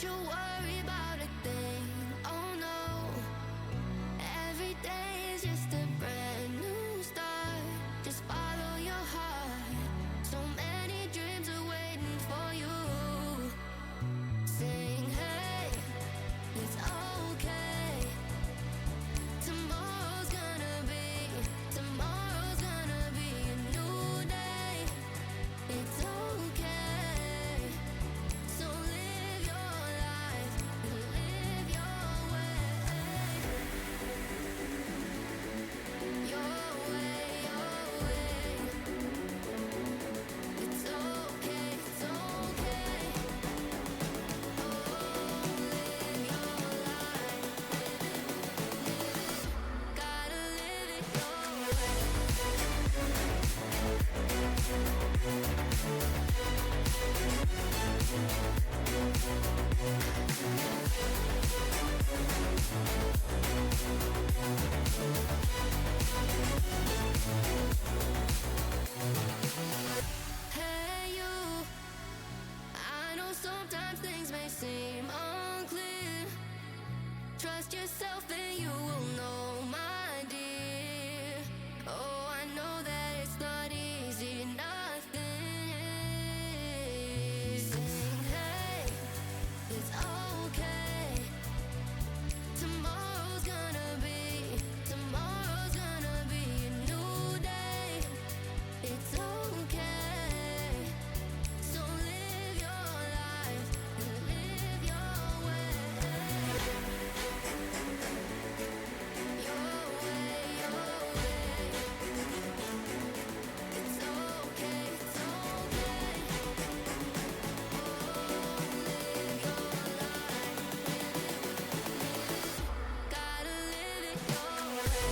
you worry about a thing. Oh no, every day is just a brand new start. Just follow your heart. So many dreams are waiting for you. Sing, hey, it's okay. Tomorrow's gonna be a new day. It's okay. So live your life, live your way. Your way, your way. It's okay, it's okay. Oh, live your life, gotta live it your way. Hey you, I know sometimes things may seem unclear. Trust yourself and you will know, my dear. Oh, I know that it's not easy, nothing is. Sing, hey, it's okay. Tomorrow's gonna be a new day. It's okay. So live your life, live your way. Your way, your way. It's okay, it's okay. Oh, live your life, gotta live it your way.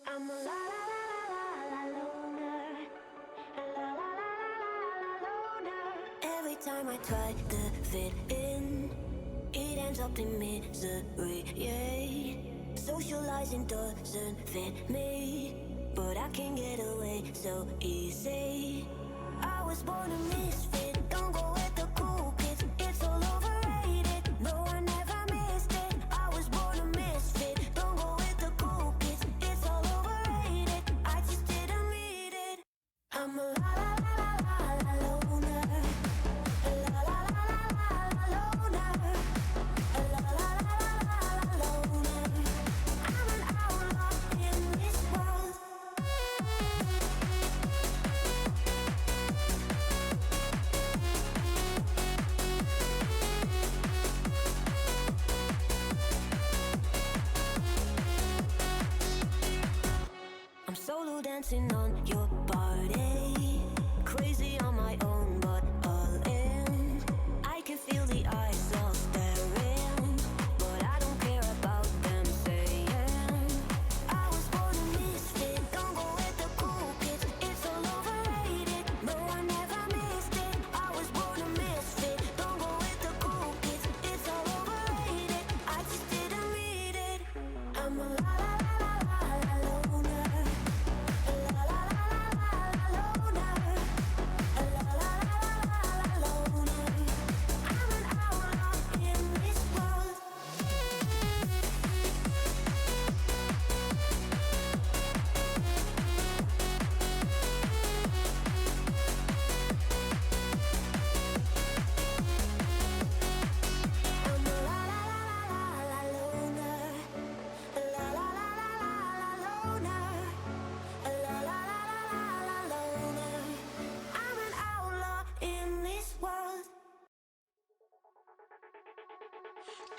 I'm a la la la la la loner, a la la la la la loner. Every time I try to fit in, it ends up in misery, yeah. Socializing doesn't fit me, but I can get away so easy. I was born a misfit, don't go with the cool kids, it's all overrated. No, I never missed it. I was born a misfit, don't go with the cool kids, it's all overrated. I just didn't need it. I'm a la la la la la loner, a la la la la la loner, a la la la la loner. I'm an outlaw in this world. I'm solo dancing on your body, crazy on my own but all in. I can feel the eyes all staring, but I don't care about them saying. I was born a misfit, don't go with the cool kids, it's all overrated. No, I never missed it. I was born a misfit, don't go with the cool kids, it's all overrated. I just didn't need it. I'm a la la la la la loner, a la la la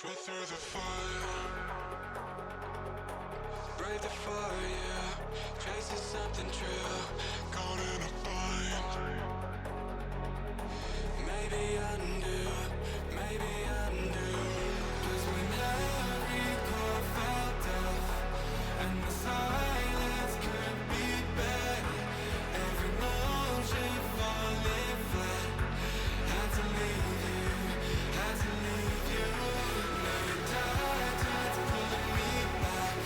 Go through the fire, break the fire, chasing something true, caught in a bind. Maybe undo, maybe undo. 'Cause when every chord felt off and the silence could be better, every motion falling flat, had to leave you, had to leave you. Now you tried to pull me back,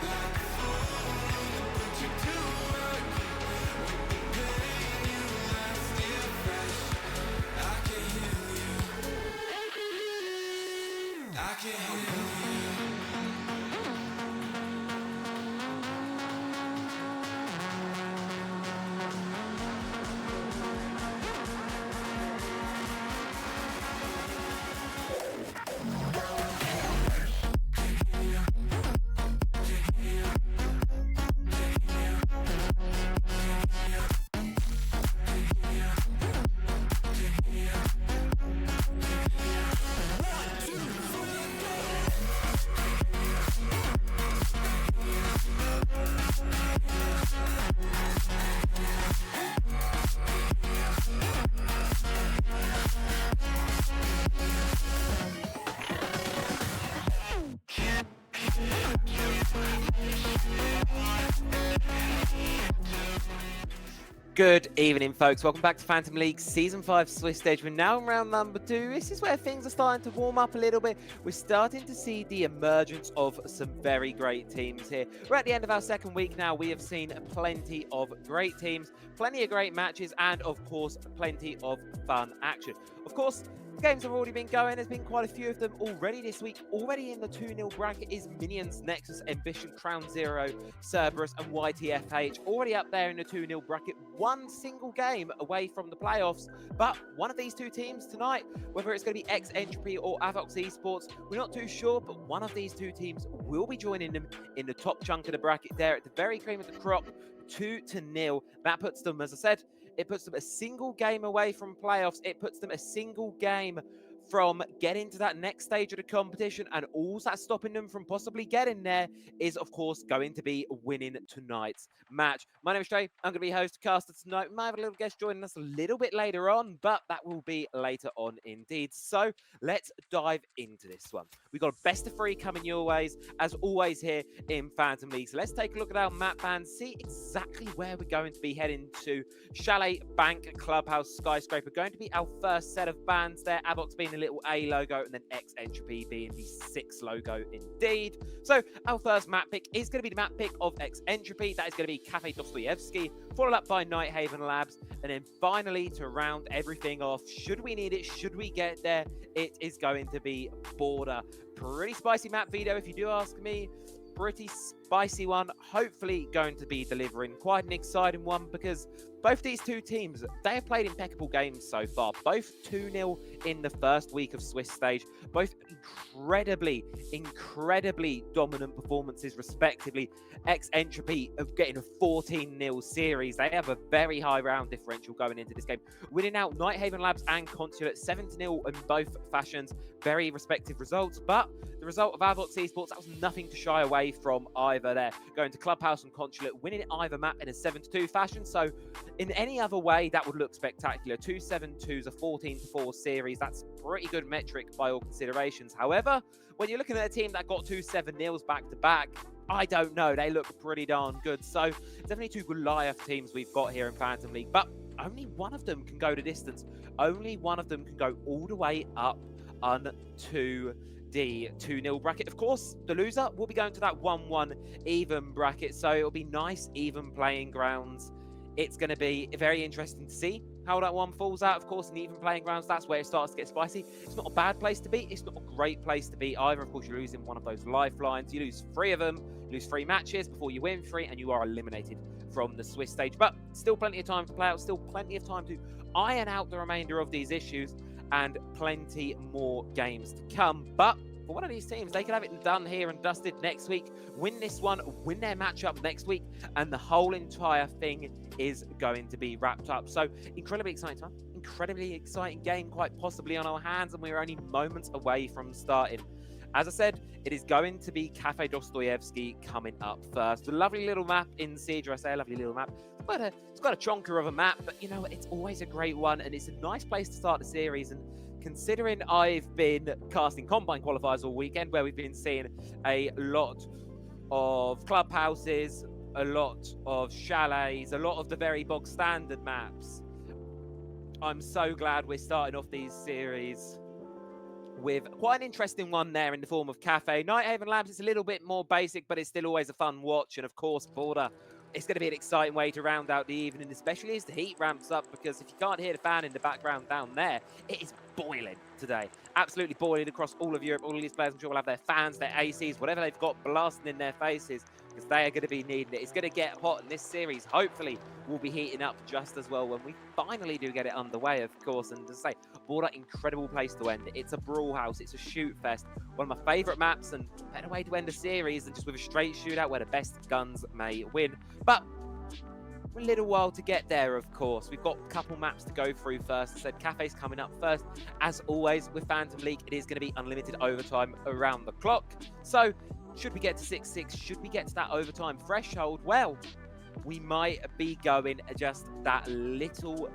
like a fool that put you to work. With the pain you left still fresh, I can heal you, I can heal you. Good evening, folks. Welcome back to Phantom League Season 5 Swiss Stage. We're now in round number 2. This is where things are starting to warm up a little bit. We're starting to see the emergence of some very great teams here. We're at the end of our second week now. We have seen plenty of great teams, plenty of great matches, and of course, plenty of fun action. Of course, games have already been going. There's been quite a few of them already this week. Already in the 2-0 bracket is Minions, Nexus, Ambition, Crown Zero, Cerberus, and YTFH. Already up there in the 2-0 bracket. One single game away from the playoffs. But one of these two teams tonight, whether it's going to be Entropy or Avox Esports, we're not too sure. But one of these two teams will be joining them in the top chunk of the bracket there at the very cream of the crop. 2-0. That puts them, as I said, it puts them a single game away from playoffs. It puts them a single game from getting to that next stage of the competition, and all that's stopping them from possibly getting there is, of course, going to be winning tonight's match. My name is Jay. I'm going to be host caster tonight. We might have a little guest joining us a little bit later on, but that will be later on indeed. So let's dive into this one. We've got a best of 3 coming your ways, as always, here in Phantom League. So let's take a look at our map band, see exactly where we're going to be heading to. Chalet, Bank, Clubhouse, Skyscraper going to be our first set of bands there. Avox being the little A logo, and then Entropy being the 6 logo indeed. So our first map pick is going to be the map pick of Entropy. That is going to be Cafe Dostoyevsky, followed up by Nighthaven Labs, and then finally to round everything off, should we need it, should we get there, it is going to be Border. Pretty spicy map video if you do ask me. Pretty spicy one, hopefully going to be delivering quite an exciting one, because both these two teams, they have played impeccable games so far. Both 2-0 in the first week of Swiss stage, both incredibly dominant performances respectively. Entropy of getting a 14-0 series. They have a very high round differential going into this game, winning out Nighthaven Labs and Consulate 7-0 in both fashions. Very respective results, but the result of Avox Esports, that was nothing to shy away from either there. Going to Clubhouse and Consulate, winning either map in a 7-2 fashion. So in any other way, that would look spectacular. 2 7-2s, a 14-4 series. That's pretty good metric by all considerations. However, when you're looking at a team that got 2 7-0s back-to-back, I don't know. They look pretty darn good. So definitely two Goliath teams we've got here in Phantom League. But only one of them can go the distance. Only one of them can go all the way up onto the 2-0 bracket. Of course, the loser will be going to that 1-1 even bracket. So it'll be nice, even playing grounds. It's going to be very interesting to see how that one falls out. Of course, in even playing grounds, that's where it starts to get spicy. It's not a bad place to be. It's not a great place to be either. Of course, you're losing one of those lifelines. You lose 3 of them. You lose 3 matches before you win 3, and you are eliminated from the Swiss stage. But still plenty of time to play out. Still plenty of time to iron out the remainder of these issues, and plenty more games to come. But for one of these teams, they could have it done here and dusted next week, win this one, win their matchup next week, and the whole entire thing is going to be wrapped up. So incredibly exciting time, incredibly exciting game, quite possibly on our hands, and we're only moments away from starting. As I said, it is going to be Cafe Dostoevsky coming up first. A lovely little map in Siege. I say a lovely little map. It's got a chonker of a map, but you know, it's always a great one, and it's a nice place to start the series. And considering I've been casting Combine qualifiers all weekend, where we've been seeing a lot of clubhouses, a lot of chalets, a lot of the very bog standard maps, I'm so glad we're starting off these series with quite an interesting one there in the form of Cafe. Nighthaven Labs, it's a little bit more basic, but it's still always a fun watch. And of course, Border, it's going to be an exciting way to round out the evening, especially as the heat ramps up, because if you can't hear the fan in the background down there, it is boiling today. Absolutely boiling across all of Europe. All of these players, I'm sure, will have their fans, their ACs, whatever they've got blasting in their faces, because they are going to be needing it. It's going to get hot, and this series, hopefully, will be heating up just as well when we finally do get it underway, of course. And as I say, Border, incredible place to end it. It's a brawl house, it's a shoot fest, one of my favourite maps, and better way to end a series than just with a straight shootout where the best guns may win. But a little while to get there, of course. We've got a couple maps to go through first. I said Cafe's coming up first. As always with Phantom League, it is going to be unlimited overtime around the clock. So should we get to 6-6, should we get to that overtime threshold, well, we might be going just that little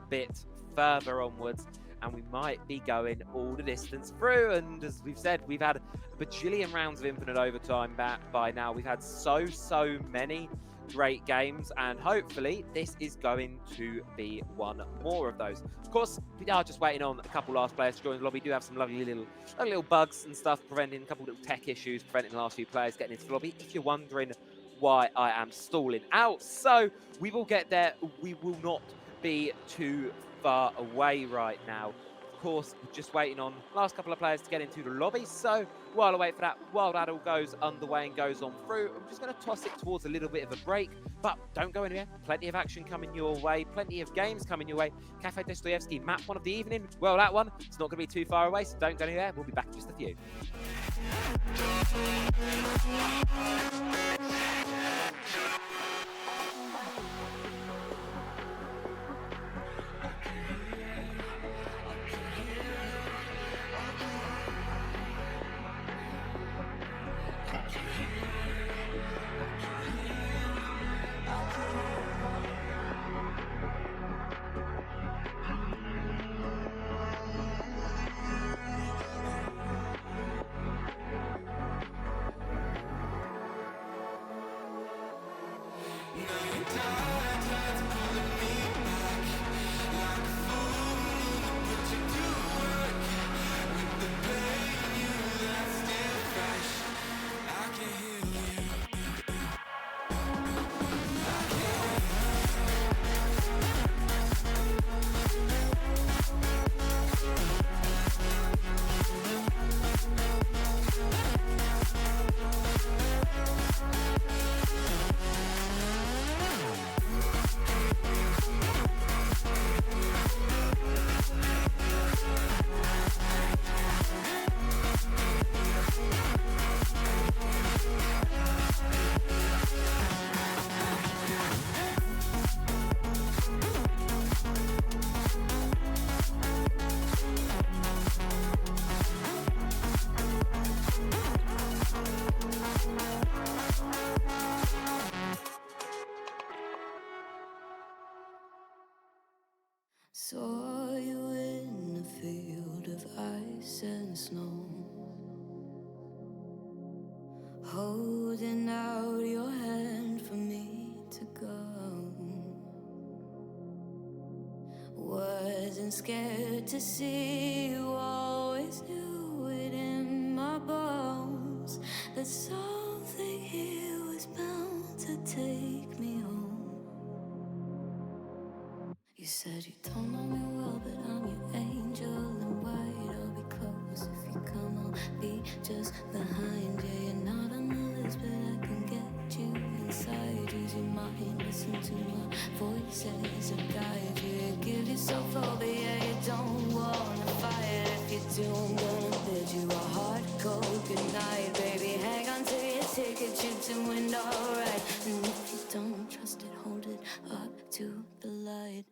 bit further onwards, and we might be going all the distance through. And as we've said, we've had a bajillion rounds of infinite overtime back by now. We've had so many great games, and hopefully this is going to be one more of those. Of course, we are just waiting on a couple last players to join the lobby. We do have some lovely little bugs and stuff preventing, a couple little tech issues preventing the last few players getting into the lobby, if you're wondering why I am stalling out. So we will get there. We will not be too far away right now. Of course, we're just waiting on last couple of players to get into the lobby. So while I wait for that, while that all goes underway and goes on through, I'm just going to toss it towards a little bit of a break. But don't go anywhere. Plenty of action coming your way. Plenty of games coming your way. Cafe Dostoevsky, map one of the evening. Well, that one, it's not going to be too far away, so don't go anywhere. We'll be back in just a few. Saw you in a field of ice and snow, holding out your hand for me to go. Wasn't scared to see you, always knew it in my bones that something here was bound to take me home. You said you don't know me well, but I'm your angel in white. I'll be close if you come, I'll be just behind you. You're not on the list, but I can get you inside. Use your mind, listen to my voices and guide you. You give yourself over, yeah, you don't wanna fight. If you do, I'm gonna bid you a hard cold goodnight. Baby, hang on to your ticket, you do it alright. And if you don't trust it, hold it up to the light.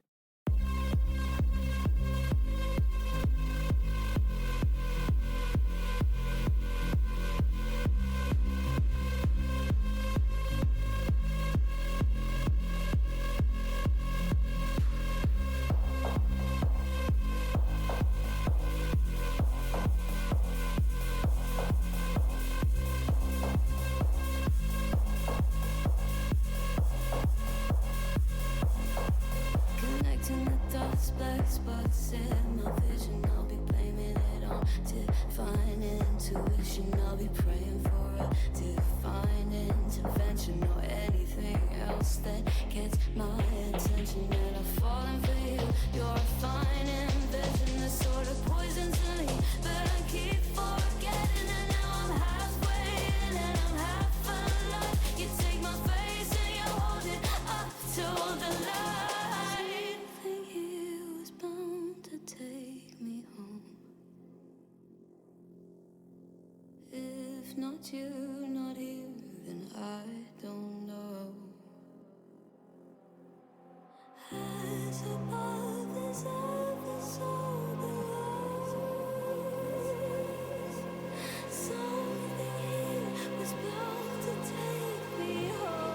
intuition, I'll be praying for a divine intervention or anything else that gets my attention. And I'm falling for you, you're a fine invention, the sort of poison to me, but I keep forgetting. And now I'm halfway in and I'm half alive. You take my face and you hold it up to the light. Everything here was bound to take me home. If not you, not here, then I don't know. As above is ever so below. Something here was bound to take me home.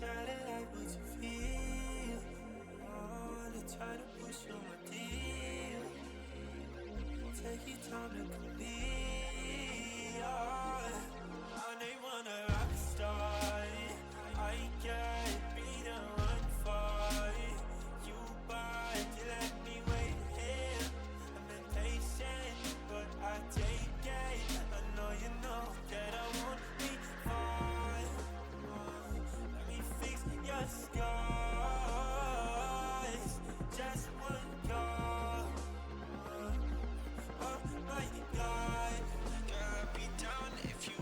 Try to like what you feel. Oh, they try to push you my deal. Take your time to complete. Oh, I ain't wanna rock star. I can't be the one for you, but you let me wait here. I'm impatient, but I take it. I know you know that I won't be fine. Let me fix your scars. Just one call. Oh my God, girl, I'll be down if you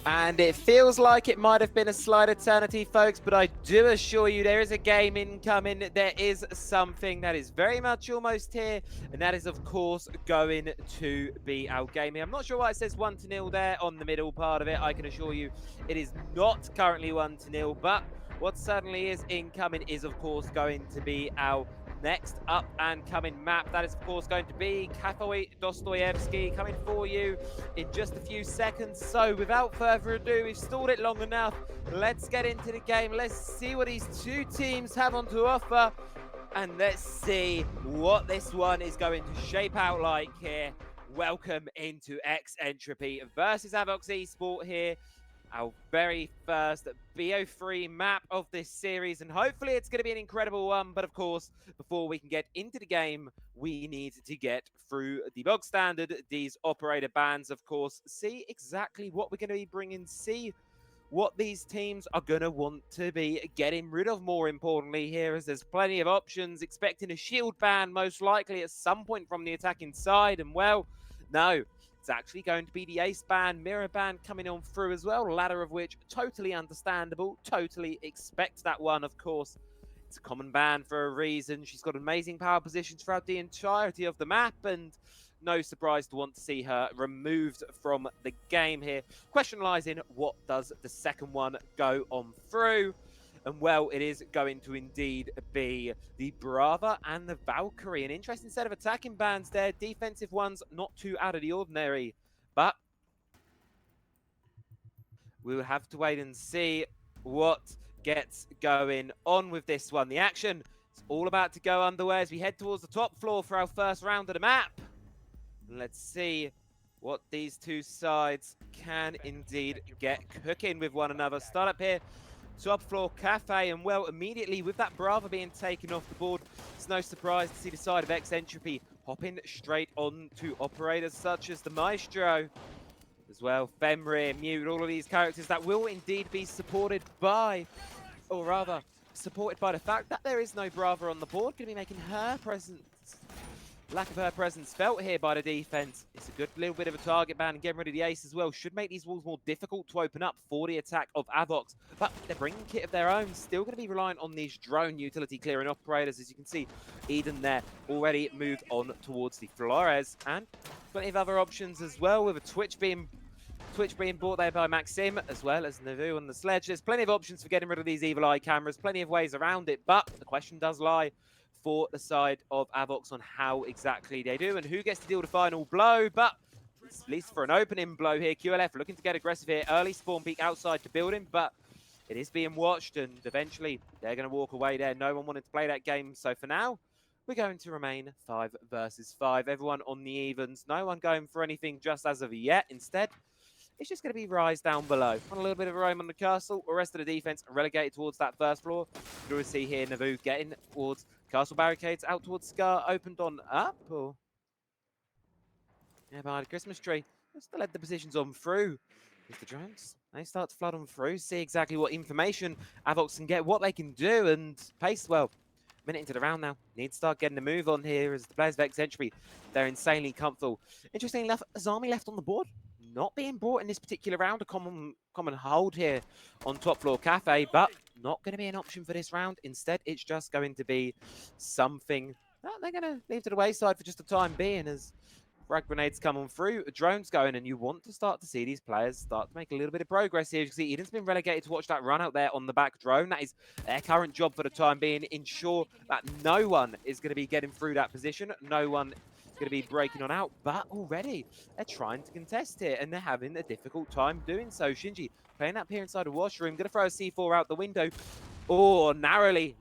And it feels like it might have been a slight eternity, folks, but I do assure you there is a game incoming. There is something that is very much almost here, and that is, of course, going to be our game here. I'm not sure why it says 1-0 there on the middle part of it. I can assure you it is not currently 1-0, but what certainly is incoming is, of course, going to be our next up and coming map. That is, of course, going to be Cafe Dostoevsky coming for you in just a few seconds. So without further ado, we've stalled it long enough. Let's get into the game. Let's see what these two teams have on to offer. And let's see what this one is going to shape out like here. Welcome into Entropy versus Avox Esport here. Our very first BO3 map of this series, and hopefully it's going to be an incredible one. But of course, before we can get into the game, we need to get through the bog standard, these operator bans, of course, see exactly what we're going to be bringing, see what these teams are going to want to be getting rid of, more importantly here, as there's plenty of options, expecting a shield ban most likely at some point from the attacking side, and well, no, it's actually going to be the ace ban, mirror ban coming on through as well, latter of which totally understandable, totally expect that one, of course. It's a common ban for a reason. She's got amazing power positions throughout the entirety of the map, and no surprise to want to see her removed from the game here. Question lies in, what does the second one go on through? And well, it is going to indeed be the Brava and the Valkyrie. An interesting set of attacking bans there. Defensive ones, not too out of the ordinary. But we will have to wait and see what gets going on with this one. The action is all about to go underway as we head towards the top floor for our first round of the map. Let's see what these two sides can indeed get cooking with one another. Start up here, top floor cafe, and well, immediately with that Brava being taken off the board, it's no surprise to see the side of Entropy hopping straight on to operators such as the Maestro, as well, Fenrir, Mute, all of these characters that will indeed be supported by, or rather, supported by the fact that there is no Brava on the board, going to be making her presence, lack of her presence felt here by the defense. It's a good little bit of a target ban, and getting rid of the ace as well should make these walls more difficult to open up for the attack of Avox. But they're bringing kit of their own, still going to be reliant on these drone utility clearing operators. As you can see, Eden there already moved on towards the Flores, and plenty of other options as well, with a Twitch being bought there by Maxim, as well as Navu on the sledge. There's plenty of options for getting rid of these evil eye cameras, plenty of ways around it, but the question does lie for the side of Avox on how exactly they do and who gets to deal the final blow. But at least for an opening blow here, QLF looking to get aggressive here. Early spawn peek outside the building, but it is being watched, and eventually they're going to walk away there. No one wanted to play that game, so for now, we're going to remain 5 versus 5. Everyone on the evens, no one going for anything just as of yet. Instead, it's just going to be Rise down below. On a little bit of a roam on the castle. The rest of the defense relegated towards that first floor. You can always see here Navu getting towards castle barricades, out towards Scar, opened on up, or yeah, behind the Christmas tree. Still had the positions on through. With the drones, they start to flood on through, see exactly what information Avox can get, what they can do, and pace, well, Minute into the round now. Need to start getting a move on here as the players of Entropy, they're insanely comfortable. Interestingly enough, Azami left on the board. Not being brought in this particular round, a common hold here on top floor cafe, but not going to be an option for this round. Instead, it's just going to be something that they're going to leave to the wayside for just the time being as frag grenades come on through, drones going, and you want to start to see these players start to make a little bit of progress here. You can see Eden's been relegated to watch that run out there on the back drone. That is their current job for the time being. Ensure that no one is going to be getting through that position. No one is going to be breaking on out, but already they're trying to contest here, and they're having a difficult time doing so. Shinji playing up here inside the washroom, going to throw a C4 out the window. Oh, narrowly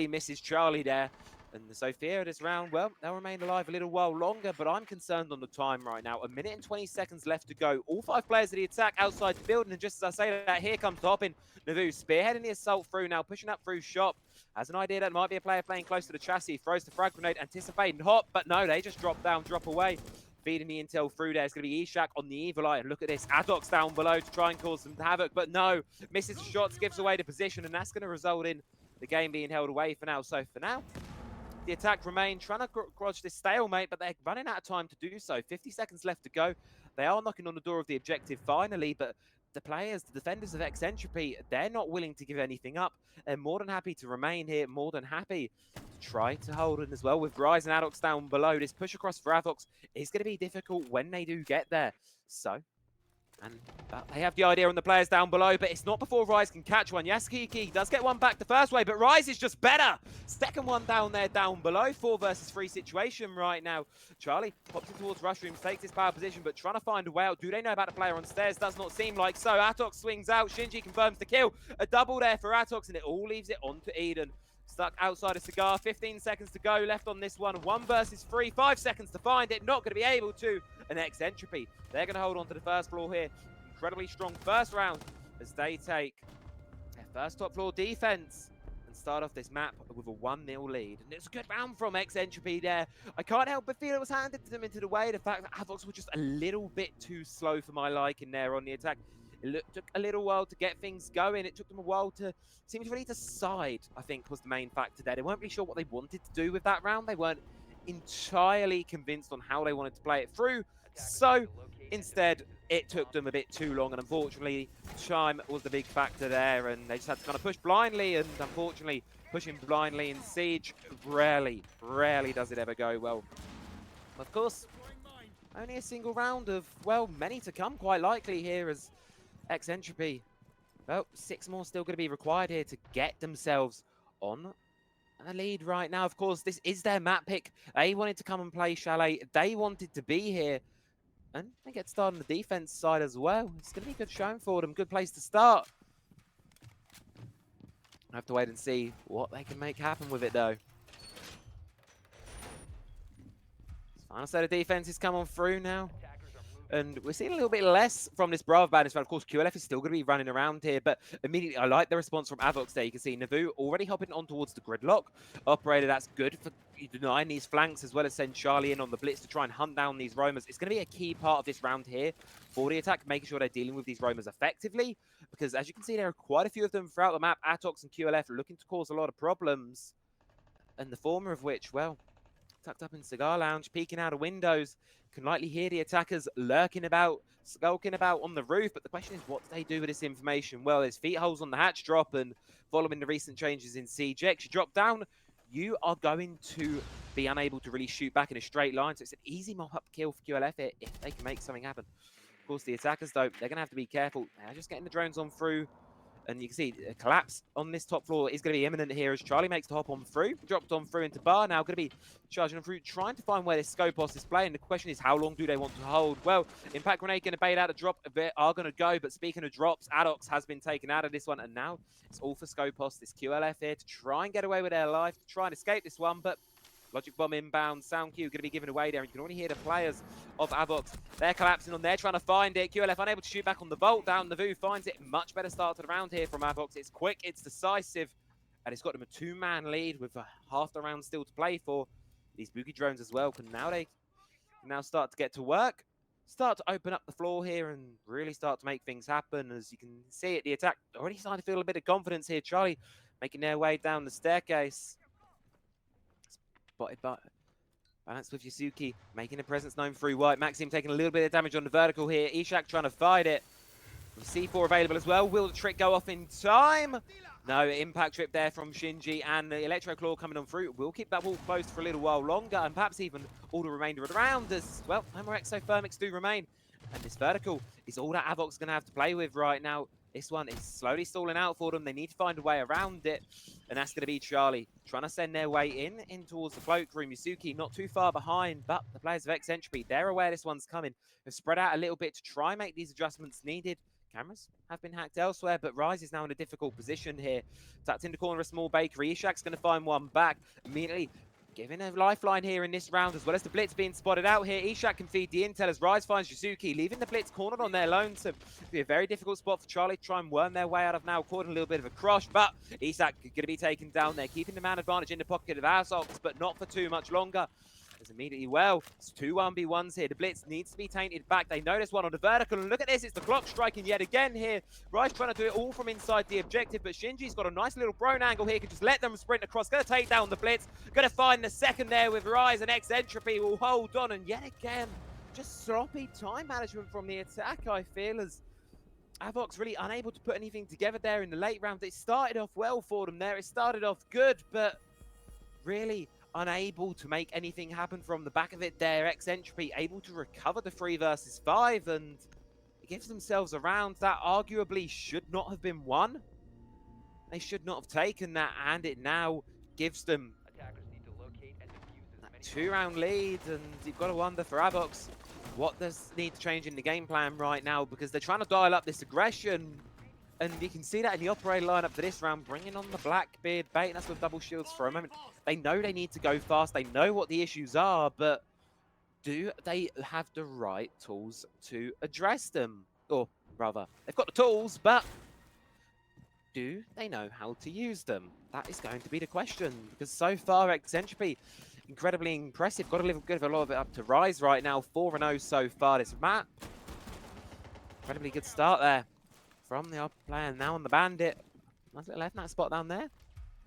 misses Charlie there. And Sophia this round, well, they'll remain alive a little while longer, but I'm concerned on the time right now. 1 minute and 20 seconds left to go. All 5 players of the attack outside the building, and just as I say that, here comes Toppin. Navu spearheading the assault through now, pushing up through shop. Has an idea that might be a player playing close to the chassis, throws the frag grenade, anticipating hop, but no, they just drop down, drop away. Feeding the intel through there. It's going to be Ishak on the evil eye. And look at this. Avox down below to try and cause some havoc, but no. Misses the shots, gives away the position, and that's going to result in the game being held away for now. So for now, the attack remain trying to grudge this stalemate, but they're running out of time to do so. 50 seconds left to go. They are knocking on the door of the objective finally, but the players, the defenders of Entropy, they're not willing to give anything up. They're more than happy to remain here, more than happy to try to hold it as well. With Rise and Avox down below, this push across for Avox is going to be difficult when they do get there. So, and they have the idea on the players down below, but it's not before Rise can catch one. Yaskiki does get one back the first way, but Rise is just better. Second one down there, down below. 4 versus 3 situation right now. Charlie pops in towards Rush Room, takes his power position, but trying to find a way out. Do they know about the player on stairs? Does not seem like so. Atox swings out. Shinji confirms the kill. A double there for Atox, and it all leaves it on to Eden. Stuck outside a cigar. 15 seconds to go left on this one. 1 versus 3. 5 seconds to find it. Not going to be able to. And Entropy, they're going to hold on to the first floor here. Incredibly strong first round as they take their first top floor defense and start off this map with a 1-0 lead. And it's a good round from Entropy there. I can't help but feel it was handed to them into the way. The fact that Avox were just a little bit too slow for my liking there on the attack. It took a little while to get things going. It took them a while to seem to really decide, I think, was the main factor there. They weren't really sure what they wanted to do with that round. They weren't entirely convinced on how they wanted to play it through. So instead, it took them a bit too long, and unfortunately, time was the big factor there, and they just had to kind of push blindly, and unfortunately, pushing blindly in Siege rarely does it ever go well. Of course, only a single round of, well, many to come, quite likely here as Entropy. Well, 6 more still going to be required here to get themselves on a lead right now. Of course, this is their map pick. They wanted to come and play Chalet. They wanted to be here. And they get started on the defense side as well. It's going to be a good showing for them. Good place to start. I have to wait and see what they can make happen with it, though. Final set of defenses come on through now. And we're seeing a little bit less from this Bravo band. Of course, QLF is still going to be running around here, but immediately I like the response from Avox there. You can see Navu already hopping on towards the gridlock. Operator, that's good for denying these flanks, as well as send Charlie in on the blitz to try and hunt down these roamers. It's going to be a key part of this round here for the attack, making sure they're dealing with these roamers effectively, because as you can see, there are quite a few of them throughout the map. Atox and QLF looking to cause a lot of problems, and the former of which, well, tucked up in Cigar Lounge, peeking out of windows, can likely hear the attackers lurking about, skulking about on the roof. But the question is, what do they do with this information? Well, there's feet holes on the hatch drop, and following the recent changes in Siege X, you drop down, you are going to be unable to really shoot back in a straight line. So it's an easy mop-up kill for QLF here if they can make something happen. Of course, the attackers, though, they're going to have to be careful. They're just getting the drones on through. And you can see a collapse on this top floor is going to be imminent here as Charlie makes the hop on through. Dropped on through into bar. Now going to be charging on through, trying to find where this Scopos is playing. The question is, how long do they want to hold? Well, Impact Grenade going to bait out a drop. A bit are going to go. But speaking of drops, Avox has been taken out of this one. And now it's all for Scopos, this QLF here, to try and get away with their life, to try and escape this one. But Logic Bomb inbound, Sound Q going to be given away there. And you can already hear the players of Avox. They're collapsing on there, trying to find it. QLF unable to shoot back on the Vault down. Navu finds it. Much better start to the round here from Avox. It's quick, it's decisive, and it's got them a 2-man lead with half the round still to play for. These boogie drones as well can now start to get to work, start to open up the floor here and really start to make things happen. As you can see it, the attack already starting to feel a bit of confidence here. Charlie making their way down the staircase. spotted by Balance with Yasuki, making a presence known through white. Maxim taking a little bit of damage on the vertical here. Ishak trying to fight it. With C4 available as well. Will the trick go off in time? No, impact trip there from Shinji, and the Electro Claw coming on through. We'll keep that wall closed for a little while longer, and perhaps even all the remainder of the round as, well, Hammer Exothermics do remain. And this vertical is all that Avox is going to have to play with right now. This one is slowly stalling out for them. They need to find a way around it, and that's going to be Charlie trying to send their way in towards the cloakroom. Yasuki not too far behind, but the players of Entropy, they're aware this one's coming. They've spread out a little bit to try and make these adjustments needed. Cameras have been hacked elsewhere, but Rise is now in a difficult position here. Tucked in the corner of a small bakery. Ishak's going to find one back. Immediately giving a lifeline here in this round, as well as the Blitz being spotted out here. Ishak can feed the intel as Rise finds Yasuki, leaving the Blitz cornered on their lonesome. It'll be a very difficult spot for Charlie to try and worm their way out of now, caught in a little bit of a crush, but Ishak going to be taken down there, keeping the man advantage in the pocket of Avox, but not for too much longer. As immediately, well, it's 2 1v1s here. The Blitz needs to be tainted back. They notice one on the vertical, and look at this, it's the clock striking yet again here. Rise trying to do it all from inside the objective, but Shinji's got a nice little prone angle here, can just let them sprint across, gonna take down the Blitz, gonna find the second there with Rise, and Entropy will hold on, and yet again, just sloppy time management from the attack, I feel, as Avox really unable to put anything together there in the late round. It started off well for them there, it started off good, but really unable to make anything happen from the back of it there. Entropy able to recover the 3 versus 5, and it gives themselves a round that arguably should not have been won. They should not have taken that, and it now gives them that 2-round lead, and you've got to wonder for Avox, what does need to change in the game plan right now, because they're trying to dial up this aggression. And you can see that in the operator lineup for this round, bringing on the Blackbeard bait, and that's with double shields for a moment. They know they need to go fast, they know what the issues are, but do they have the right tools to address them? Or rather, they've got the tools, but do they know how to use them? That is going to be the question, because so far, Entropy, incredibly impressive. Got to give a lot of it up to Rise right now, 4-0 so far. This Matt, incredibly good start there from the upper player. Now on the Bandit. Nice little left that spot down there.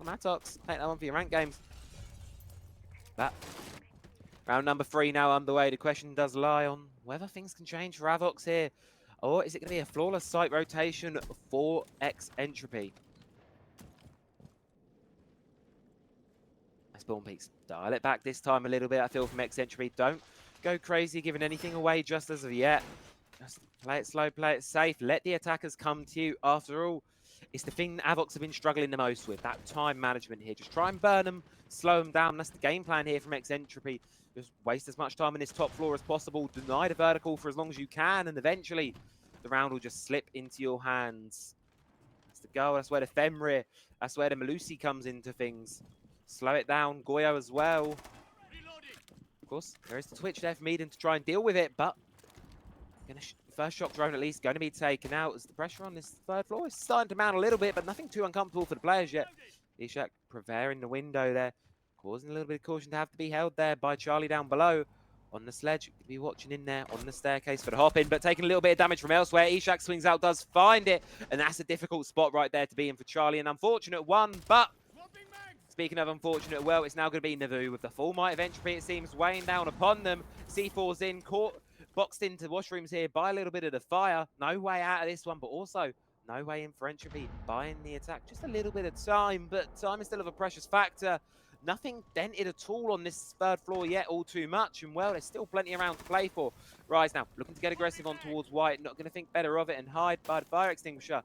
On Atox, take that one for your rank games. But round number 3 now underway. The question does lie on whether things can change for Avox here. Or is it going to be a flawless site rotation for Entropy? Spawn Peaks dial it back this time a little bit, I feel, from Entropy. Don't go crazy giving anything away just as of yet. Just play it slow, play it safe. Let the attackers come to you. After all, it's the thing that Avox have been struggling the most with, that time management here. Just try and burn them, slow them down. That's the game plan here from Entropy. Just waste as much time in this top floor as possible. Deny the vertical for as long as you can, and eventually the round will just slip into your hands. That's the goal. That's where the Fenrir, that's where the Melusi comes into things. Slow it down. Goyo as well. Of course, there is the Twitch there for Meaden to try and deal with it, but first shock drone at least going to be taken out as the pressure on this 3rd floor is starting to mount a little bit, but nothing too uncomfortable for the players yet. Ishak preparing the window there, causing a little bit of caution to have to be held there by Charlie down below. On the sledge, you could be watching in there on the staircase for the hop in, but taking a little bit of damage from elsewhere. Ishak swings out, does find it, and that's a difficult spot right there to be in for Charlie. An unfortunate one, but speaking of unfortunate, well, it's now going to be Navu with the full might of Entropy, it seems, weighing down upon them. C4's in, boxed into washrooms here by a little bit of the fire. No way out of this one, but also no way in for Entropy buying the attack. Just a little bit of time, but time is still of a precious factor. Nothing dented at all on this 3rd floor yet, all too much. And, well, there's still plenty around to play for. Rise now, looking to get aggressive on towards white. Not going to think better of it and hide by the fire extinguisher.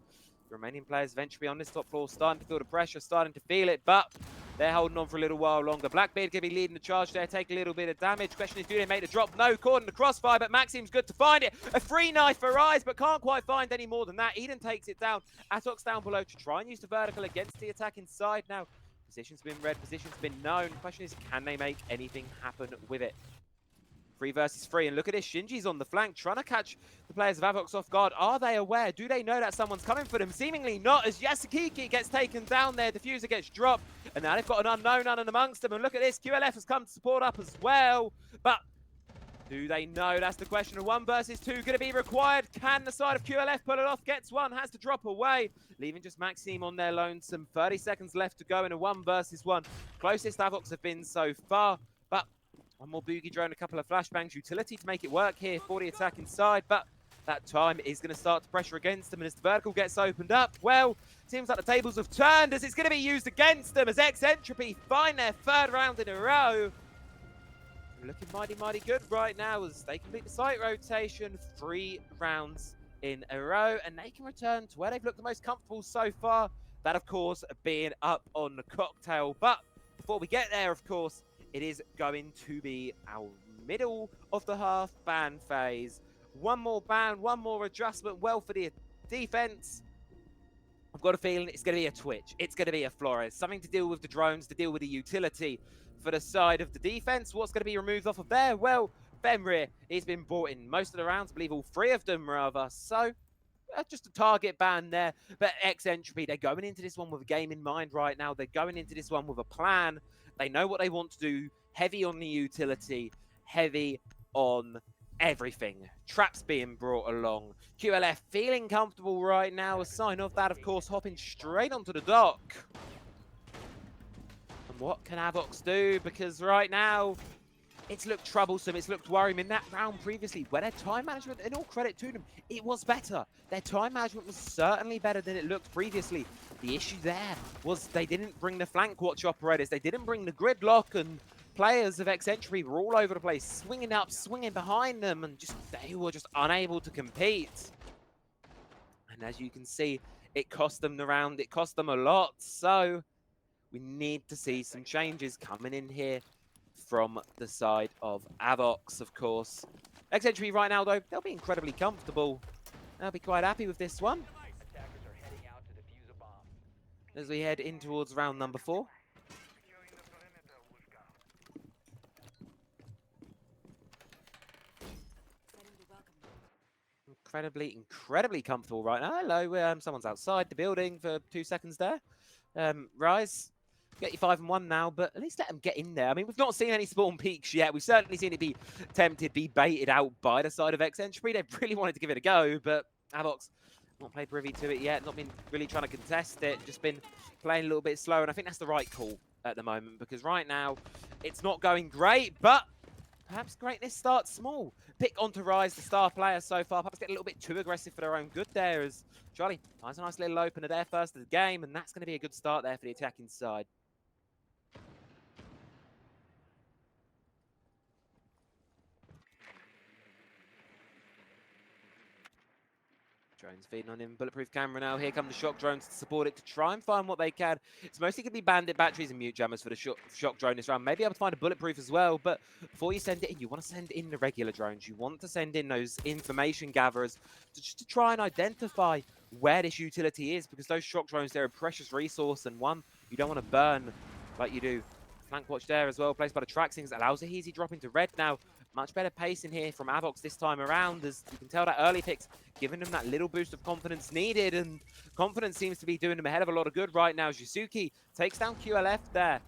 The remaining players of Entropy on this top floor starting to feel the pressure, starting to feel it, but they're holding on for a little while longer. Blackbeard going to be leading the charge there, take a little bit of damage. Question is, do they make the drop? No, caught in the crossfire, but Maxim's good to find it. A free knife for Rise, but can't quite find any more than that. Eden takes it down. Atox down below to try and use the vertical against the attack inside now. Position's been read, position's been known. Question is, can they make anything happen with it? 3 versus 3, and look at this, Shinji's on the flank, trying to catch the players of Avox off guard. Are they aware? Do they know that someone's coming for them? Seemingly not, as Yasukiki gets taken down there, diffuser gets dropped, and now they've got an unknown amongst them, and look at this, QLF has come to support up as well, but Do they know? That's the question. 1 versus 2 going to be required. Can the side of QLF pull it off? Gets one, has to drop away, leaving just Maxime on their lonesome. 30 seconds left to go in a 1 versus 1. Closest Avox have been so far, but one more boogie drone, a couple of flashbangs, utility to make it work here for the attack inside, but that time is going to start to pressure against them, and as the vertical gets opened up, well, seems like the tables have turned as it's going to be used against them as Entropy find their 3rd round in a row. Looking mighty, mighty good right now as they complete the site rotation. 3 rounds in a row, and they can return to where they've looked the most comfortable so far. That, of course, being up on the cocktail. But before we get there, of course, it is going to be our middle of the half ban phase. One more ban, one more adjustment. Well, for the defense, I've got a feeling it's going to be a Twitch. It's going to be a Flores. Something to deal with the drones, to deal with the utility. For the side of the defense, what's going to be removed off of there? Well, Fenrir, he's been brought in most of the rounds, I believe all 3 of them rather. So, just a target ban there. But Entropy, they're going into this one with a game in mind right now. They're going into this one with a plan. They know what they want to do. Heavy on the utility, heavy on everything. Traps being brought along. QLF feeling comfortable right now. A sign of that, of course, hopping straight onto the dock. And what can Avox do? Because right now, it's looked troublesome, it's looked worrying. In that round previously, where their time management, and all credit to them, it was better. Their time management was certainly better than it looked previously. The issue there was they didn't bring the flank watch operators, they didn't bring the gridlock, and players of Entropy were all over the place, swinging up, swinging behind them, and they were just unable to compete. And as you can see, it cost them the round, it cost them a lot, so we need to see some changes coming in here from the side of Avox, of course. Entropy right now, though, they'll be incredibly comfortable. They'll be quite happy with this one. As we head in towards round number 4. Incredibly comfortable right now. Hello, someone's outside the building for 2 seconds there. Rise. Get you 5 and 1 now, but at least let them get in there. I mean, we've not seen any spawn peaks yet. We've certainly seen it be tempted, be baited out by the side of Entropy. They really wanted to give it a go, but Avox not played privy to it yet, not been really trying to contest it, just been playing a little bit slow, and I think that's the right call at the moment, because right now, it's not going great, but perhaps greatness starts small. Pick onto Rise, the star player so far. Perhaps get a little bit too aggressive for their own good there, as Charlie finds a nice little opener there first of the game, and that's going to be a good start there for the attacking side. Drones feeding on him. Bulletproof camera now. Here come the shock drones to support it, to try and find what they can. It's mostly going to be bandit batteries and mute jammers for the shock drone this round. Maybe able to find a bulletproof as well, but before you send it in, you want to send in the regular drones. You want to send in those information gatherers just to try and identify where this utility is, because those shock drones, they're a precious resource, and one you don't want to burn like you do. Flank watch there as well, placed by the Traxings, allows a easy drop into red now. Much better pace in here from Avox this time around, as you can tell that early picks giving them that little boost of confidence needed, and confidence seems to be doing them a hell of a lot of good right now. Jisuki takes down QLF there,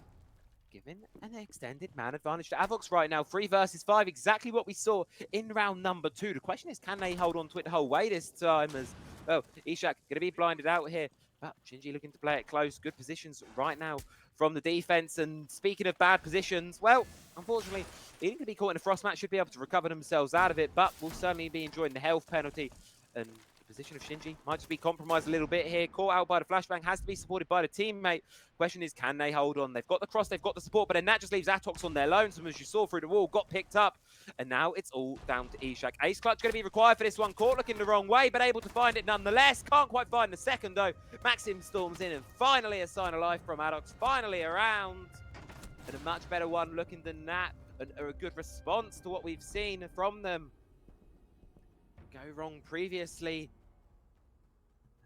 giving an extended man advantage to Avox right now. 3 versus 5, exactly what we saw in round number 2. The question is, can they hold on to it the whole way this time? As well, Ishak going to be blinded out here, but Shinji looking to play it close. Good positions right now from the defense. And speaking of bad positions, well, unfortunately, even to be caught in a frost match, should be able to recover themselves out of it, but will certainly be enjoying the health penalty. And the position of Shinji might just be compromised a little bit here. Caught out by the flashbang, has to be supported by the teammate. Question is, can they hold on? They've got the cross, they've got the support, but then that just leaves Atox on their lonesome, as you saw through the wall, got picked up. And now it's all down to Ishak. Ace clutch going to be required for this one. Caught looking the wrong way, but able to find it nonetheless. Can't quite find the second, though. Maxim storms in, and finally a sign of life from Atox. Finally around. And a much better one looking than that. And a good response to what we've seen from them. Go wrong previously.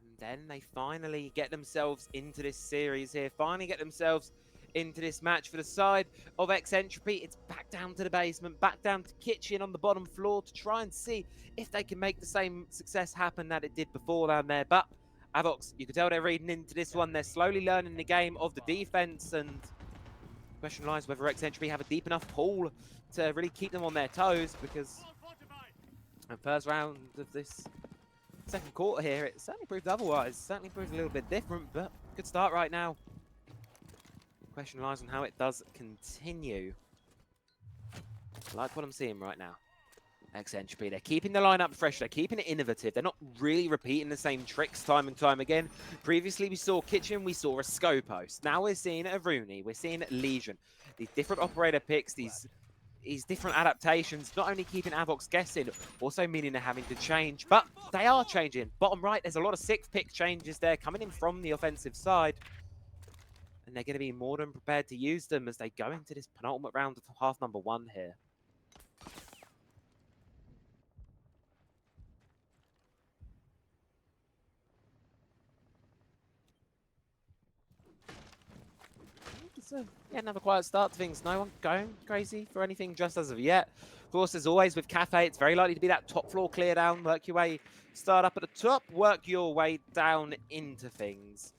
And then they finally get themselves into this series here. Finally get themselves into this match for the side of Entropy. It's back down to the basement, back down to kitchen on the bottom floor to try and see if they can make the same success happen that it did before down there. But Avox, you can tell they're reading into this one. They're slowly learning the game of the defense, and Question lies whether Entropy have a deep enough pool to really keep them on their toes, because the first round of this second quarter here, it certainly proved otherwise. Certainly proved a little bit different, but good start right now. Question lies on how it does continue. I like what I'm seeing right now. Entropy, they're keeping the lineup fresh, they're keeping it innovative, they're not really repeating the same tricks time and time again. Previously we saw Kitchen, we saw a Scopos. Now we're seeing a Rooney, we're seeing Legion. These different operator picks, these different adaptations, not only keeping Avox guessing, also meaning they're having to change, but they are changing. Bottom right, there's a lot of 6th pick changes there coming in from the offensive side. And they're going to be more than prepared to use them as they go into this penultimate round of half number 1 here. It's another quiet start to things. No one going crazy for anything just as of yet. Of course, as always with Cafe, it's very likely to be that top floor clear down. Work your way, start up at the top, work your way down into things.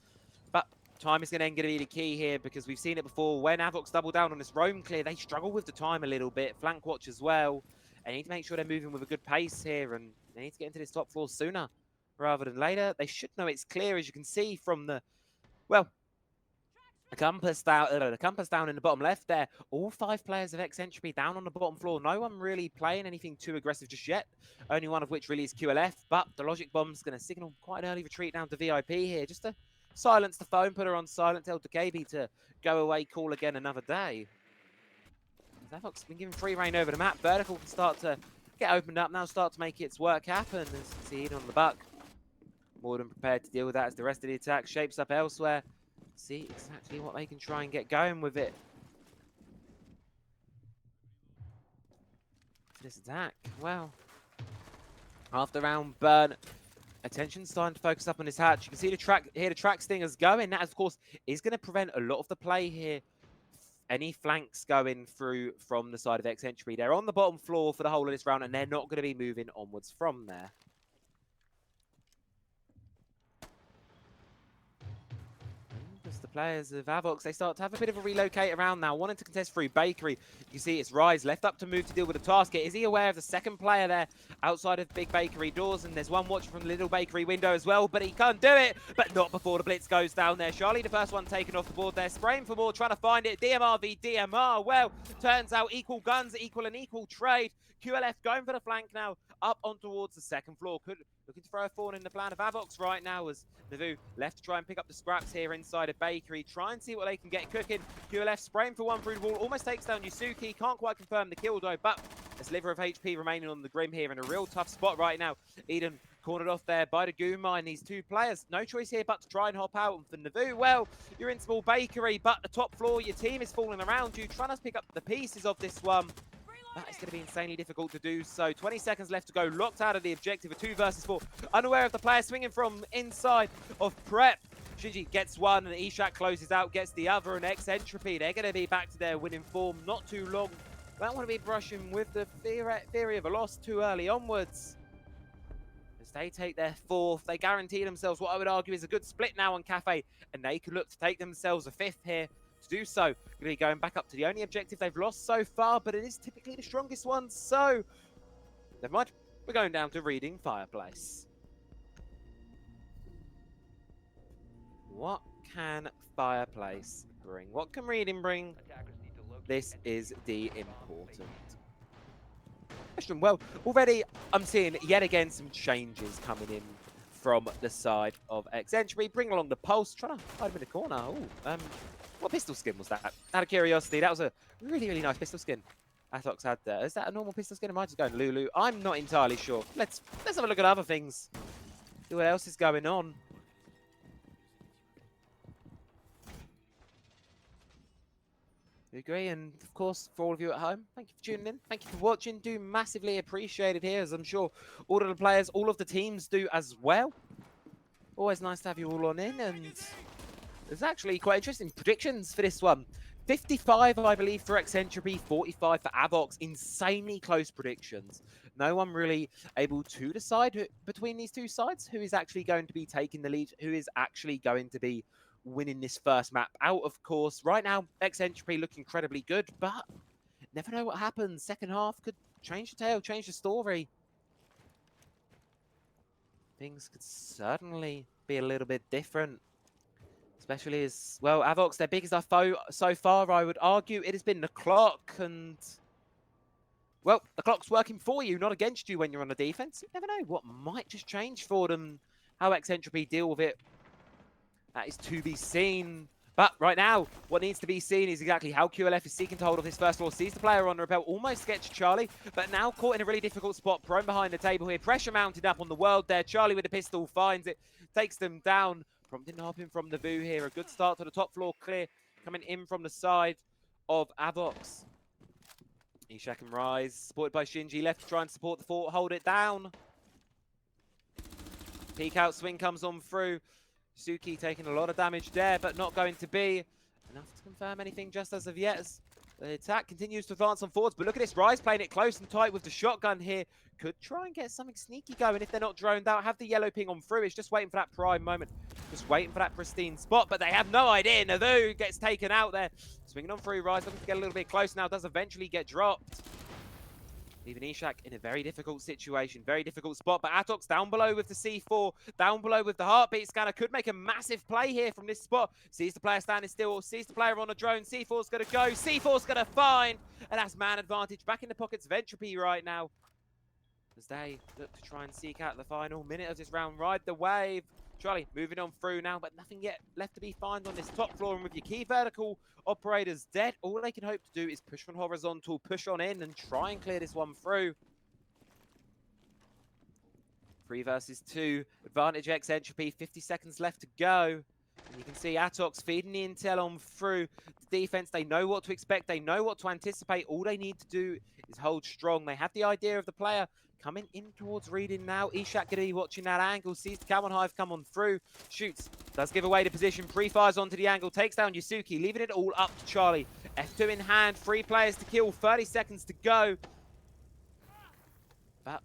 But time is going to be the key here, because we've seen it before. When Avox double down on this roam clear, they struggle with the time a little bit. Flank watch as well. They need to make sure they're moving with a good pace here, and they need to get into this top floor sooner rather than later. They should know it's clear, as you can see from the, well, the compass down in the bottom left there. All 5 players of Entropy down on the bottom floor. No one really playing anything too aggressive just yet. Only one of which really is QLF, but the Logic Bomb's going to signal quite an early retreat down to VIP here, just to silence the phone, put her on silent, tell DeKB to go away, call again another day. Avox been given free reign over the map. Vertical can start to get opened up now, start to make its work happen. As you see it on the buck. More than prepared to deal with that as the rest of the attack shapes up elsewhere. See exactly what they can try and get going with it. This attack, well, after round burn, attention's starting to focus up on this hatch. You can see the track here, the track stingers going. That, of course, is going to prevent a lot of the play here. Any flanks going through from the side of Entropy. They're on the bottom floor for the whole of this round, and they're not going to be moving onwards from there. As the players of Avox, they start to have a bit of a relocate around now, wanting to contest through Bakery. You see it's Rise left up to move to deal with the task. Is he aware of the second player there outside of Big Bakery doors? And there's one watching from the Little Bakery window as well, but he can't do it. But not before the Blitz goes down there. Charlie, the first one taken off the board there, spraying for more, trying to find it. DMR v DMR. Well, turns out equal guns, equal and equal trade. QLF going for the flank now, up on towards the second floor. Looking to throw a thorn in the plan of Avox right now, as Navu left to try and pick up the scraps here inside a Bakery. Try and see what they can get cooking. QLF spraying for one through the wall, almost takes down Yusuke. Can't quite confirm the kill though, but a sliver of HP remaining on the Grim here in a real tough spot right now. Eden cornered off there by the Guma, and these 2 players, no choice here but to try and hop out. And for Navu, well, you're in small Bakery, but the top floor, your team is falling around you, trying to pick up the pieces of this one. That is going to be insanely difficult to do so. 20 seconds left to go. Locked out of the objective. A 2 versus 4. Unaware of the player swinging from inside of Prep. Shinji gets one and Ishak closes out, gets the other. And Entropy, they're going to be back to their winning form not too long. Don't want to be brushing with the theory of a loss too early onwards. As they take their 4th, they guarantee themselves what I would argue is a good split now on Cafe. And they could look to take themselves a 5th here. To do so, going to be going back up to the only objective they've lost so far, but it is typically the strongest one, so never mind. We're going down to Reading Fireplace. What can Fireplace bring? What can Reading bring? This is the important question. Well, already I'm seeing yet again some changes coming in from the side of Entropy. Bring along the Pulse, trying to hide him in the corner. Ooh, what pistol skin was that? Out of curiosity, that was a really, really nice pistol skin Avox had there. Is that a normal pistol skin? Am I just going Lulu? I'm not entirely sure. Let's have a look at other things. See what else is going on. You agree? And of course, for all of you at home, thank you for tuning in. Thank you for watching. Do massively appreciate it here, as I'm sure all of the players, all of the teams do as well. Always nice to have you all on in, and there's actually quite interesting predictions for this one. 55, I believe, for Entropy, 45 for Avox. Insanely close predictions. No one really able to decide between these two sides who is actually going to be taking the lead, who is actually going to be winning this first map out, of course. Right now, Entropy look incredibly good, but never know what happens. Second half could change the tale, change the story. Things could certainly be a little bit different. Especially as, well, Avox, their biggest foe so far, I would argue. It has been the clock, and, well, the clock's working for you, not against you when you're on the defense. You never know what might just change for them. How Entropy deal with it, that is to be seen. But right now, what needs to be seen is exactly how QLF is seeking to hold off his first floor. Sees the player on the rappel, almost gets Charlie, but now caught in a really difficult spot, prone behind the table here. Pressure mounted up on the world there. Charlie with a pistol finds it, takes them down. Prompting hopping from the Vu here. A good start to the top floor clear, coming in from the side of Avox. Ishak and Rise, supported by Shinji, left to try and support the fort, hold it down. Peek out swing comes on through. Suki taking a lot of damage there, but not going to be enough to confirm anything just as of yet. As the attack continues to advance on forwards, but look at this, Rise playing it close and tight with the shotgun here. Could try and get something sneaky going if they're not droned out. Have the yellow ping on through. It's just waiting for that prime moment. Just waiting for that pristine spot, but they have no idea. Navu gets taken out there. Swinging on through, Rise looking to get a little bit close now. Does eventually get dropped. Leaving Ishak in a very difficult situation, very difficult spot. But Atox down below with the C4, down below with the heartbeat scanner, could make a massive play here from this spot. Sees the player standing still, sees the player on a drone. C4's going to go, C4's going to find, and that's man advantage back in the pockets of Entropy right now. As they look to try and seek out the final minute of this round, ride the wave. Charlie moving on through now, but nothing yet left to be found on this top floor. And with your key vertical operators dead, all they can hope to do is push on horizontal, push on in, and try and clear this one through. 3 versus 2. Advantage Entropy, 50 seconds left to go. And you can see Atox feeding the intel on through the defense. They know what to expect. They know what to anticipate. All they need to do is hold strong. They have the idea of the player coming in towards reading now. Ishak going to be watching that angle. Sees the Camel Hive come on through. Shoots. Does give away the position. Pre-fires onto the angle. Takes down Yasuki. Leaving it all up to Charlie. F2 in hand. 3 players to kill. 30 seconds to go. But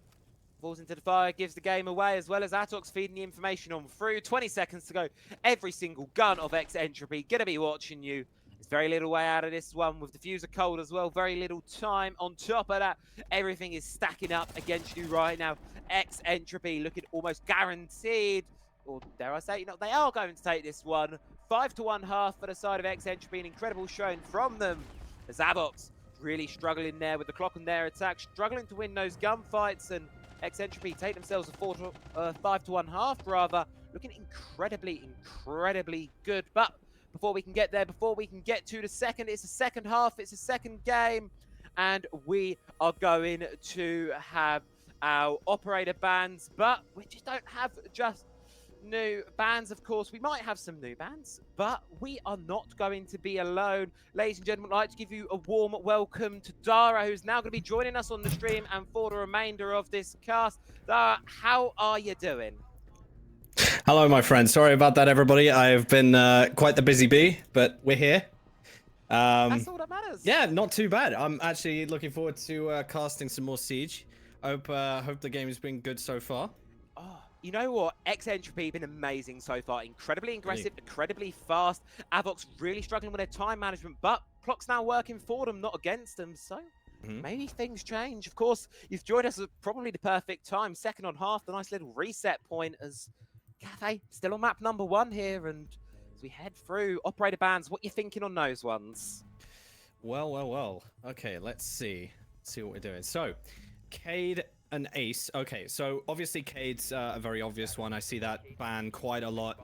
falls into the fire. Gives the game away, as well as Atox feeding the information on through. 20 seconds to go. Every single gun of Entropy going to be watching you. There's very little way out of this one with diffuser cold as well. Very little time. On top of that, everything is stacking up against you right now. Entropy looking almost guaranteed, or dare I say, you know, they are going to take this one. 5-1 half for the side of Entropy. An incredible showing from them. As Avox really struggling there with the clock on their attack, struggling to win those gunfights, and Entropy take themselves a 5-1 half rather. Looking incredibly, incredibly good. But before we can get there, before we can get to the second, it's a second half, it's a second game, and we are going to have our operator bans, but we just don't have just new bans, of course. We might have some new bans, but we are not going to be alone. Ladies and gentlemen, I'd like to give you a warm welcome to Dara, who's now going to be joining us on the stream and for the remainder of this cast. Dara, how are you doing? Hello, my friend. Sorry about that, everybody. I've been quite the busy bee, but we're here. That's all that matters. Yeah, not too bad. I'm actually looking forward to casting some more Siege. Hope the game has been good so far. Oh, you know what? Entropy been amazing so far. Incredibly aggressive, incredibly fast. Avox really struggling with their time management, but clock's now working for them, not against them. So maybe things change. Of course, you've joined us at probably the perfect time. Second on half, the nice little reset point as Cafe still on map number 1 here, and as we head through operator bans, what you thinking on those ones? Well. Okay, let's see what we're doing. So, Cade and Ace. Okay, so obviously Cade's a very obvious one. I see that ban quite a lot.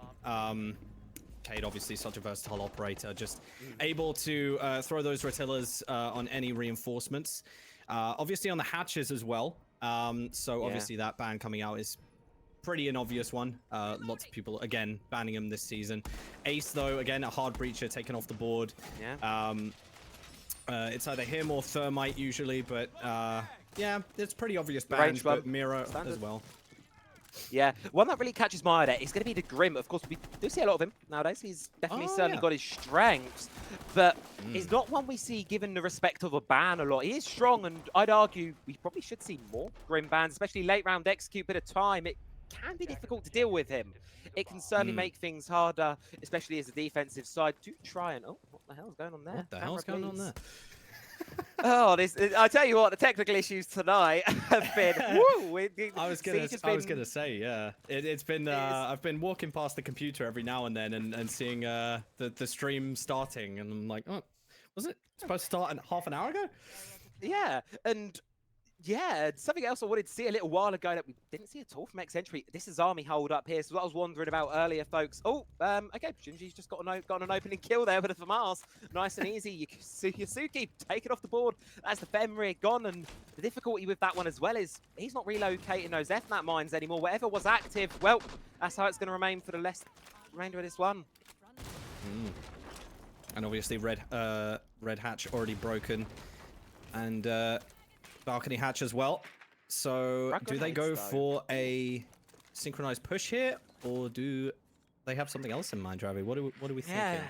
Cade, obviously such a versatile operator, just able to throw those rotillas on any reinforcements. Obviously on the hatches as well. So obviously that ban coming out is pretty an obvious one. Lots of people, again, banning him this season. Ace, though, again, a hard breacher taken off the board. It's either him or Thermite usually, but yeah, it's pretty obvious bans, but Mira as well. Yeah, one that really catches my eye there is going to be the Grim. Of course, we do see a lot of him nowadays. He's definitely certainly got his strengths, but he's not one we see given the respect of a ban a lot. He is strong, and I'd argue we probably should see more Grim bans, especially late round execute bit of time. It can be difficult to deal with him. It can certainly make things harder, especially as a defensive side, to try and... Oh, what the hell's going on there? What the Camera, hell's going on please. there? Oh, I tell you what, the technical issues tonight have been. Woo, I was gonna say, yeah. It's been. I've been walking past the computer every now and then and seeing the stream starting, and I'm like, oh, was it supposed to start half an hour ago? Yeah, and yeah, something else I wanted to see a little while ago that we didn't see at all from Entropy. This is Army hold up here, so what I was wondering about earlier, folks. Oh, okay, Shinji's just got an opening kill there with a FAMAS. Nice and easy. Yasuki, take it off the board. That's the Fenrir gone, and the difficulty with that one as well is he's not relocating those FNAT mines anymore. Whatever was active, well, that's how it's going to remain for the remainder of this one. And obviously red hatch already broken, and balcony hatch as well. So do they go for a synchronized push here, or do they have something else in mind, Ravi? What are we thinking?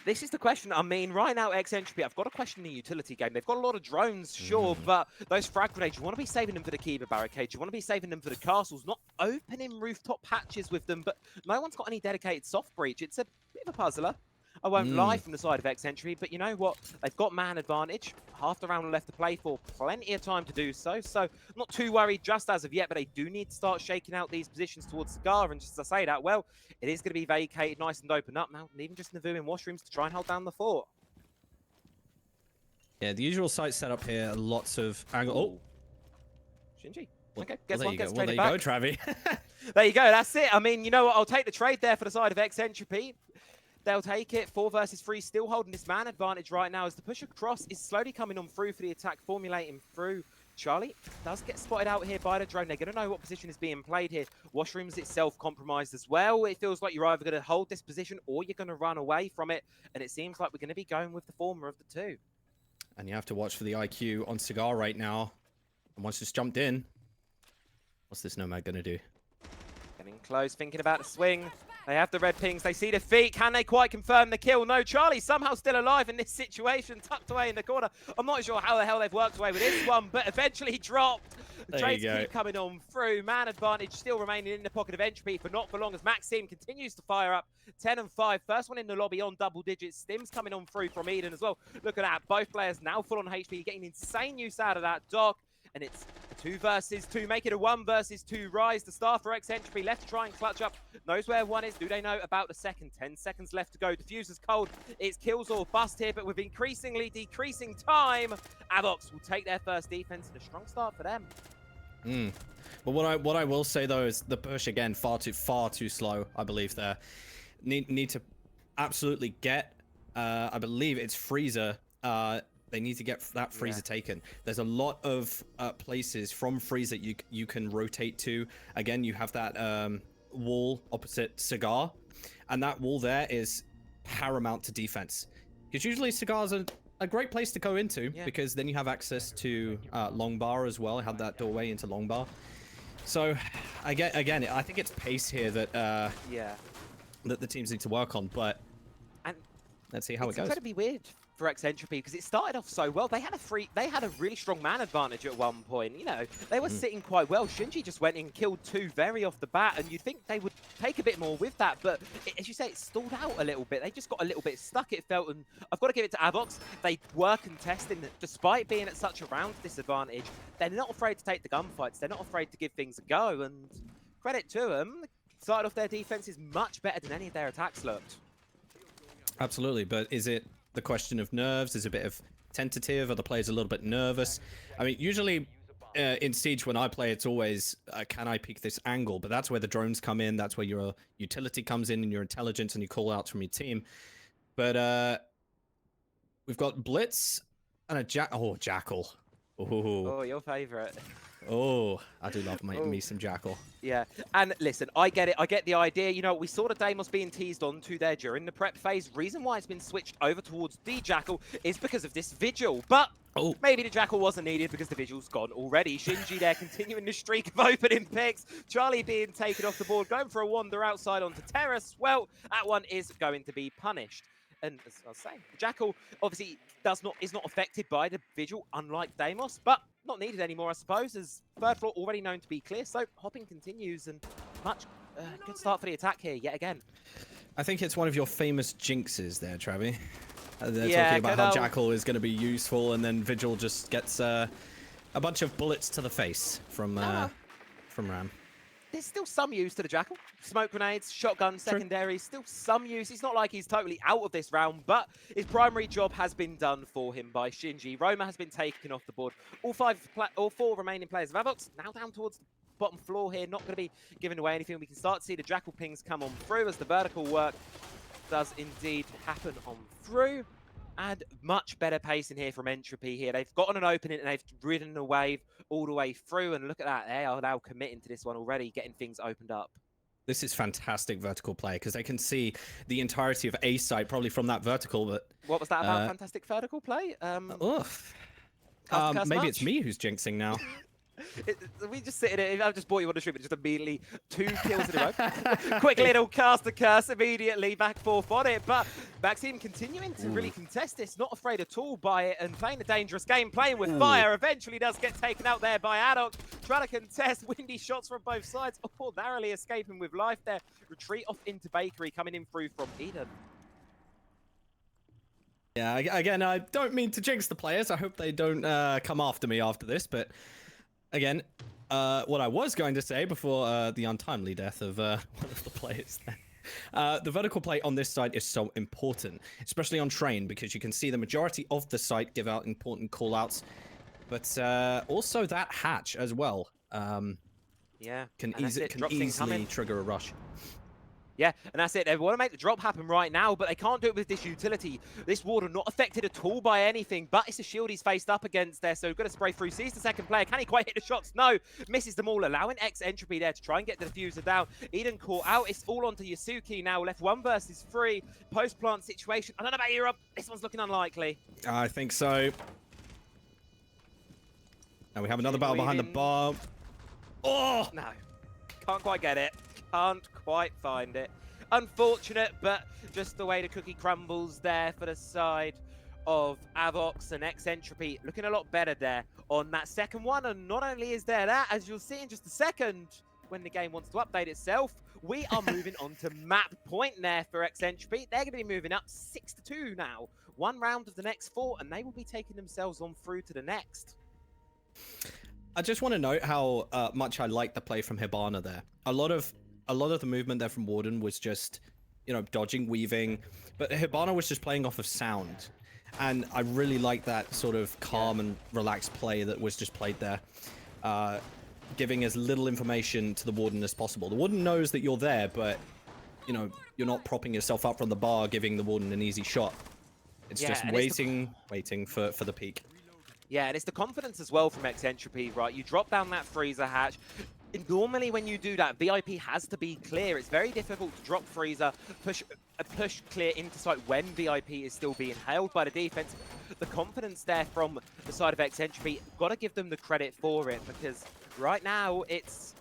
This is the question. I mean, right now, Entropy, I've got a question in the utility game. They've got a lot of drones, sure, but those frag grenades, you want to be saving them for the Kiba barricades. You want to be saving them for the castles, not opening rooftop hatches with them, but no one's got any dedicated soft breach. It's a bit of a puzzler. I won't lie from the side of Entropy, but you know what? They've got man advantage. Half the round left to play for. Plenty of time to do so. So I'm not too worried just as of yet, but they do need to start shaking out these positions towards Cigar. And just as I say that, well, it is going to be vacated nice and open up now. And even just Navu in washrooms to try and hold down the fort. Yeah, the usual site setup here. Lots of angle. Oh, Shinji. Well, Okay, guess well, one gets there you traded go, back. Travi. There you go. That's it. I mean, you know what? I'll take the trade there for the side of Entropy. They'll take it. 4 versus 3, still holding this man advantage right now as the push across is slowly coming on through for the attack, formulating through. Charlie does get spotted out here by the drone. They're going to know what position is being played here. Washrooms itself compromised as well. It feels like you're either going to hold this position or you're going to run away from it. And it seems like we're going to be going with the former of the two. And you have to watch for the IQ on Cigar right now. And once it's jumped in, what's this Nomad going to do? Getting close, thinking about the swing. They have the red pings. They see the feet. Can they quite confirm the kill? No, Charlie somehow still alive in this situation, tucked away in the corner. I'm not sure how the hell they've worked away with this one, but eventually dropped. The trades keep coming on through. Man advantage still remaining in the pocket of Entropy for not for long as Maxime continues to fire up. 10 and 5. First one in the lobby on double digits. Stims coming on through from Eden as well. Look at that. Both players now full on HP. Getting insane use out of that dog. And it's a 2 versus 2. Make it a 1 versus 2 rise. The star for Entropy left to try and clutch up. Knows where one is. Do they know about the second? 10 seconds left to go. Diffuser's cold. It's kills or bust here, but with increasingly decreasing time, Avox will take their first defense and a strong start for them. But what I will say though is the push again far too slow. I believe there need to absolutely get. I believe it's Freezer. They need to get that Freezer taken. There's a lot of places from Freezer you can rotate to. Again, you have that wall opposite Cigar, and that wall there is paramount to defense. Because usually Cigar's a great place to go into because then you have access to Long Bar as well. Have that doorway into Long Bar. So again, I think it's pace here that that the teams need to work on. But let's see how it goes. It's incredibly weird for Entropy because it started off so well. They had a really strong man advantage at one point. You know, they were sitting quite well. Shinji just went and killed 2 very off the bat, and you'd think they would take a bit more with that, but as you say, it stalled out a little bit. They just got a little bit stuck, it felt, and I've got to give it to Avox. They were contesting, despite being at such a round disadvantage. They're not afraid to take the gunfights. They're not afraid to give things a go, and credit to them. The side of their defense is much better than any of their attacks looked. Absolutely, but is it the question of nerves? Is a bit of tentative? Are the players a little bit nervous? I mean, usually in Siege when I play, it's always, can I peek this angle? But that's where the drones come in. That's where your utility comes in and your intelligence and your call outs from your team. But we've got Blitz and a Jackal. Oh, your favorite. Oh, I do love me some Jackal. Yeah, and listen, I get it. I get the idea. You know, we saw the Deimos being teased onto there during the prep phase. Reason why it's been switched over towards the Jackal is because of this Vigil. But maybe the Jackal wasn't needed because the Vigil's gone already. Shinji there continuing the streak of opening picks. Charlie being taken off the board, going for a wander outside onto Terrace. Well, that one is going to be punished. And as I was saying, the Jackal obviously is not affected by the Vigil, unlike Deimos, but not needed anymore, I suppose, as third floor already known to be clear. So hopping continues, and much good start for the attack here yet again. I think it's one of your famous jinxes there, Travi. They're Yeah, talking about how good, Jackal is going to be useful, and then Vigil just gets a bunch of bullets to the face from Ram. There's still some use to the Jackal. Smoke grenades, shotgun, secondary, still some use. It's not like he's totally out of this round, but his primary job has been done for him by Shinji. Roma has been taken off the board. All four remaining players of Avox now down towards the bottom floor here, not going to be giving away anything. We can start to see the Jackal pings come on through as the vertical work does indeed happen on through. And much better pacing here from Entropy here. They've gotten an opening and they've ridden the wave all the way through. And look at that. They are now committing to this one already, getting things opened up. This is fantastic vertical play because they can see the entirety of A site probably from that vertical. But what was that about fantastic vertical play? Maybe it's me who's jinxing now. We just sit in it. I've just bought you on the stream, but just immediately 2 kills in a row. Quick little cast the curse immediately back forth on it. But Maxime continuing to really contest this, not afraid at all by it, and playing a dangerous game, playing with fire. Eventually does get taken out there by Avox. Trying to contest windy shots from both sides. Oh, narrowly escaping with life there. Retreat off into Bakery, coming in through from Eden. Yeah, again, I don't mean to jinx the players. I hope they don't come after me after this, but again, what I was going to say before the untimely death of one of the players there. The vertical play on this side is so important, especially on train, because you can see the majority of the site give out important callouts, but also that hatch as well can easily trigger a rush. Yeah, and that's it. They want to make the drop happen right now, but they can't do it with this utility. This warden not affected at all by anything, but it's a shield he's faced up against there, so going to spray through. Sees the second player. Can he quite hit the shots? No. Misses them all, allowing Entropy there to try and get the diffuser down. Eden caught out. It's all onto Yasuki now. Left 1 versus 3. Post-plant situation. I don't know about Europe. This one's looking unlikely. I think so. And we have another battle behind the bar. Oh! No. Can't quite get it. Can't quite find it. Unfortunate, but just the way the cookie crumbles there for the side of Avox and Entropy. Looking a lot better there on that second one. And not only is there that, as you'll see in just a second, when the game wants to update itself, we are moving on to map point there for Entropy. They're going to be moving up 6-2 now. 1 round of the next 4, and they will be taking themselves on through to the next. I just want to note how much I like the play from Hibana there. A lot of the movement there from Warden was just, dodging, weaving, but Hibana was just playing off of sound. And I really like that sort of calm and relaxed play that was just played there. Giving as little information to the Warden as possible. The Warden knows that you're there, but, you're not propping yourself up from the bar, giving the Warden an easy shot. It's just waiting for the peak. Yeah, and it's the confidence as well from Entropy, right? You drop down that freezer hatch. Normally when you do that, VIP has to be clear. It's very difficult to drop freezer, push clear into site when VIP is still being held by the defense. The confidence there from the side of Entropy, got to give them the credit for it, because right now it's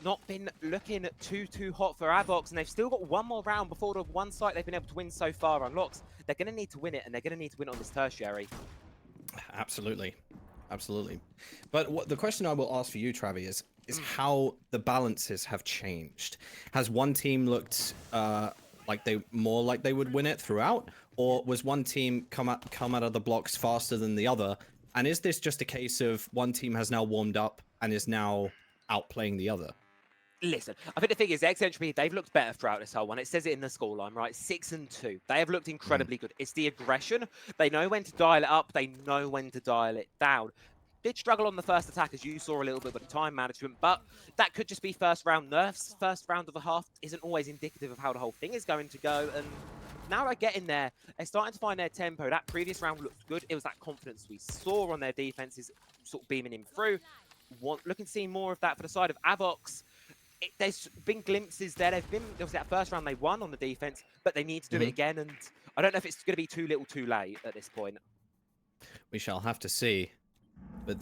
not been looking too hot for Avox, and they've still got 1 more round before the one site they've been able to win so far unlocks. They're going to need to win it, and they're going to need to win it on this tertiary. Absolutely. But the question I will ask for you, Travi, is how the balances have changed. Has one team looked like they would win it throughout, or was one team come out of the blocks faster than the other? And is this just a case of one team has now warmed up and is now outplaying the other? Listen, I think the thing is, Entropy, they've looked better throughout this whole one. It says it in the scoreline, right? 6-2. They have looked incredibly good. It's the aggression. They know when to dial it up. They know when to dial it down. Did struggle on the first attack, as you saw a little bit with the time management, but that could just be first round nerfs. First round of the half isn't always indicative of how the whole thing is going to go, and now they're getting there. They're starting to find their tempo. That previous round looked good. It was that confidence we saw on their defenses sort of beaming him through. Looking to see more of that for the side of Avox. There's been glimpses there. They've been, obviously, that first round they won on the defense, but they need to do it again, and I don't know if it's going to be too little too late at this point. We shall have to see. But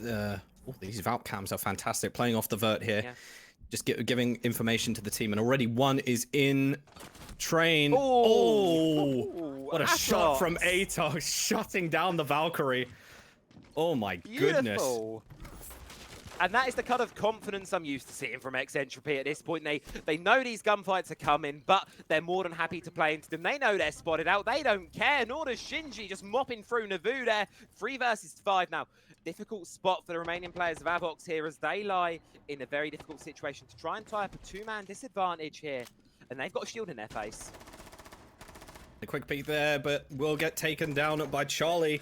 these Valk cams are fantastic. Playing off the vert here. Yeah. Just giving information to the team. And already one is in train. What a shot from Atox. Shutting down the Valkyrie. Oh my goodness. And that is the kind of confidence I'm used to seeing from Entropy at this point. They know these gunfights are coming, but they're more than happy to play into them. They know they're spotted out. They don't care, nor does Shinji, just mopping through Navu there. 3 versus 5 now. Difficult spot for the remaining players of Avox here as they lie in a very difficult situation to try and tie up a 2-man disadvantage here. And they've got a shield in their face. A quick peek there, but will get taken down by Charlie.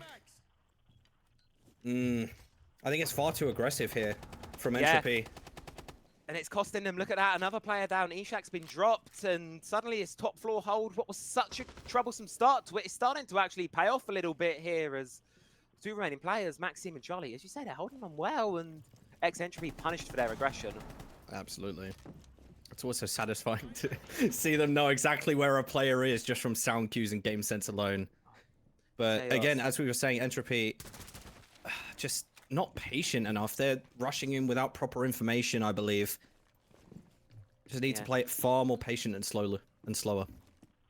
I think it's far too aggressive here from Entropy. And it's costing them, look at that, another player down. Ishak's been dropped, and suddenly his top floor hold, what was such a troublesome start to it, is starting to actually pay off a little bit here as 2 remaining players, Maxime and Charlie, as you say, they're holding them well, and Entropy punished for their aggression. Absolutely. It's also satisfying to see them know exactly where a player is just from sound cues and game sense alone. But again, as we were saying, Entropy just not patient enough. They're rushing in without proper information, I believe. Just need to play it far more patient and slower.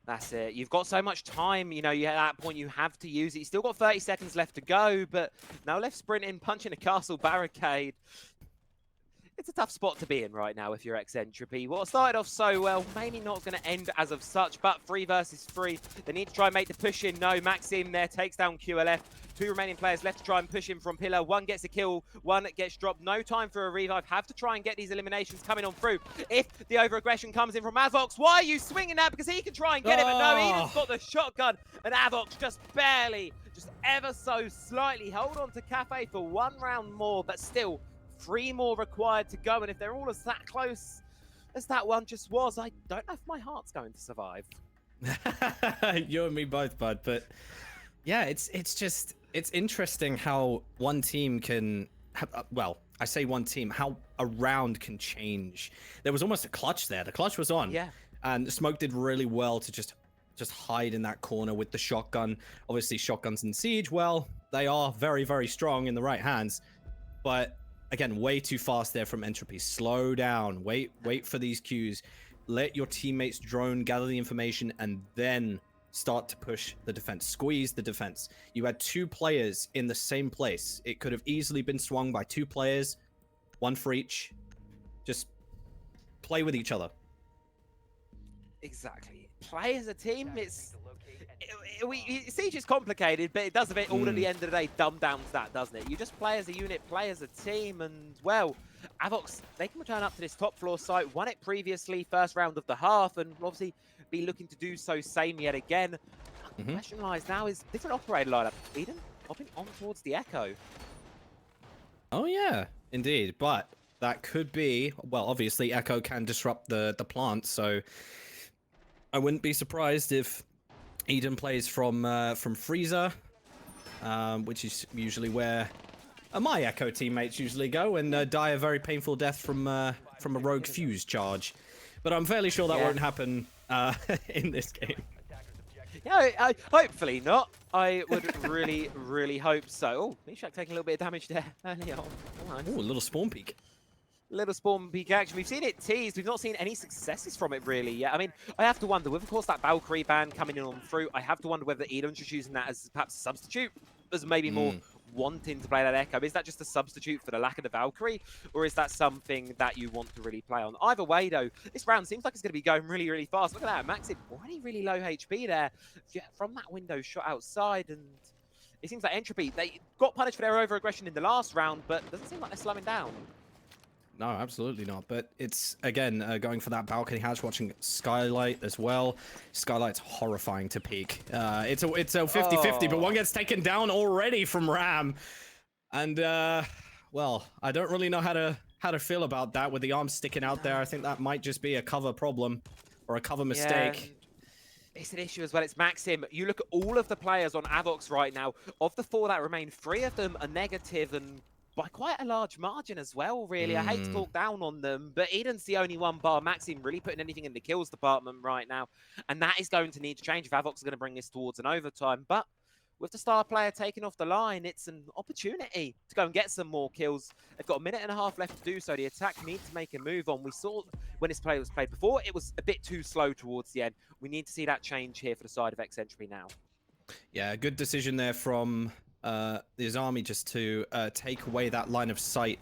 That's it. You've got so much time, you know, at that point you have to use it. You still got 30 seconds left to go, but now left sprinting, punching a castle barricade. It's a tough spot to be in right now if you're Entropy. What started off so well, maybe not going to end as of such, but 3 versus 3. They need to try and make the push in. No, Maxime there takes down QLF. 2 remaining players left to try and push him from pillar. 1 gets a kill, 1 gets dropped. No time for a revive. Have to try and get these eliminations coming on through. If the over-aggression comes in from Avox, why are you swinging that? Because he can try and get it, but no, Eden's got the shotgun, and Avox just barely, just ever so slightly hold on to Cafe for 1 round more, but still 3 more required to go, and if they're all as that close as that one just was, I don't know if my heart's going to survive. You and me both, bud. But yeah, it's interesting how one team can well, I say one team, how a round can change. There was almost a clutch there. The clutch was on. Yeah. And Smoke did really well to just hide in that corner with the shotgun. Obviously, shotguns in Siege, well, they are very, very strong in the right hands. But again, way too fast there from Entropy. Slow down. Wait for these cues. Let your teammates drone, gather the information, and then start to push the defense. Squeeze the defense. You had 2 players in the same place. It could have easily been swung by 2 players, 1 for each. Just play with each other. Exactly. Play as a team, Siege is complicated, but it does a bit all at the end of the day dumb down to that, doesn't it? You just play as a unit, play as a team, and well, Avox, they can return up to this top floor site, won it previously, first round of the half, and obviously be looking to do so same yet again. The question lies now is different operator lineup. Eden hopping on towards the Echo. Oh yeah, indeed, but that could be, well, obviously Echo can disrupt the plant, so I wouldn't be surprised if Eden plays from Freezer, which is usually where my Echo teammates usually go and die a very painful death from a rogue fuse charge. But I'm fairly sure that won't happen in this game. Yeah, I hopefully not. I would really, really hope so. Oh, Mishak taking a little bit of damage there early on. Nice. Ooh, a little spawn peek. Little spawn peek action. We've seen it teased. We've not seen any successes from it really yet. I mean, I have to wonder, with of course that Valkyrie ban coming in on through, I have to wonder whether Eden's just using that as perhaps a substitute, as maybe more wanting to play that Echo. Is that just a substitute for the lack of the Valkyrie, or is that something that you want to really play on? Either way though, this round seems like it's going to be going really, really fast. Look at that, Maxim already really low HP there. Yeah, from that window shot outside, and it seems like Entropy, they got punished for their over-aggression in the last round, but doesn't seem like they're slowing down. No, absolutely not. But it's, again, going for that balcony hatch, watching Skylight as well. Skylight's horrifying to peek. It's a 50-50, but one gets taken down already from Ram. And, well, I don't really know how to feel about that with the arm sticking out there. I think that might just be a cover problem or a cover mistake. It's an issue as well. It's Maxim. You look at all of the players on Avox right now. Of the 4 that remain, 3 of them are negative, and by quite a large margin as well, really. I hate to talk down on them, but Eden's the only one bar Maxim really putting anything in the kills department right now. And that is going to need to change if Avox are going to bring this towards an overtime. But with the star player taking off the line, it's an opportunity to go and get some more kills. They've got a minute and a half left to do so. The attack needs to make a move on. We saw when this play was played before, it was a bit too slow towards the end. We need to see that change here for the side of Entropy now. Yeah, good decision there from his army just to take away that line of sight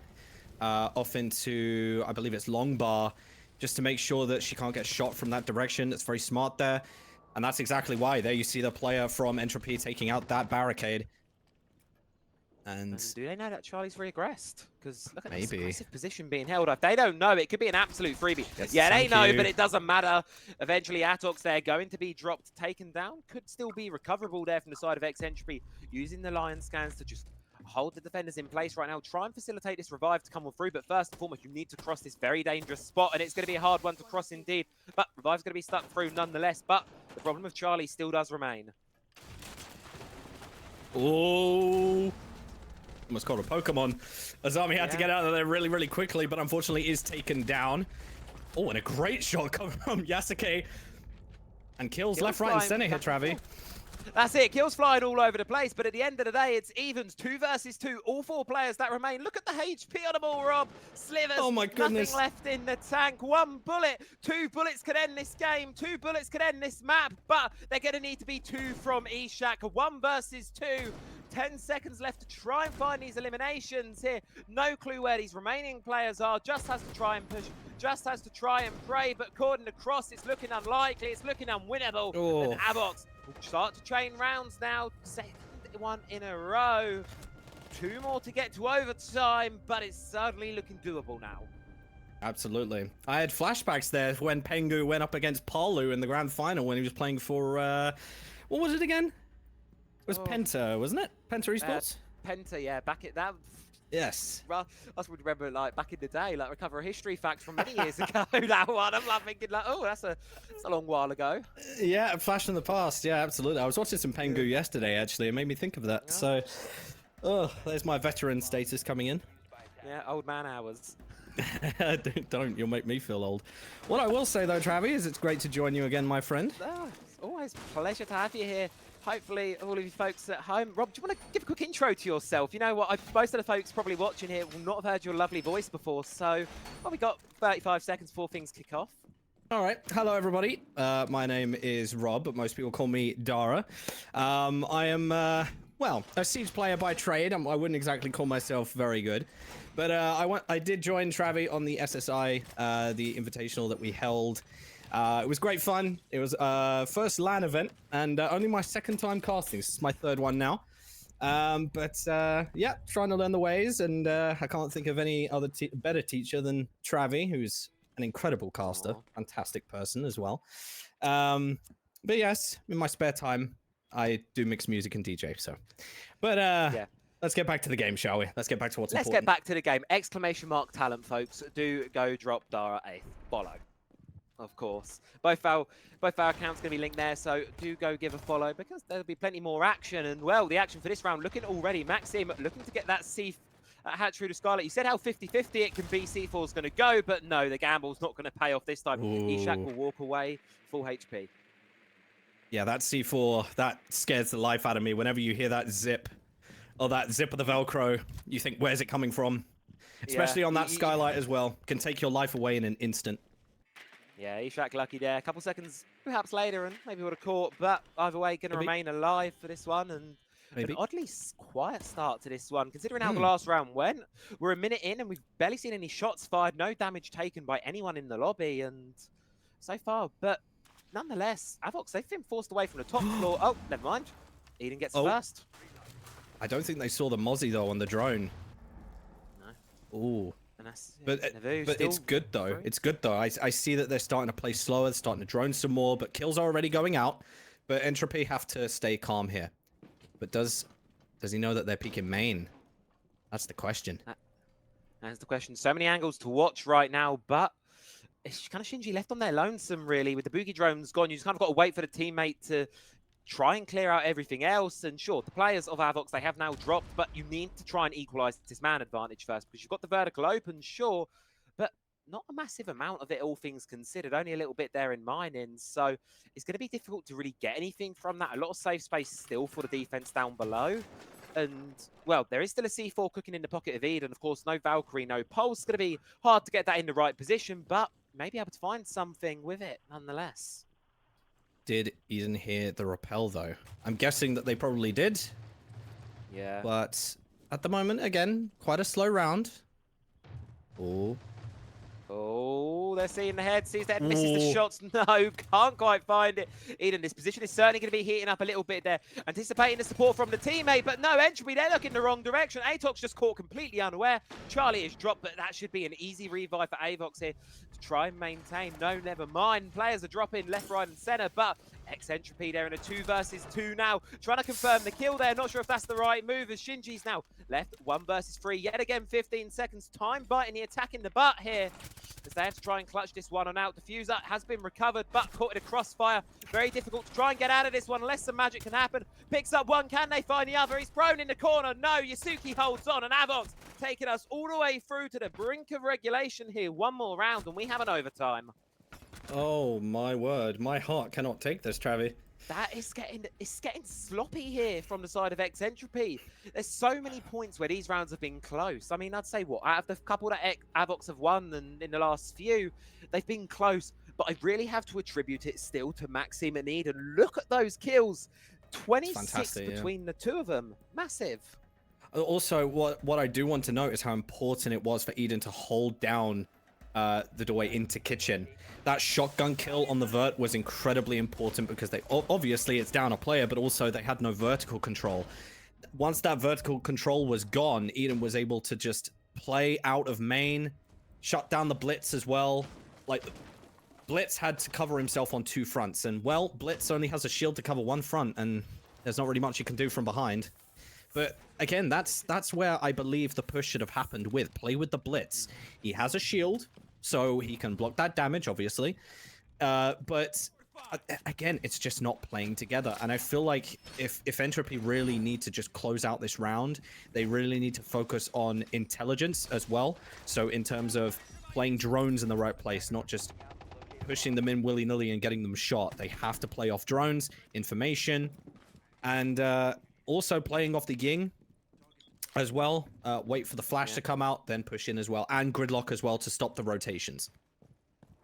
off into, I believe it's long bar, just to make sure that she can't get shot from that direction. It's very smart there. And that's exactly why. There you see the player from Entropy taking out that barricade. And do they know that Charlie's regressed? Because look at this maybe. aggressive position being held up. They don't know. It could be an absolute freebie. Yes, Yeah, they thank know, you. but it doesn't matter. Eventually, Avox, they're going to be dropped, taken down. Could still be recoverable there from the side of Entropy, using the Lion scans to just hold the defenders in place right now. Try and facilitate this revive to come on through. But first and foremost, you need to cross this very dangerous spot, and it's going to be a hard one to cross indeed. But revive's going to be stuck through nonetheless. But the problem of Charlie still does remain. Oh. Almost called a Pokemon. Azami had to get out of there really, really quickly, but unfortunately is taken down. Oh, and a great shot coming from Yasuke. And kills left, right, and center here, Travi. That's it. Kills flying all over the place, but at the end of the day, it's evens. 2 versus 2. All 4 players that remain. Look at the HP on them all, Rob. Slivers. Oh my goodness. Nothing left in the tank. 1 bullet. 2 bullets could end this game. 2 bullets could end this map, but they're going to need to be 2 from Ishak. 1 versus 2. 10 seconds left to try and find these eliminations here. No clue where these remaining players are. Just has to try and push. Just has to try and pray, but according to Cross, it's looking unlikely. It's looking unwinnable. Oh. And Avox will start to chain rounds now. Second one in a row. 2 more to get to overtime, but it's certainly looking doable now. Absolutely. I had flashbacks there when Pengu went up against Palu in the grand final when he was playing for, what was it again? It was Penta, wasn't it? Penta Esports? Penta, yeah. Back at that. Yes. Well, I would remember, like, back in the day, like, recover a history fact from many years ago. That one, I'm like thinking, like, oh, that's a long while ago. Yeah, a flash in the past. Yeah, absolutely. I was watching some Pengu yesterday, actually. It made me think of that. Yeah. So, oh, there's my veteran status coming in. Yeah, old man hours. Don't, you'll make me feel old. What I will say, though, Travi, is it's great to join you again, my friend. Oh, it's always a pleasure to have you here. Hopefully, all of you folks at home. Rob, do you want to give a quick intro to yourself? You know what? Most of the folks probably watching here will not have heard your lovely voice before. So, well, we got 35 seconds before things kick off. All right. Hello, everybody. My name is Rob, but most people call me Dara. I am, well, a Siege player by trade. I wouldn't exactly call myself very good. But I did join Travi on the SSI, the invitational that we held. It was great fun. It was first LAN event, and only my 2nd time casting. This is my 3rd one now. Yeah, trying to learn the ways, and I can't think of any other better teacher than Travi, who's an incredible caster, fantastic person as well. But yes, in my spare time, I do mix music and DJ. So, but yeah. Let's get back to the game, shall we? Let's get back to what's important. Let's get back to the game. Exclamation mark talent, folks. Do go drop Dara a follow. Of course. Both our accounts going to be linked there, so do go give a follow because there'll be plenty more action. And, well, the action for this round looking already. Maxim looking to get that C hat through to Scarlet. You said how 50-50 it can be. C4's going to go, but no, the gamble's not going to pay off this time. Ishak will walk away, full HP. Yeah, that C4, that scares the life out of me. Whenever you hear that zip, or that zip of the Velcro, you think, where's it coming from? Especially on that skylight as well. Can take your life away in an instant. Yeah, Ishak lucky there. A couple seconds perhaps later and maybe would have caught, but either way, going to remain alive for this one. And an oddly quiet start to this one, considering how the last round went. We're a minute in and we've barely seen any shots fired, no damage taken by anyone in the lobby, and so far. But nonetheless, Avox, they've been forced away from the top floor. Oh, never mind. Eden gets first. I don't think they saw the Mozzie, though, on the drone. No. Ooh. But it's good, though. It's good, though. I see that they're starting to play slower, they're starting to drone some more, but kills are already going out. But Entropy have to stay calm here. But does he know that they're peeking main? That's the question. That's the question. So many angles to watch right now, but it's kind of Shinji left on their lonesome, really. With the boogie drones gone, you just kind of got to wait for the teammate to try and clear out everything else. And sure, the players of Avox, they have now dropped, but you need to try and equalize this man advantage first because you've got the vertical open, sure, but not a massive amount of it, all things considered, only a little bit there in mining. So it's going to be difficult to really get anything from that. A lot of safe space still for the defense down below. And, well, there is still a C4 cooking in the pocket of Eden. Of course, no Valkyrie, no Pulse. It's going to be hard to get that in the right position, but maybe able to find something with it nonetheless. Did Eden hear the rappel, though? I'm guessing that they probably did. Yeah. But at the moment, again, quite a slow round. Oh. Oh, they're seeing the head, sees the head, misses the Ooh. shots. No, can't quite find it. Eden, this position is certainly going to be heating up a little bit there. Anticipating the support from the teammate, but no, Entropy, they're looking the wrong direction. Atox just caught completely unaware. Charlie is dropped, but that should be an easy revive for Avox here to try and maintain. No, never mind. Players are dropping left, right, and center, but Entropy, they're in a 2 versus 2 now. Trying to confirm the kill there. Not sure if that's the right move as Shinji's now left 1 versus 3. Yet again, 15 seconds. Time biting the attack in the butt here, as they have to try and clutch this one on out. Diffuser has been recovered, but caught in a crossfire. Very difficult to try and get out of this one unless some magic can happen. Picks up one, can they find the other? He's prone in the corner. No, Yasuki holds on, and Avox taking us all the way through to the brink of regulation here. One more round, and we have an overtime. Oh my word, my heart cannot take this, Travi. That is getting sloppy here from the side of Entropy. There's so many points where these rounds have been close. I mean, I'd say what, out of the couple that Avox have won and in the last few, they've been close. But I really have to attribute it still to Maxime and Eden. Look at those kills. 26 between the two of them. Massive. Also, what I do want to note is how important it was for Eden to hold down the doorway into kitchen. That shotgun kill on the vert was incredibly important because they obviously it's down a player, but also they had no vertical control. Once that vertical control was gone, Eden was able to just play out of main, shut down the Blitz as well. Like, Blitz had to cover himself on 2 fronts, and well, Blitz only has a shield to cover 1 front, and there's not really much you can do from behind. But again, that's where I believe the push should have happened with. Play with the Blitz. He has a shield, so he can block that damage, obviously. But again, it's just not playing together. And I feel like if Entropy really need to just close out this round, they really need to focus on intelligence as well. So in terms of playing drones in the right place, not just pushing them in willy-nilly and getting them shot. They have to play off drones, information, and also playing off the Ying as well. Wait for the flash to come out, then push in as well, and gridlock as well to stop the rotations.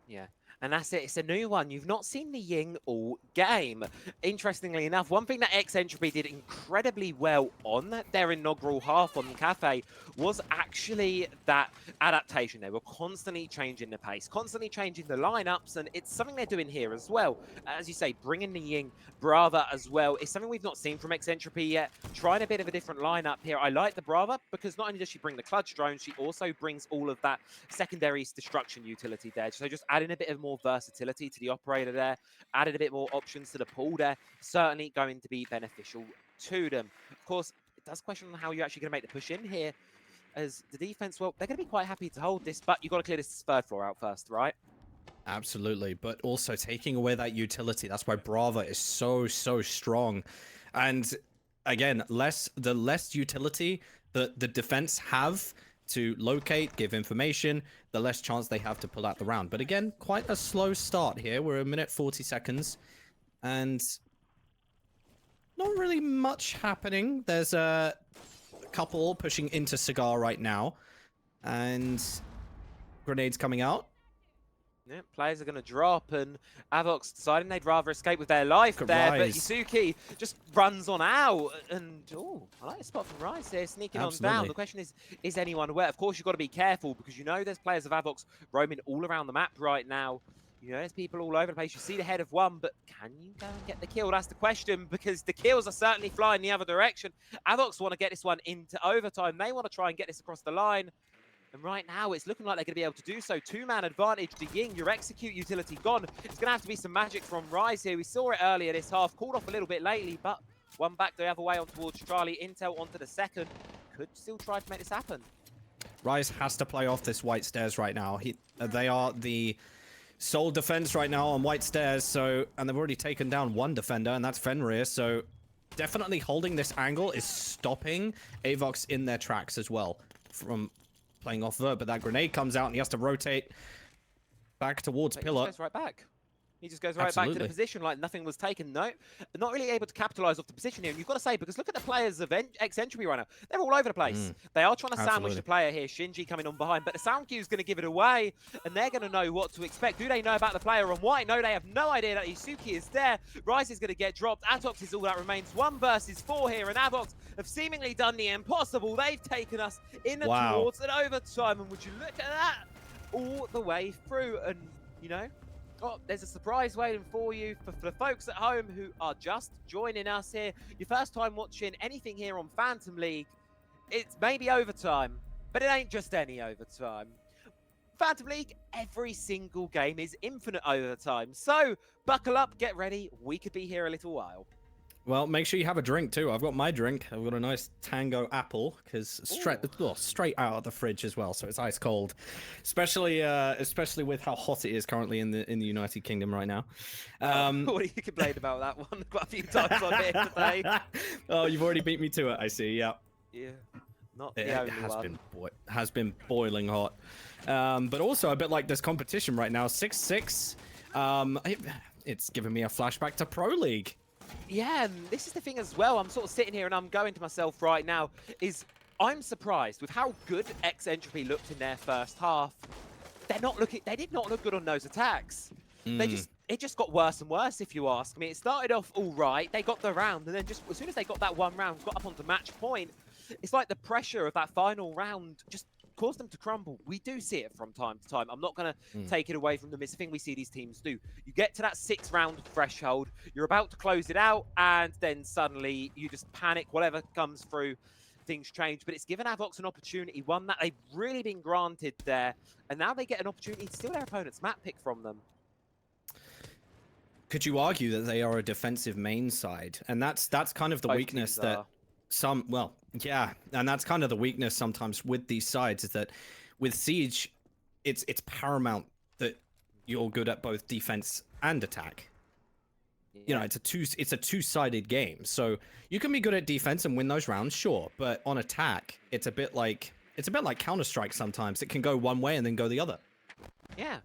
Yeah. And that's it. It's a new one. You've not seen the Ying all game. Interestingly enough, one thing that Entropy did incredibly well on their inaugural half on the Cafe was actually that adaptation. They were constantly changing the pace, constantly changing the lineups, and it's something they're doing here as well. As you say, bringing the Ying, Brava as well is something we've not seen from Entropy yet. Trying a bit of a different lineup here. I like the Brava because not only does she bring the clutch drone, she also brings all of that secondary destruction utility there. So just adding a bit of more versatility to the operator there, added a bit more options to the pool there, certainly going to be beneficial to them. Of course, it does question on how you're actually going to make the push in here, as the defense, well, they're going to be quite happy to hold this, but you've got to clear this 3rd floor out first, right? Absolutely, but also taking away that utility. That's why Brava is so strong. And again, the less utility that the defense have to locate, give information, the less chance they have to pull out the round. But again, quite a slow start here. We're 1 minute 40 seconds, and not really much happening. There's a couple pushing into Cigar right now, and grenades coming out. Yeah, players are going to drop, and Avox deciding they'd rather escape with their life there, but Yasuki just runs on out, and oh, I like the spot from Rise there, sneaking on down. The question is anyone aware? Of course, you've got to be careful, because you know there's players of Avox roaming all around the map right now. You know, there's people all over the place. You see the head of one, but can you go and get the kill? That's the question, because the kills are certainly flying the other direction. Avox want to get this one into overtime. They want to try and get this across the line. And right now, it's looking like they're going to be able to do so. 2-man advantage to Ying. Your execute utility gone. It's going to have to be some magic from Rise here. We saw it earlier this half. Called off a little bit lately, but one back the other way on towards Charlie. Intel onto the 2nd. Could still try to make this happen. Rise has to play off this White Stairs right now. They are the sole defense right now on White Stairs, and they've already taken down 1 defender, and that's Fenrir, so definitely holding this angle is stopping Avox in their tracks as well from playing off vert, but that grenade comes out and he has to rotate back towards Pillar. Goes right back. He just goes right back to Absolutely. the position like nothing was taken. No, not really able to capitalize off the position here. And you've got to say, because look at the players of Entropy right now. They're all over the place. They are trying to sandwich Absolutely. the player here. Shinji coming on behind, but the sound cue is going to give it away, and they're going to know what to expect. Do they know about the player on white? No, they have no idea that Isuki is there. Rise is going to get dropped. Atox is all that remains. 1 versus 4 here, and Avox have seemingly done the impossible. They've taken us in towards an overtime, and would you look at that? All the way through, and you know, oh, there's a surprise waiting for you for the folks at home who are just joining us here. Your first time watching anything here on Phantom League. It's maybe overtime, but it ain't just any overtime. Phantom League, every single game is infinite overtime. So buckle up, get ready. We could be here a little while. Well, make sure you have a drink too. I've got my drink. I've got a nice Tango apple because straight out of the fridge as well, so it's ice cold. Especially with how hot it is currently in the United Kingdom right now. What do you complain about that one quite a few times on here today? Oh, you've already beat me to it. I see. Yeah. Yeah. Not It the only has been boiling hot, but also a bit like this competition right now. 6-6. It's giving me a flashback to Pro League. Yeah, and this is the thing as well. I'm sort of sitting here and I'm going to myself right now, is I'm surprised with how good Entropy looked in their first half. They did not look good on those attacks. It just got worse and worse, if you ask me. It started off all right. They got the round, and then just as soon as they got that one round, got up onto match point, it's like the pressure of that final round just caused them to crumble. We do see it from time to time. I'm not going to take it away from them. It's the thing we see these teams do. You get to that 6-round threshold, you're about to close it out, and then suddenly you just panic. Whatever comes through, things change. But it's given Avox an opportunity, one that they've really been granted there, and now they get an opportunity to steal their opponent's map pick from them. Could you argue that they are a defensive main side? And that's kind of the Both weakness teams that are. Yeah, and that's kind of the weakness sometimes with these sides, is that with Siege, it's paramount that you're good at both defense and attack. Yeah. You know, it's a two-sided game. So you can be good at defense and win those rounds, sure, but on attack, it's a bit like Counter-Strike sometimes. It can go one way and then go the other. Yeah.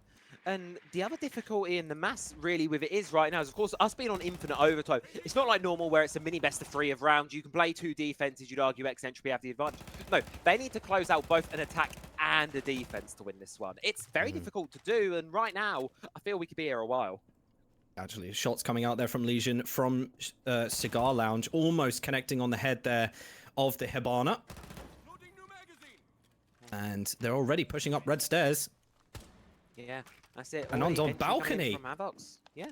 And the other difficulty in the mass really with it is right now is, of course, us being on infinite overtime. It's not like normal where it's a mini best of 3 of rounds. You can play 2 defenses. You'd argue Entropy have the advantage. No, they need to close out both an attack and a defense to win this one. It's very difficult to do. And right now, I feel we could be here a while. Actually, shots coming out there from Legion, from Cigar Lounge, almost connecting on the head there of the Hibana. And they're already pushing up red stairs. Yeah, that's it. And on Already balcony. from Avox. Yeah.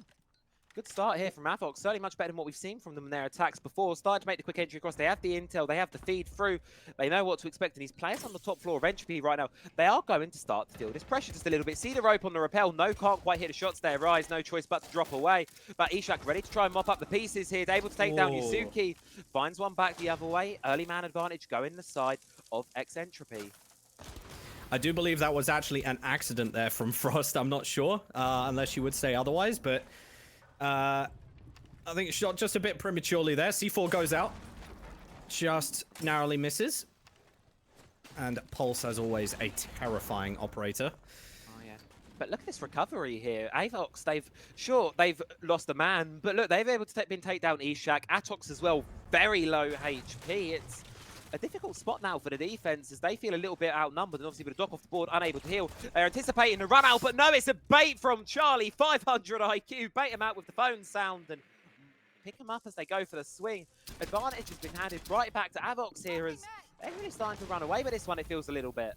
Good start here from Avox. Certainly much better than what we've seen from them in their attacks before. Started to make the quick entry across. They have the intel. They have the feed through. They know what to expect. And these players on the top floor of Entropy right now, they are going to start to feel this pressure just a little bit. See the rope on the rappel. No, can't quite hit the shots there. Rise, no choice but to drop away. But Ishak ready to try and mop up the pieces here. Able to take down Yusuke. Finds one back the other way. Early man advantage going the side of Entropy. I do believe that was actually an accident there from Frost. I'm not sure, unless you would say otherwise, but I think it shot just a bit prematurely there. C4 goes out, just narrowly misses. And Pulse, as always, a terrifying operator. Oh, yeah. But look at this recovery here. Avox, they've lost a man, but look, they've been able to take down Ishak. Atox as well, very low HP. It's a difficult spot now for the defense as they feel a little bit outnumbered, and obviously with a dock off the board, unable to heal. They're anticipating a run out, but no, it's a bait from Charlie. 500 IQ, bait him out with the phone sound and pick him up as they go for the swing. Advantage has been handed right back to Avox here as they're really starting to run away with this one, it feels a little bit.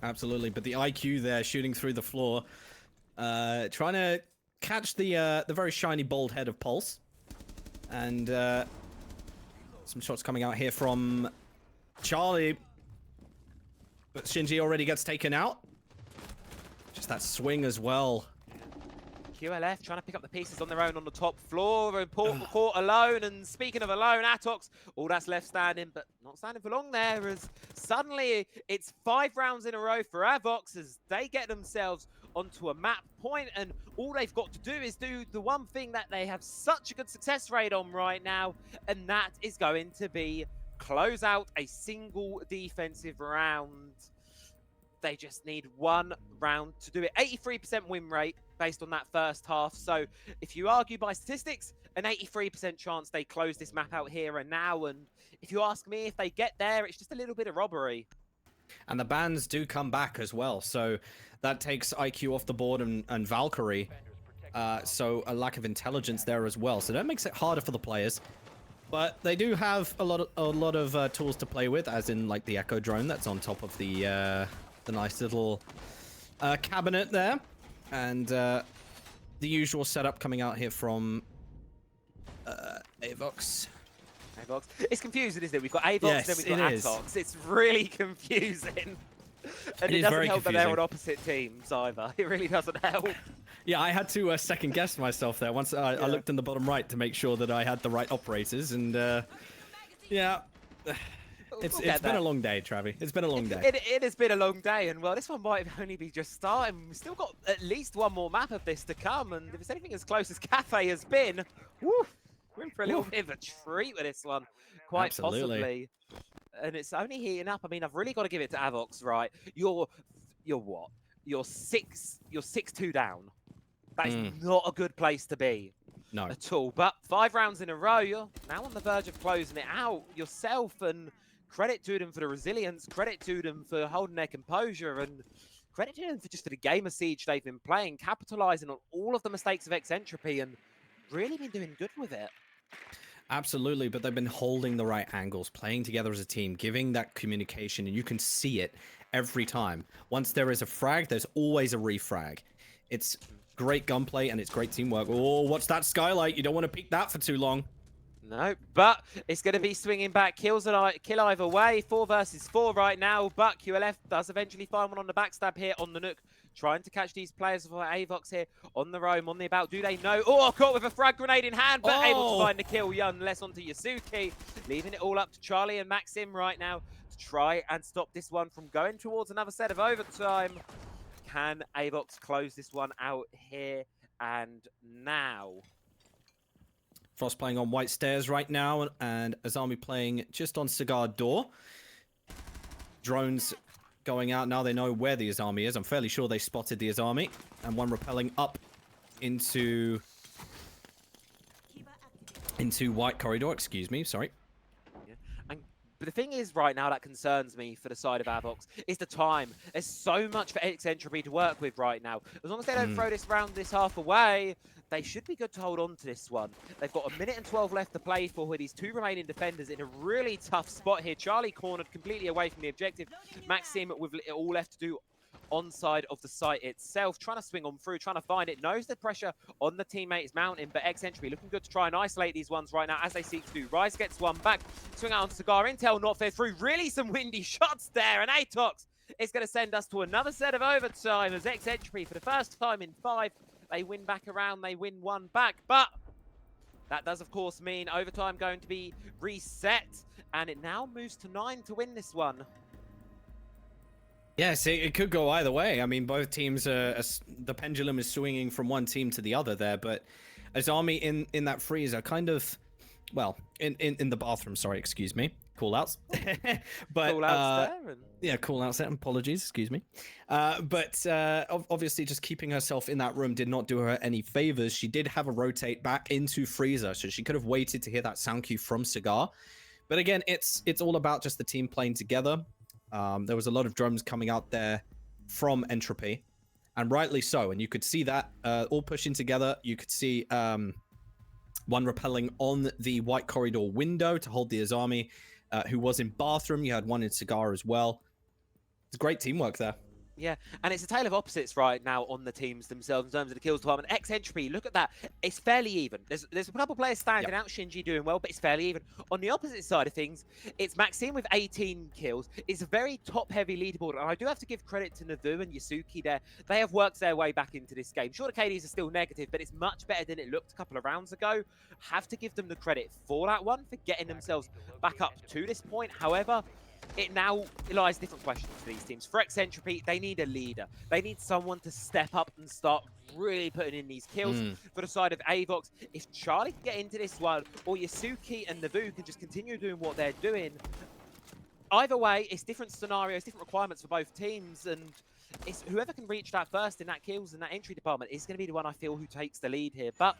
Absolutely, but the IQ there shooting through the floor, trying to catch the very shiny bald head of Pulse. And some shots coming out here from Charlie, but Shinji already gets taken out. Just that swing as well. QLF trying to pick up the pieces on their own on the top floor. Caught alone, and speaking of alone, Atox, all that's left standing, but not standing for long there, as suddenly it's 5 rounds in a row for Avox as they get themselves onto a map point, and all they've got to do is do the one thing that they have such a good success rate on right now, and that is going to be close out a single defensive round. They just need one round to do it. 83% win rate based on that first half. So if you argue by statistics, an 83% chance they close this map out here and now. And if you ask me, if they get there, it's just a little bit of robbery. And the bans do come back as well, so that takes IQ off the board and Valkyrie. So a lack of intelligence there as well. So that makes it harder for the players. But they do have a lot of tools to play with, as in like the Echo drone that's on top of the nice little cabinet there, and the usual setup coming out here from Avox. Avox. It's confusing, isn't it? We've got Avox, Yes, then we've got Avox. It's really confusing. And it doesn't very help that they're on confusing. opposite teams either. It really doesn't help. Yeah, I had to second guess myself there. Once I looked in the bottom right to make sure that I had the right operators, and yeah, it's been a long day, Travi. It's been a long day. It has been a long day, and well, this one might only be just starting. We've still got at least one more map of this to come, and if it's anything as close as Cafe has been, woo, we're in for a little bit of a treat with this one, quite possibly. And it's only heating up. I mean, I've really got to give it to Avox, right? You're what? You're 6-2 down. That is not a good place to be. No. At all. But 5 rounds in a row, you're now on the verge of closing it out yourself, and credit to them for the resilience, credit to them for holding their composure, and credit to them for just the game of Siege they've been playing, capitalizing on all of the mistakes of Entropy, and really been doing good with it. Absolutely, but they've been holding the right angles, playing together as a team, giving that communication, and you can see it every time. Once there is a frag, there's always a refrag. It's great gunplay and it's great teamwork. Oh, what's that skylight? You don't want to peek that for too long. No, but it's going to be swinging back. Kill either way. 4 versus 4 right now, but QLF does eventually find one on the backstab here on the Nook. Trying to catch these players for Avox here on the roam, on the about. Do they know? Oh, caught with a frag grenade in hand, but able to find the kill. Nonetheless onto Yasuki, leaving it all up to Charlie and Maxim right now to try and stop this one from going towards another set of overtime. Can Avox close this one out here and now? Frost playing on White Stairs right now, and Azami playing just on Cigar Door. Drones going out now. They know where the Azami is. I'm fairly sure they spotted the Azami, and one rappelling up into White Corridor. Excuse me, sorry. But the thing is right now that concerns me for the side of Avox is the time. There's so much for Entropy to work with right now. As long as they don't throw this half away, they should be good to hold on to this one. They've got 1 minute and 12 left to play for with these 2 remaining defenders in a really tough spot here. Charlie cornered completely away from the objective. Maxim with it all left to do on side of the site itself, trying to swing on through, trying to find it, knows the pressure on the teammate is mounting, but Entropy looking good to try and isolate these ones right now as they seek to do. Rise gets one back, swing out on Cigar, Intel not fair through, really some windy shots there, and Atox is going to send us to another set of overtime as Entropy, for the first time in 5, they win back around, they win 1 back, but that does of course mean overtime going to be reset, and it now moves to 9 to win this one. Yes, it could go either way. I mean, both teams, the pendulum is swinging from one team to the other there, but Azami in that freeze are kind of, well, in the bathroom, sorry, excuse me, call-outs. But, Call-outs there. Yeah, call-outs there, apologies, excuse me. But obviously just keeping herself in that room did not do her any favors. She did have a rotate back into Freezer, so she could have waited to hear that sound cue from Cigar. But again, it's all about just the team playing together. There was a lot of drums coming out there from Entropy, and rightly so. And you could see that all pushing together. You could see one rappelling on the White Corridor window to hold the Azami, who was in bathroom. You had one in Cigar as well. It's great teamwork there. Yeah, and it's a tale of opposites right now on the teams themselves in terms of the kills department. Entropy, look at that. It's fairly even. There's a couple of players standing out, Shinji doing well, but it's fairly even. On the opposite side of things, it's Maxime with 18 kills. It's a very top-heavy leaderboard, and I do have to give credit to Navu and Yasuki there. They have worked their way back into this game. Sure, the KDs are still negative, but it's much better than it looked a couple of rounds ago. Have to give them the credit for that one, for getting themselves back up to this point. However, it now lies different questions for these teams. For Entropy, they need a leader. They need someone to step up and start really putting in these kills. For the side of Avox, if Charlie can get into this one, or Yasuki and Navu can just continue doing what they're doing, either way, it's different scenarios, different requirements for both teams, and it's whoever can reach that first in that kills in that entry department is going to be the one I feel who takes the lead here. But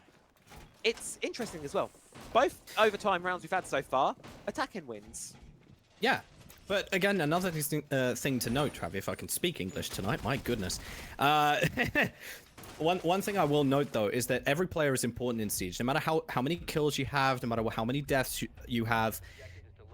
it's interesting as well. Both overtime rounds we've had so far, attacking wins. Yeah, but again, another thing to note, Travi, if I can speak English tonight, my goodness. One thing I will note, though, is that every player is important in Siege. No matter how many kills you have, no matter how many deaths you have,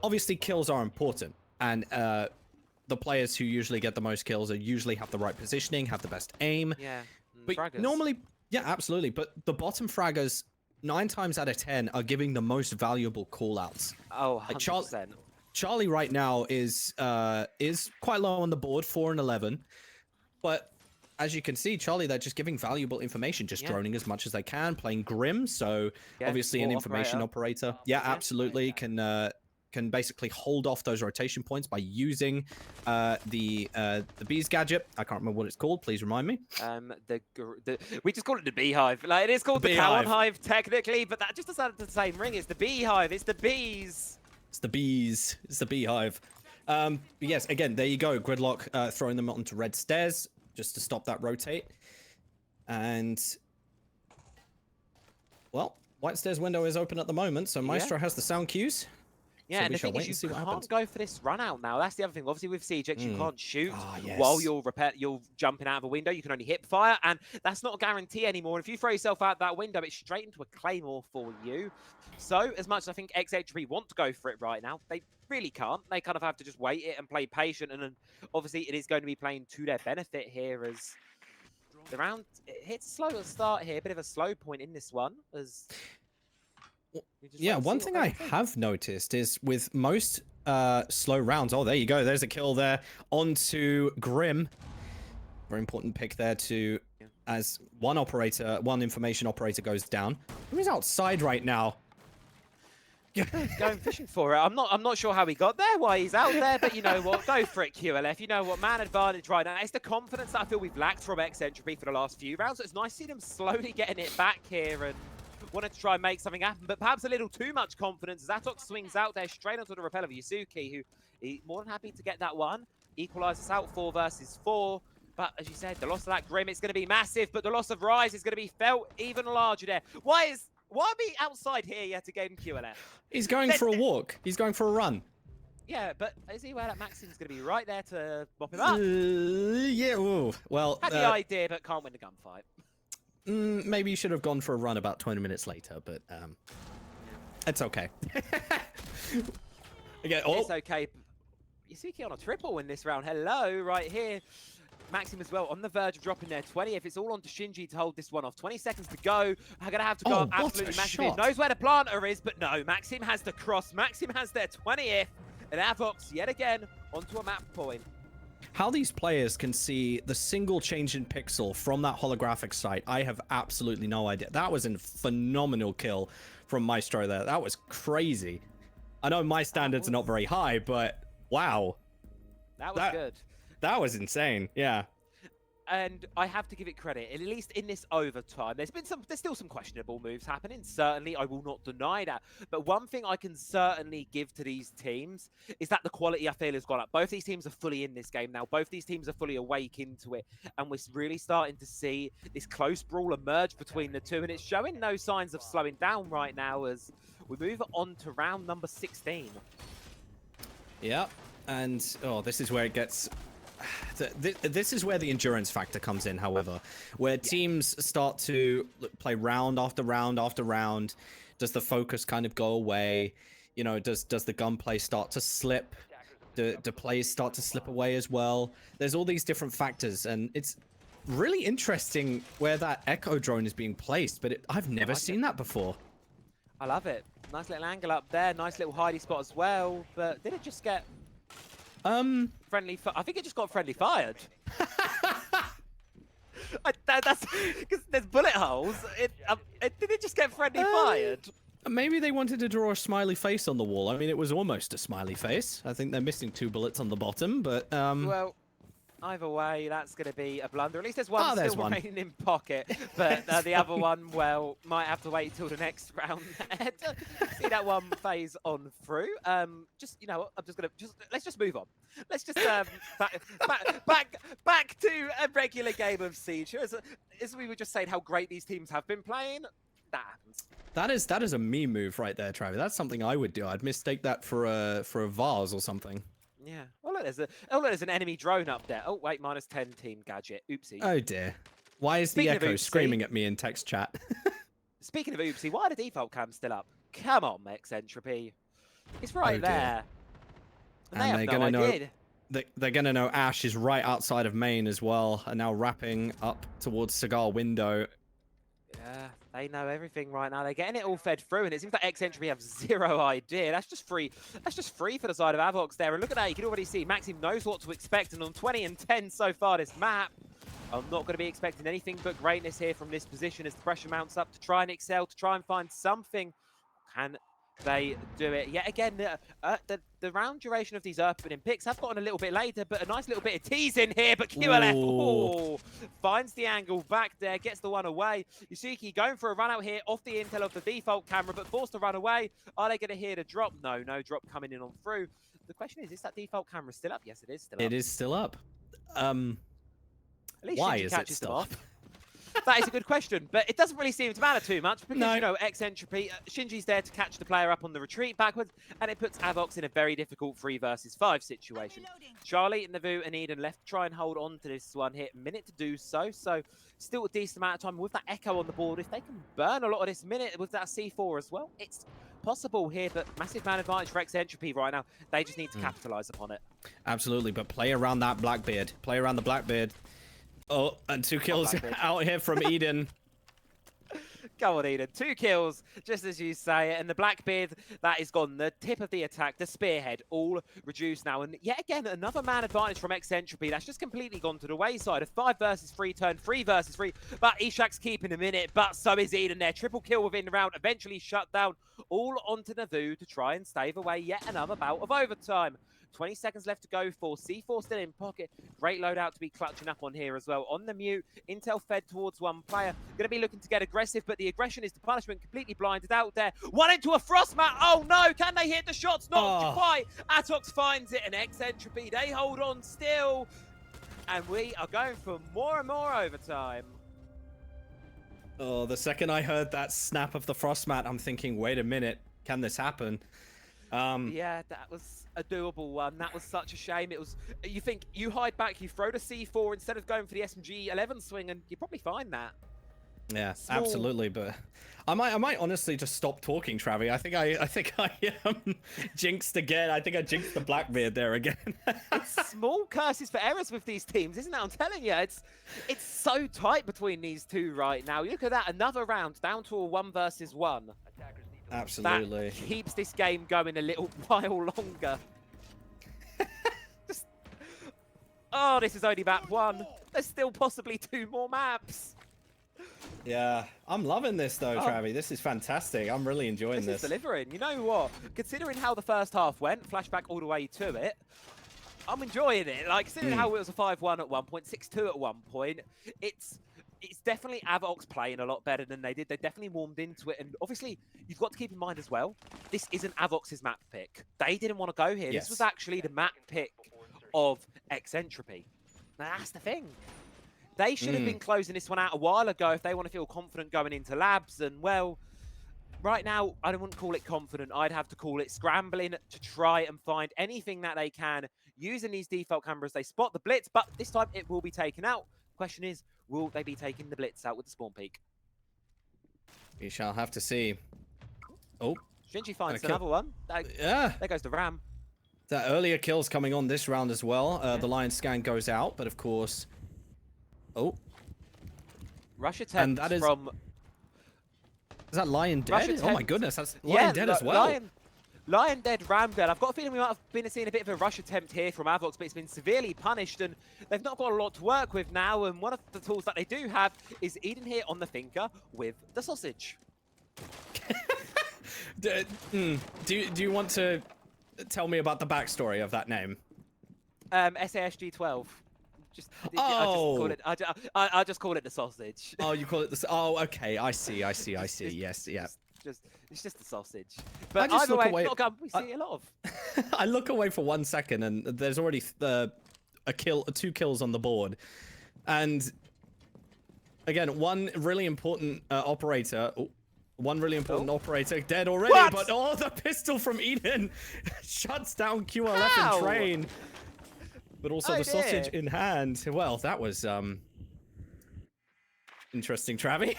obviously kills are important. And the players who usually get the most kills usually have the right positioning, have the best aim. Yeah, but fraggers. normally, yeah, absolutely. But the bottom fraggers, 9 times out of 10, are giving the most valuable callouts. Oh, 100%. Charlie right now is quite low on the board, 4 and 11. But as you can see, Charlie, they're just giving valuable information, just droning as much as they can, playing Grim. So obviously an information operator. Yeah, absolutely. Can basically hold off those rotation points by using the bees gadget. I can't remember what it's called. Please remind me. We just call it the beehive. Like, it is called the Cowan hive technically, but that just doesn't have the same ring. It's the beehive. It's the bees. It's the bees. It's the beehive. But yes, again, there you go. Gridlock throwing them onto red stairs just to stop that rotate. And well, white stairs window is open at the moment, so Maestro has the sound cues. Yeah, so and the thing is, you can't go for this run out now. That's the other thing. Obviously, with CJX, you can't shoot while you're jumping out of a window. You can only hip fire, and that's not a guarantee anymore. If you throw yourself out that window, it's straight into a claymore for you. So, as much as I think Entropy want to go for it right now, they really can't. They kind of have to just wait it and play patient, and then obviously it is going to be playing to their benefit here as the round hits slow at the start here. A bit of a slow point in this one as. Yeah, one thing I have noticed is with most slow rounds, oh, there you go, there's a kill there onto Grim. Very important pick there to, as one information operator goes down. Who's outside right now? Going fishing for it. I'm not sure how he got there, why he's out there, but you know what? Go for it, QLF. You know what? Man advantage right now. It's the confidence that I feel we've lacked from Entropy for the last few rounds. So it's nice to see them slowly getting it back here and wanted to try and make something happen, but perhaps a little too much confidence. Avox swings out there straight onto the rappel of Yusuke, who is more than happy to get that one. Equalizes out 4 versus 4. But as you said, the loss of that Grim, it's going to be massive, but the loss of Rise is going to be felt even larger there. Why are we outside here yet again, QLF? He's going for a walk. He's going for a run. Yeah, but is he aware that Maxim's going to be right there to mop him up? Yeah, ooh. Well, had the idea, but can't win the gunfight. Maybe you should have gone for a run about 20 minutes later, but it's okay. Again, it's okay. Yusuke on a triple in this round. Hello, right here. Maxim as well on the verge of dropping their 20. If it's all on to Shinji to hold this one off. 20 seconds to go. I'm going to have to go up absolutely massive. He knows where the planter is, but no. Maxim has the cross. Maxim has their 20th. And Avox, yet again, onto a map point. How these players can see the single change in pixel from that holographic sight, I have absolutely no idea. That was a phenomenal kill from Maestro there. That was crazy. I know my standards are not very high, but wow. That was good. That was insane, yeah. And I have to give it credit, at least in this overtime. There's still some questionable moves happening. Certainly, I will not deny that. But one thing I can certainly give to these teams is that the quality I feel has gone up. Both these teams are fully in this game now. Both these teams are fully awake into it. And we're really starting to see this close brawl emerge between the two. And it's showing no signs of slowing down right now as we move on to round number 16. Yeah, and this is where it gets... This is where the endurance factor comes in, however, where teams start to play round after round after round. Does the focus kind of go away? You know, does the gunplay start to slip? Do plays start to slip away as well? There's all these different factors, and it's really interesting where that echo drone is being placed, but I've never seen that before. I love it. Nice little angle up there, nice little hidey spot as well, but did it just get... friendly. I think it just got friendly fired. That's because there's bullet holes. Did it just get friendly fired? Maybe they wanted to draw a smiley face on the wall. I mean, it was almost a smiley face. I think they're missing 2 bullets on the bottom, but Well, Either way, that's going to be a blunder. At least there's one Oh, there's still one. remaining in pocket. But the other one, well, might have to wait till the next round there to see that one phase on through. Just, you know what, I'm just going to, let's just move on. Let's just back to a regular game of Siege. Here. As we were just saying how great these teams have been playing, that happens. That is a me move right there, Travis. That's something I would do. I'd mistake that for a vase or something. Yeah. Oh look, there's an enemy drone up there. Oh wait, -10 team gadget. Oopsie. Oh dear. Why is the echo screaming at me in text chat? Speaking of oopsie, why are the default cams still up? Come on, Mex Entropy. It's right there. And they have no idea. They're gonna know Ash is right outside of main as well, and now wrapping up towards Cigar window. Yeah, they know everything right now. They're getting it all fed through, and it seems like Entropy have zero idea. That's just free. That's just free for the side of Avox there. And look at that, you can already see Maxim knows what to expect. And on 20 and 10 so far this map, I'm not going to be expecting anything but greatness here from this position as the pressure mounts up to try and excel, to try and find something. Can they do it? Yet again, the round duration of these opening picks have gotten a little bit later, but a nice little bit of tease in here. But QLF finds the angle back there, gets the one away. Yusuke going for a run out here off the intel of the default camera, but forced to run away. Are they going to hear the drop? No drop coming in on through. The question is that default camera still up? Yes, it is still up. It is still up. At least why Shinji is catches it still them up? off. That is a good question, but it doesn't really seem to matter too much because, No. you know, Entropy, Shinji's there to catch the player up on the retreat backwards, and it puts Avox in a very difficult 3 versus 5 situation. Charlie, Navu, and Eden left to try and hold on to this one here. Minute to do so, so still a decent amount of time with that Echo on the board. If they can burn a lot of this minute with that C4 as well, it's possible here, but massive man advantage for Entropy right now. They just need to capitalize upon it. Absolutely, but play around that Blackbeard. Play around the Blackbeard. Oh, and 2 kills out here from Eden. Go on, Eden. 2 kills, just as you say it. And the Blackbeard, that is gone. The tip of the attack, the spearhead, all reduced now. And yet again, another man advantage from Entropy. That's just completely gone to the wayside. A 5 versus 3 turn, 3 versus 3. But Ishak's keeping a minute, but so is Eden there. Triple kill within the round, eventually shut down. All onto Navu to try and stave away yet another bout of overtime. 20 seconds left to go for C4 still in pocket. Great loadout to be clutching up on here as well. On the mute, Intel fed towards one player. Going to be looking to get aggressive, but the aggression is the punishment. Completely blinded out there. One into a frost mat. Oh no, can they hit the shots? Not quite. Atox finds it, and Entropy, they hold on still. And we are going for more and more overtime. Oh, the second I heard that snap of the frost mat, I'm thinking, wait a minute, can this happen? Yeah, that was a doable one. That was such a shame. It was. You think you hide back, you throw the C4 instead of going for the SMG 11 swing, and you probably find that. Yeah, absolutely. But I might honestly just stop talking, Travi. I think I jinxed again. I think I jinxed the Blackbeard there again. It's small curses for errors with these teams, isn't it? I'm telling you, it's so tight between these two right now. Look at that, another round down to a 1 versus 1. Absolutely. That keeps this game going a little while longer. Oh, this is only map 1. There's still possibly 2 more maps. Yeah, I'm loving this though, Travi. This is fantastic. I'm really enjoying this. This is delivering. You know what? Considering how the first half went, flashback all the way to it, I'm enjoying it. Like, considering how it was a 5-1 at one point, 6-2 at one point, it's definitely Avox playing a lot better than they did. They definitely warmed into it. And obviously, you've got to keep in mind as well, this isn't Avox's map pick. They didn't want to go here. Yes. This was actually the map pick of Entropy. Now, that's the thing. They should have been closing this one out a while ago if they want to feel confident going into labs. And, well, right now, I wouldn't call it confident. I'd have to call it scrambling to try and find anything that they can using these default cameras. They spot the blitz, but this time it will be taken out. Question is, will they be taking the blitz out with the spawn peak? We shall have to see. Oh. Shinji finds another one. Yeah. There goes the Ram. The earlier kills coming on this round as well. The Lion scan goes out, but of course... Oh. Rush attempt from... Is that Lion dead? Oh my goodness, that's Lion dead as well. Lion dead, Ram dead. I've got a feeling we might have been seeing a bit of a rush attempt here from Avox, but it's been severely punished, and they've not got a lot to work with now, and one of the tools that they do have is Eden here on the thinker with the sausage. Do you want to tell me about the backstory of that name? SASG 12. Oh. I just call it the sausage. Oh, you call it the... Oh, okay. I see. Yes, yeah. It's just the sausage. I But just either look way, away- not gun, we see a lot of. I look away for 1 second, and there's already two kills on the board, and again, one really important operator. One really important operator dead already, What? but the pistol from Eden shuts down QLF How? and Train. But also Oh, the sausage dear. in hand. Well, that was interesting, Travi.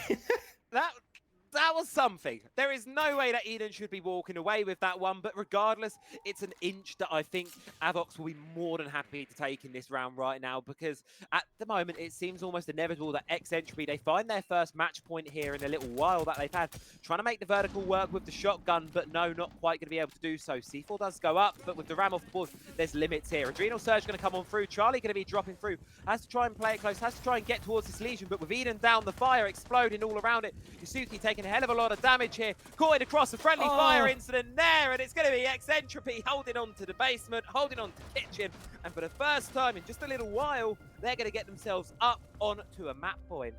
That was something. There is no way that Eden should be walking away with that one, but regardless, it's an inch that I think Avox will be more than happy to take in this round right now, because at the moment, it seems almost inevitable that Entropy, they find their first match point here in a little while that they've had, trying to make the vertical work with the shotgun, but no, not quite going to be able to do so. C4 does go up, but with the ram off the board, there's limits here. Adrenal Surge going to come on through. Charlie going to be dropping through. Has to try and play it close, has to try and get towards this Legion, but with Eden down, the fire exploding all around it. Yusuke taking a hell of a lot of damage here, caught it across a friendly fire incident there, and it's going to be Entropy holding on to the basement, holding on to the kitchen, and for the first time in just a little while, they're going to get themselves up onto a map point.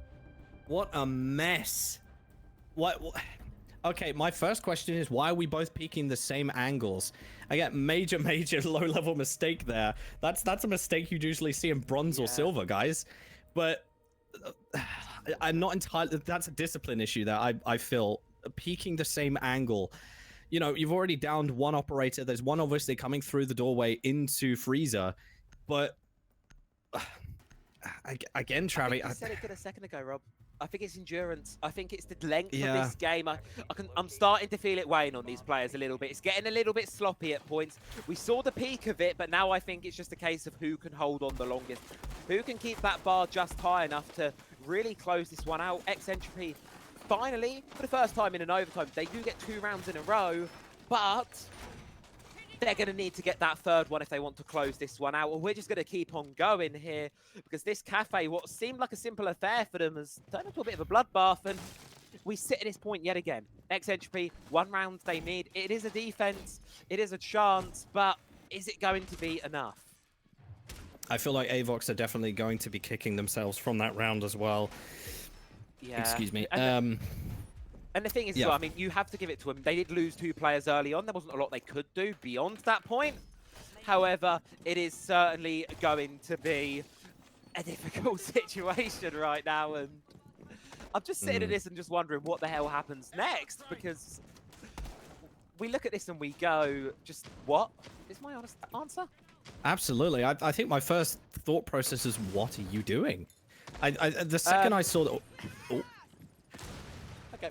What a mess. What? Okay, my first question is, why are we both peeking the same angles? Again, major low-level mistake there. That's a mistake you usually see in bronze or silver, guys. But I'm not entirely... That's a discipline issue there, I feel. Peeking the same angle. You know, you've already downed one operator. There's one obviously coming through the doorway into Freezer. But... again, Travi... I said it good a second ago, Rob. I think it's endurance. I think it's the length of this game. I'm starting to feel it weighing on these players a little bit. It's getting a little bit sloppy at points. We saw the peak of it, but now I think it's just a case of who can hold on the longest. Who can keep that bar just high enough to really close this one out. Entropy, finally, for the first time in an overtime, they do get 2 rounds in a row, but they're going to need to get that third one if they want to close this one out. Well, we're just going to keep on going here because this cafe, what seemed like a simple affair for them, has turned into a bit of a bloodbath, and we sit at this point yet again. Entropy, 1 round they need. It is a defense, it is a chance, but is it going to be enough? I feel like Avox are definitely going to be kicking themselves from that round as well. Yeah. Excuse me. And the thing is, well, I mean, you have to give it to them. They did lose 2 players early on. There wasn't a lot they could do beyond that point. However, it is certainly going to be a difficult situation right now. And I'm just sitting at this and just wondering what the hell happens next, because we look at this and we go, just what? Is my honest answer? Absolutely. I think my first thought process is, what are you doing? The second I saw that... Oh. Okay.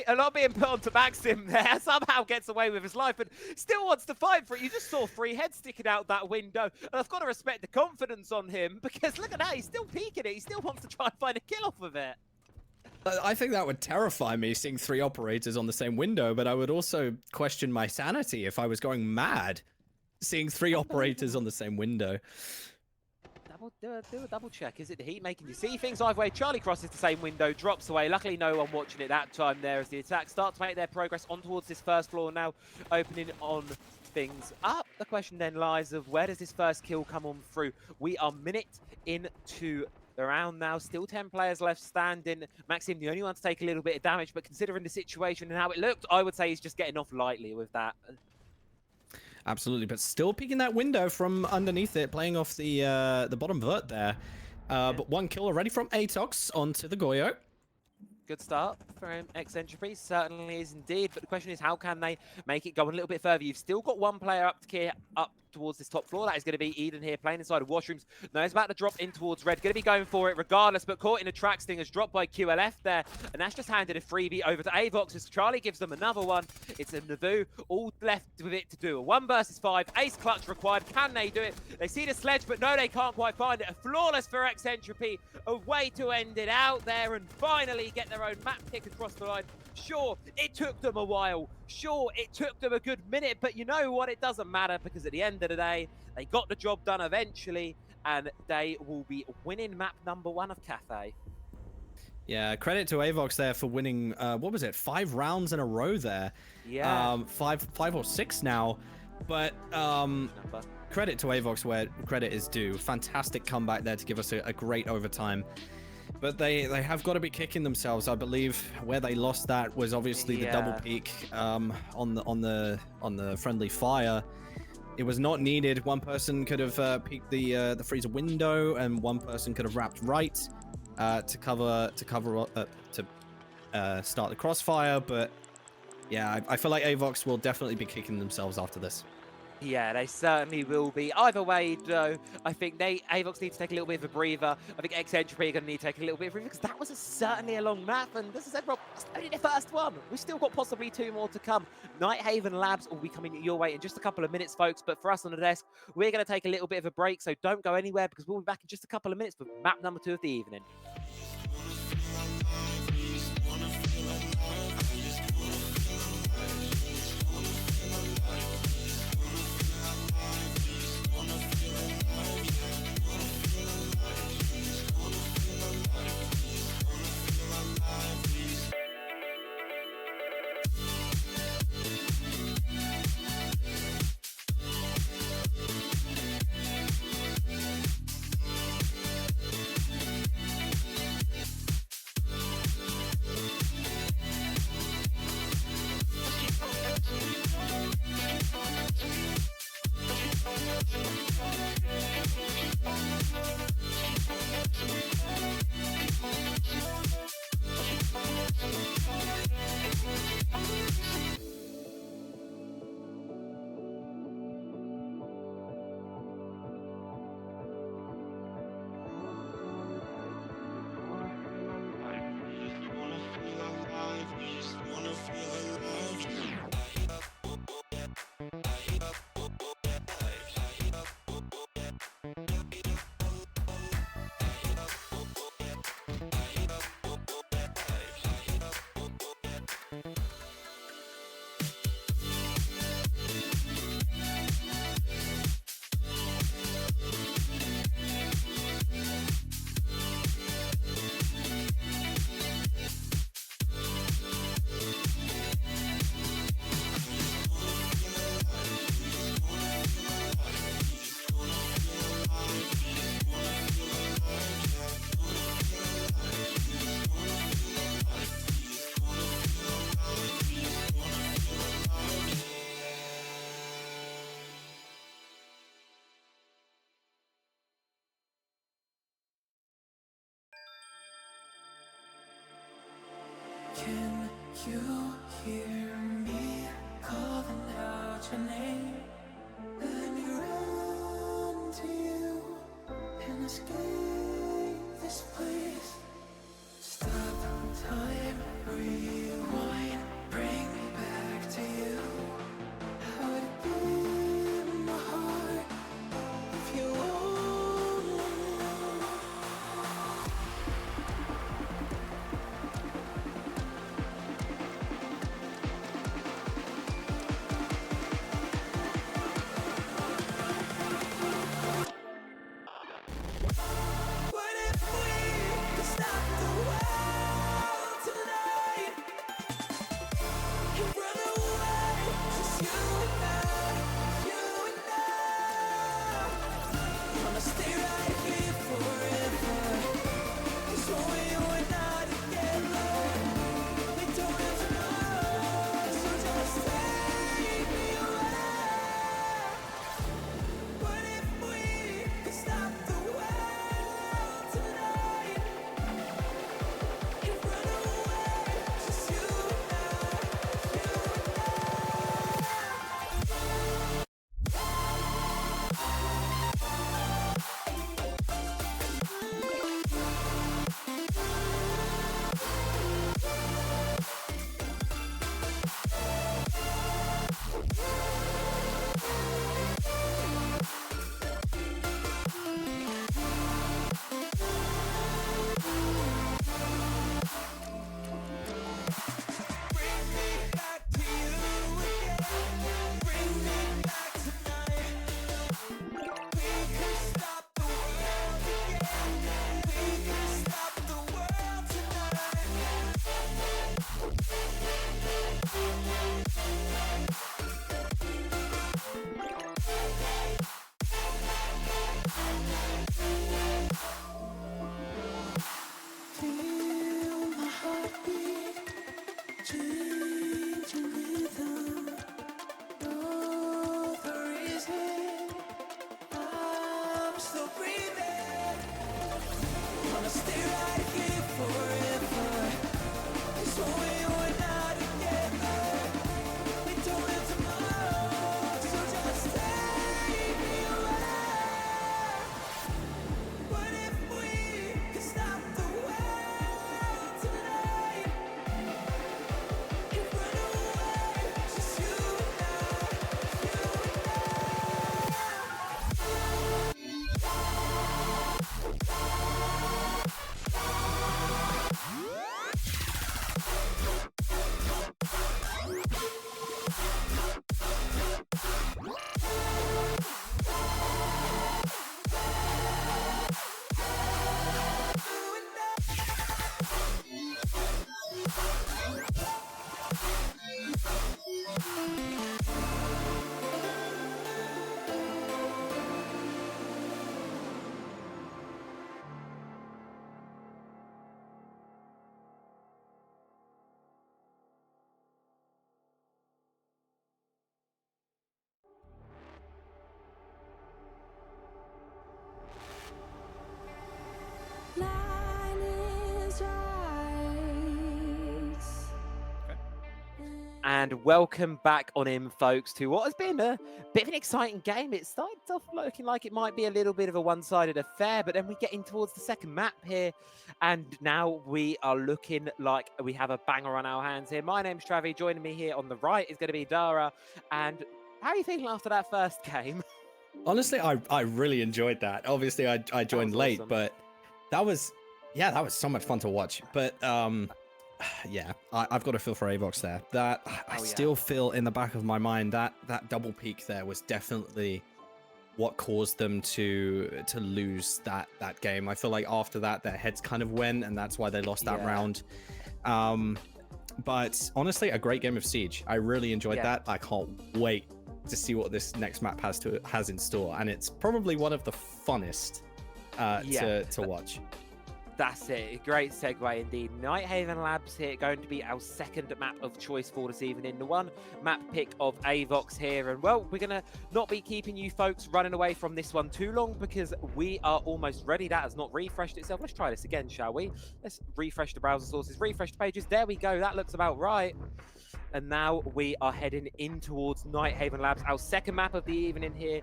a lot being put onto Maxim there. Somehow gets away with his life, but still wants to fight for it. You just saw 3 heads sticking out that window, and I've got to respect the confidence on him, because look at that, he's still peeking it. He still wants to try and find a kill off of it. I think that would terrify me, seeing 3 operators on the same window, but I would also question my sanity if I was going mad, seeing 3 operators on the same window. Do a double check. Is it the heat making you see things either way? Charlie crosses the same window, drops away. Luckily, no one watching it that time there as the attack starts to make their progress on towards this first floor now, opening on things up. The question then lies of where does this first kill come on through? We are minute into the round now. Still 10 players left standing. Maxim, the only one to take a little bit of damage, but considering the situation and how it looked, I would say he's just getting off lightly with that. Absolutely, but still peeking that window from underneath it, playing off the bottom vert there. But 1 kill already from Atox onto the Goyo. Good start for Entropy, certainly is indeed. But the question is, how can they make it go a little bit further? You've still got 1 player up towards this top floor. That is going to be Eden here, playing inside of washrooms. No, he's about to drop in towards red. Going to be going for it regardless, but caught in a track stingers, dropped by QLF there. And that's just handed a freebie over to Avox as Charlie gives them another one. It's a Navoo, all left with it to do. A 1 versus 5, ace clutch required. Can they do it? They see the sledge, but no, they can't quite find it. A flawless for Entropy, a way to end it out there and finally get their own map pick across the line. Sure, it took them a while. Sure, it took them a good minute, but you know what? It doesn't matter, because at the end of the day, they got the job done eventually, and they will be winning map number 1 of Cafe. Yeah, credit to Avox there for winning, what was it, 5 rounds in a row there. Yeah. 5 or 6 now. But credit to Avox where credit is due. Fantastic comeback there to give us a great overtime. But they have got to be kicking themselves. I believe where they lost that was obviously the double peak on the friendly fire. It was not needed. One person could have peeked the freezer window, and one person could have wrapped right to start the crossfire. But yeah, I feel like Avox will definitely be kicking themselves after this. Yeah, they certainly will be. Either way, though, I think Avox need to take a little bit of a breather. I think Entropy are going to need to take a little bit of a breather because that was certainly a long map. And as I said, Rob, that's only the first one. We've still got possibly 2 more to come. Nighthaven Labs will be coming your way in just a couple of minutes, folks. But for us on the desk, we're going to take a little bit of a break. So don't go anywhere because we'll be back in just a couple of minutes for map number 2 of the evening. Can you hear me calling out your name? Let me run to you and escape this place. Stop time, rewind, bring me back to you. How would it be in my heart if you only knew? What if we could stop the world tonight and run away, just you and I, you and I? Gonna stay right here forever, 'cause only you and I together. We don't have to know, so just take me away. What if we could stop the world tonight and run away, just you and I, you and I? I'm still breathing. Wanna stay right here forever. 'Cause when we were not together, we don't have tomorrow. So just take me away. What if we could stop the world tonight? And run away, just you and I, you and line is right. And welcome back on in, folks, to what has been a bit of an exciting game. It started off looking like it might be a little bit of a one-sided affair, but then we get in towards the second map here, and now we are looking like we have a banger on our hands here. My name's Travi. Joining me here on the right is going to be Dara. And how are you feeling after that first game? Honestly, I really enjoyed that. Obviously, I joined was late, awesome. but that was so much fun to watch. But yeah, I've got a feel for Avox there. That I Oh, yeah. still feel in the back of my mind that double peak there was definitely what caused them to lose that game. I feel like after that their heads kind of went, and that's why they lost that Yeah. round. But honestly, a great game of Siege. I really enjoyed that. I can't wait to see what this next map has in store, and it's probably one of the funnest to watch. That's it. Great segue indeed. Nighthaven Labs here going to be our second map of choice for this evening. The one map pick of Avox here. And well, we're going to not be keeping you folks running away from this one too long because we are almost ready. That has not refreshed itself. Let's try this again, shall we? Let's refresh the browser sources, refresh the pages. There we go. That looks about right. And now we are heading in towards Nighthaven Labs, our second map of the evening here.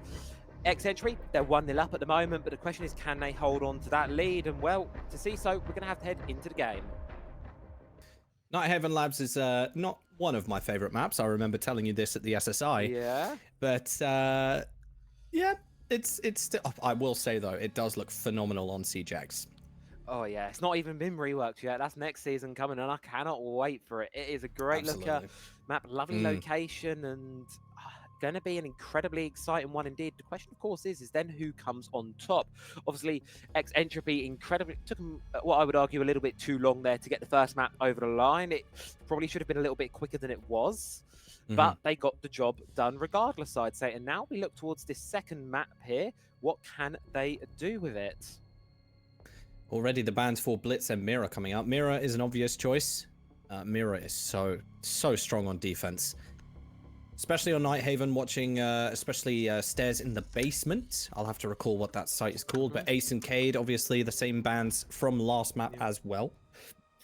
Entropy, they're 1-0 up at the moment, but the question is, can they hold on to that lead? And well, to see so, we're going to have to head into the game. Nighthaven Labs is not one of my favorite maps. I remember telling you this at the SSI. Yeah. But yeah, it's still. I will say though, it does look phenomenal on CJX. Oh yeah, it's not even been reworked yet. That's next season coming, and I cannot wait for it. It is a great looker map, lovely location, and going to be an incredibly exciting one indeed. The question, of course, is then who comes on top? Obviously, Entropy incredibly took them, what I would argue, a little bit too long there to get the first map over the line. It probably should have been a little bit quicker than it was, but they got the job done regardless, I'd say. And now we look towards this second map here. What can they do with it? Already the bans for Blitz and Mira coming up. Mira is an obvious choice. Mira is so strong on defense. Especially on Nighthaven, watching especially Stairs in the Basement. I'll have to recall what that site is called. But Ace and Cade, obviously the same bans from last map as well.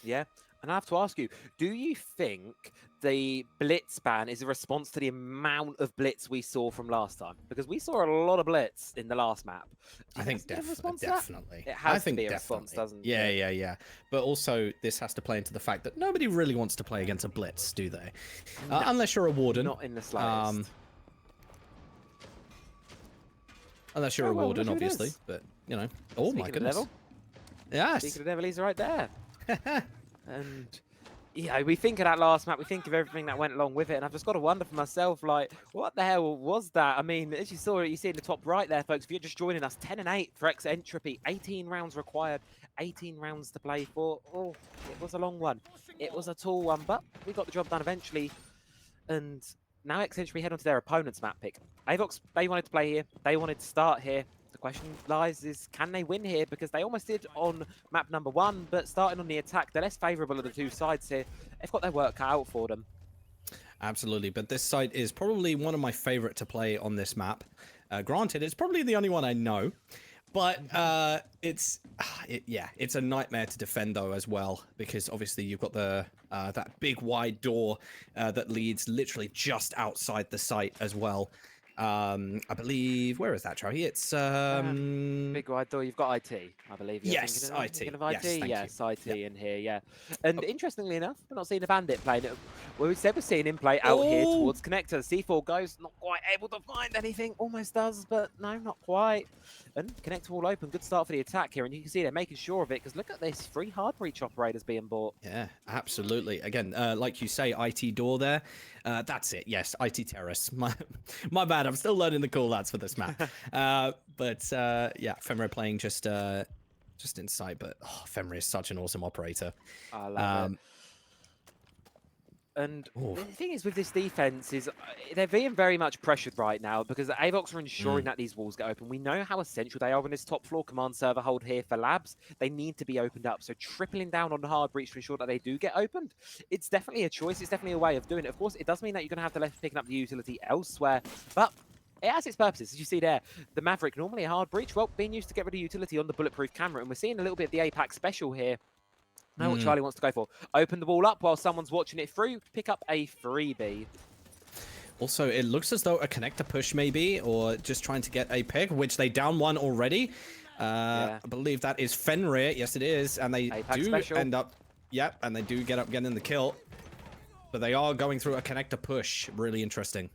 Yeah, and I have to ask you, do you think the Blitz ban is a response to the amount of Blitz we saw from last time? Because we saw a lot of Blitz in the last map. I think definitely. It has to be a response, doesn't it? Yeah. But also, this has to play into the fact that nobody really wants to play against a Blitz, do they? No, unless you're a Warden. Not in the slightest. Unless you're a Warden, obviously. But, you know. Oh, my goodness. Devil, Yes. Speaking of Devil, he's right there. And yeah, we think of that last map, we think of everything that went along with it, and I've just got to wonder for myself, like, what the hell was that? I mean, as you saw it, you see in the top right there, folks, if you're just joining us, 10-8 for Entropy, 18 rounds required, 18 rounds to play for. Oh, it was a long one. It was a tall one, but we got the job done eventually. And now Entropy head on to their opponent's map pick. Avox, they wanted to play here, they wanted to start here. The question lies is, can they win here? Because they almost did on map number 1, but starting on the attack, they're less favourable of the two sides here. They've got their work cut out for them. Absolutely, but this site is probably one of my favourite to play on this map. Granted, it's probably the only one I know. But it's a nightmare to defend though as well, because obviously you've got the that big wide door that leads literally just outside the site as well. I believe, where is that, Charlie? It's Big wide door. You've got IT, I believe. You're yes, thinking of, IT. thinking of Yes, IT. thank you. Yes, IT Yep. in here. Yeah. And interestingly enough, we're not seeing a bandit playing it. We said we're seeing him play out here Oh! towards connector. C4 goes, not quite able to find anything. Almost does, but no, not quite. And connector all open. Good start for the attack here, and you can see they're making sure of it because look at this, 3 hard breach operators being bought. Yeah, absolutely. Again, like you say, IT door there. That's it. Yes, IT terrace. My bad. I'm still learning the call outs for this map. But yeah, Fenrir playing just in sight. But Fenrir is such an awesome operator. I love it. And the thing is with this defense is they're being very much pressured right now because the Avox are ensuring that these walls get open. We know how essential they are in this top floor command server hold here for labs. They need to be opened up. So tripling down on the hard breach to ensure that they do get opened. It's definitely a choice. It's definitely a way of doing it. Of course, it does mean that you're going to have to left picking up the utility elsewhere. But it has its purposes, as you see there. The Maverick, normally a hard breach, well, being used to get rid of utility on the bulletproof camera. And we're seeing a little bit of the APAC special here. Know what Charlie wants to go for. Open the wall up while someone's watching it through. Pick up a freebie. Also, it looks as though a connector push maybe, or just trying to get a pick, which they down one already. I believe that is Fenrir. Yes, it is. And they APAC do special. end up, yep, and they do get up getting the kill. But they are going through a connector push. Really interesting.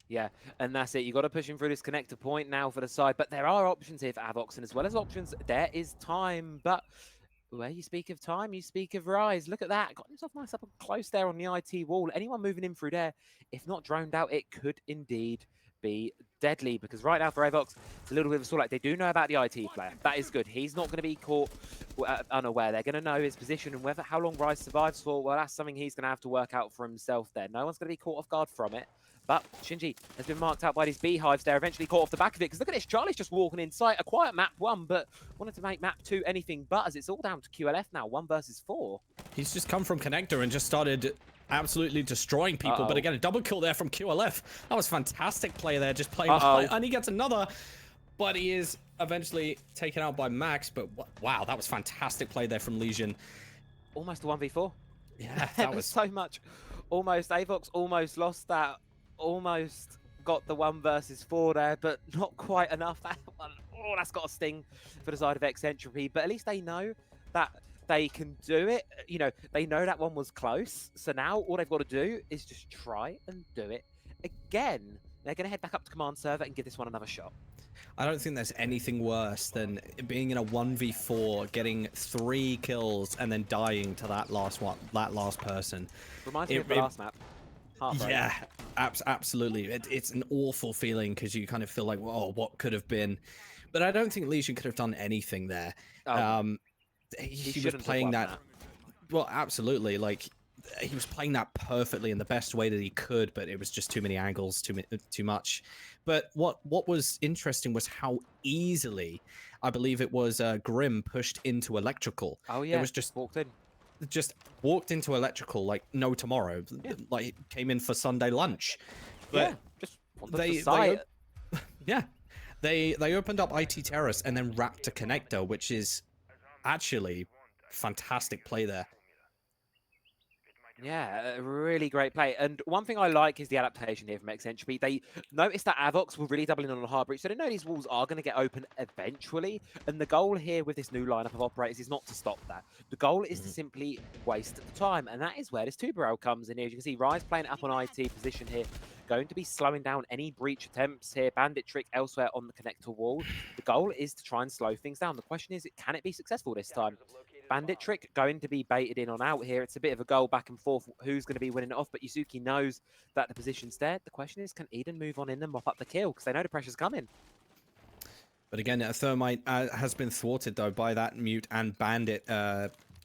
Yeah, and that's it. You've got to push him through this connector point now for the side. But there are options here for Avox, and as well as options, there is time. But where you speak of time, you speak of Rise. Look at that. Got himself nice up close there on the IT wall. Anyone moving in through there, if not droned out, it could indeed be deadly. Because right now for Avox, it's a little bit of a sort like they do know about the IT player. That is good. He's not going to be caught unaware. They're going to know his position and how long Rise survives for. Well, that's something he's going to have to work out for himself there. No one's going to be caught off guard from it. But Shinji has been marked out by these beehives there, eventually caught off the back of it. Because look at this, Charlie's just walking in sight. A quiet map 1, but wanted to make map 2 anything but, as it's all down to QLF now, 1 versus 4. He's just come from connector and just started absolutely destroying people. But again, a double kill there from QLF. That was fantastic play there, just playing behind. And he gets another, but he is eventually taken out by Max. But wow, that was fantastic play there from Legion. Almost a 1v4. Yeah, that was so much. Almost, Avox almost lost that. Almost got the 1 versus 4 there, but not quite enough. That one, oh, that's got a sting for the side of Entropy. But at least they know that they can do it. You know, they know that one was close. So now all they've got to do is just try and do it again. They're going to head back up to command server and give this one another shot. I don't think there's anything worse than being in a 1v4, getting 3 kills, and then dying to that last person. Reminds me of the last map. Yeah, absolutely. It's an awful feeling because you kind of feel like, whoa, what could have been? But I don't think Legion could have done anything there. He was playing that. Well, absolutely. Like, he was playing that perfectly in the best way that he could, but it was just too many angles, too much. But what was interesting was how easily, I believe it was Grim pushed into electrical. Oh yeah, it was just walked in. Just walked into electrical like no tomorrow. Yeah. Like came in for Sunday lunch. But yeah, just they opened up IT Terrace and then wrapped a connector, which is actually fantastic play there. Yeah, a really great play. And one thing I like is the adaptation here from Entropy. They noticed that Avox were really doubling on the hard breach, so they know these walls are going to get open eventually. And the goal here with this new lineup of operators is not to stop that. The goal is to simply waste the time, and that is where this two barrel comes in here. As you can see, Rise playing it up on IT position here, going to be slowing down any breach attempts here. Bandit trick elsewhere on the connector wall. The goal is to try and slow things down. The question is, can it be successful this time? Bandit trick going to be baited in on out here. It's a bit of a goal back and forth who's going to be winning it off, but Yusuke knows that the position's there. The question is, can Eden move on in and mop up the kill? Because they know the pressure's coming. But again, Thermite has been thwarted though by that Mute and Bandit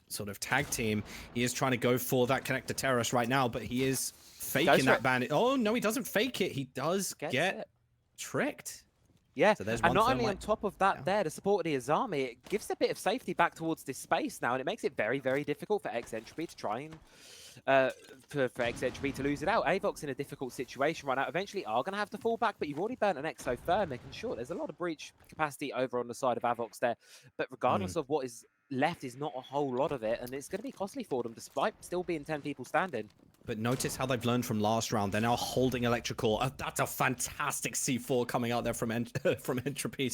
sort of tag team. He is trying to go for that connector terrace right now, but he is faking that Bandit. Oh no, he doesn't fake it. He does get tricked. Yeah, so there's and not Thermite. only on top of that there, the support of the Azami, it gives a bit of safety back towards this space now, and it makes it very, very difficult for Entropy to try and for XHB to lose it out. Avox in a difficult situation right now. Eventually are going to have to fall back, but you've already burnt an exothermic, and sure, there's a lot of breach capacity over on the side of Avox there. But regardless of what is left, is not a whole lot of it, and it's going to be costly for them, despite still being 10 people standing. But notice how they've learned from last round. They're now holding electrical. That's a fantastic C4 coming out there from from Entropy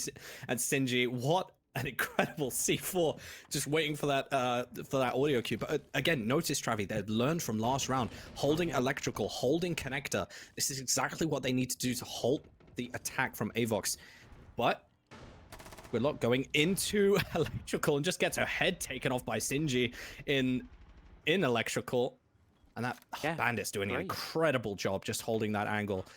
and Sinji. What an incredible C4, just waiting for that audio cue. But again, notice, Travi, they've learned from last round. Holding electrical, holding connector. This is exactly what they need to do to halt the attack from Avox. But Whitlock going into electrical and just gets her head taken off by Sinji in electrical. And that Bandit's doing an incredible job just holding that angle.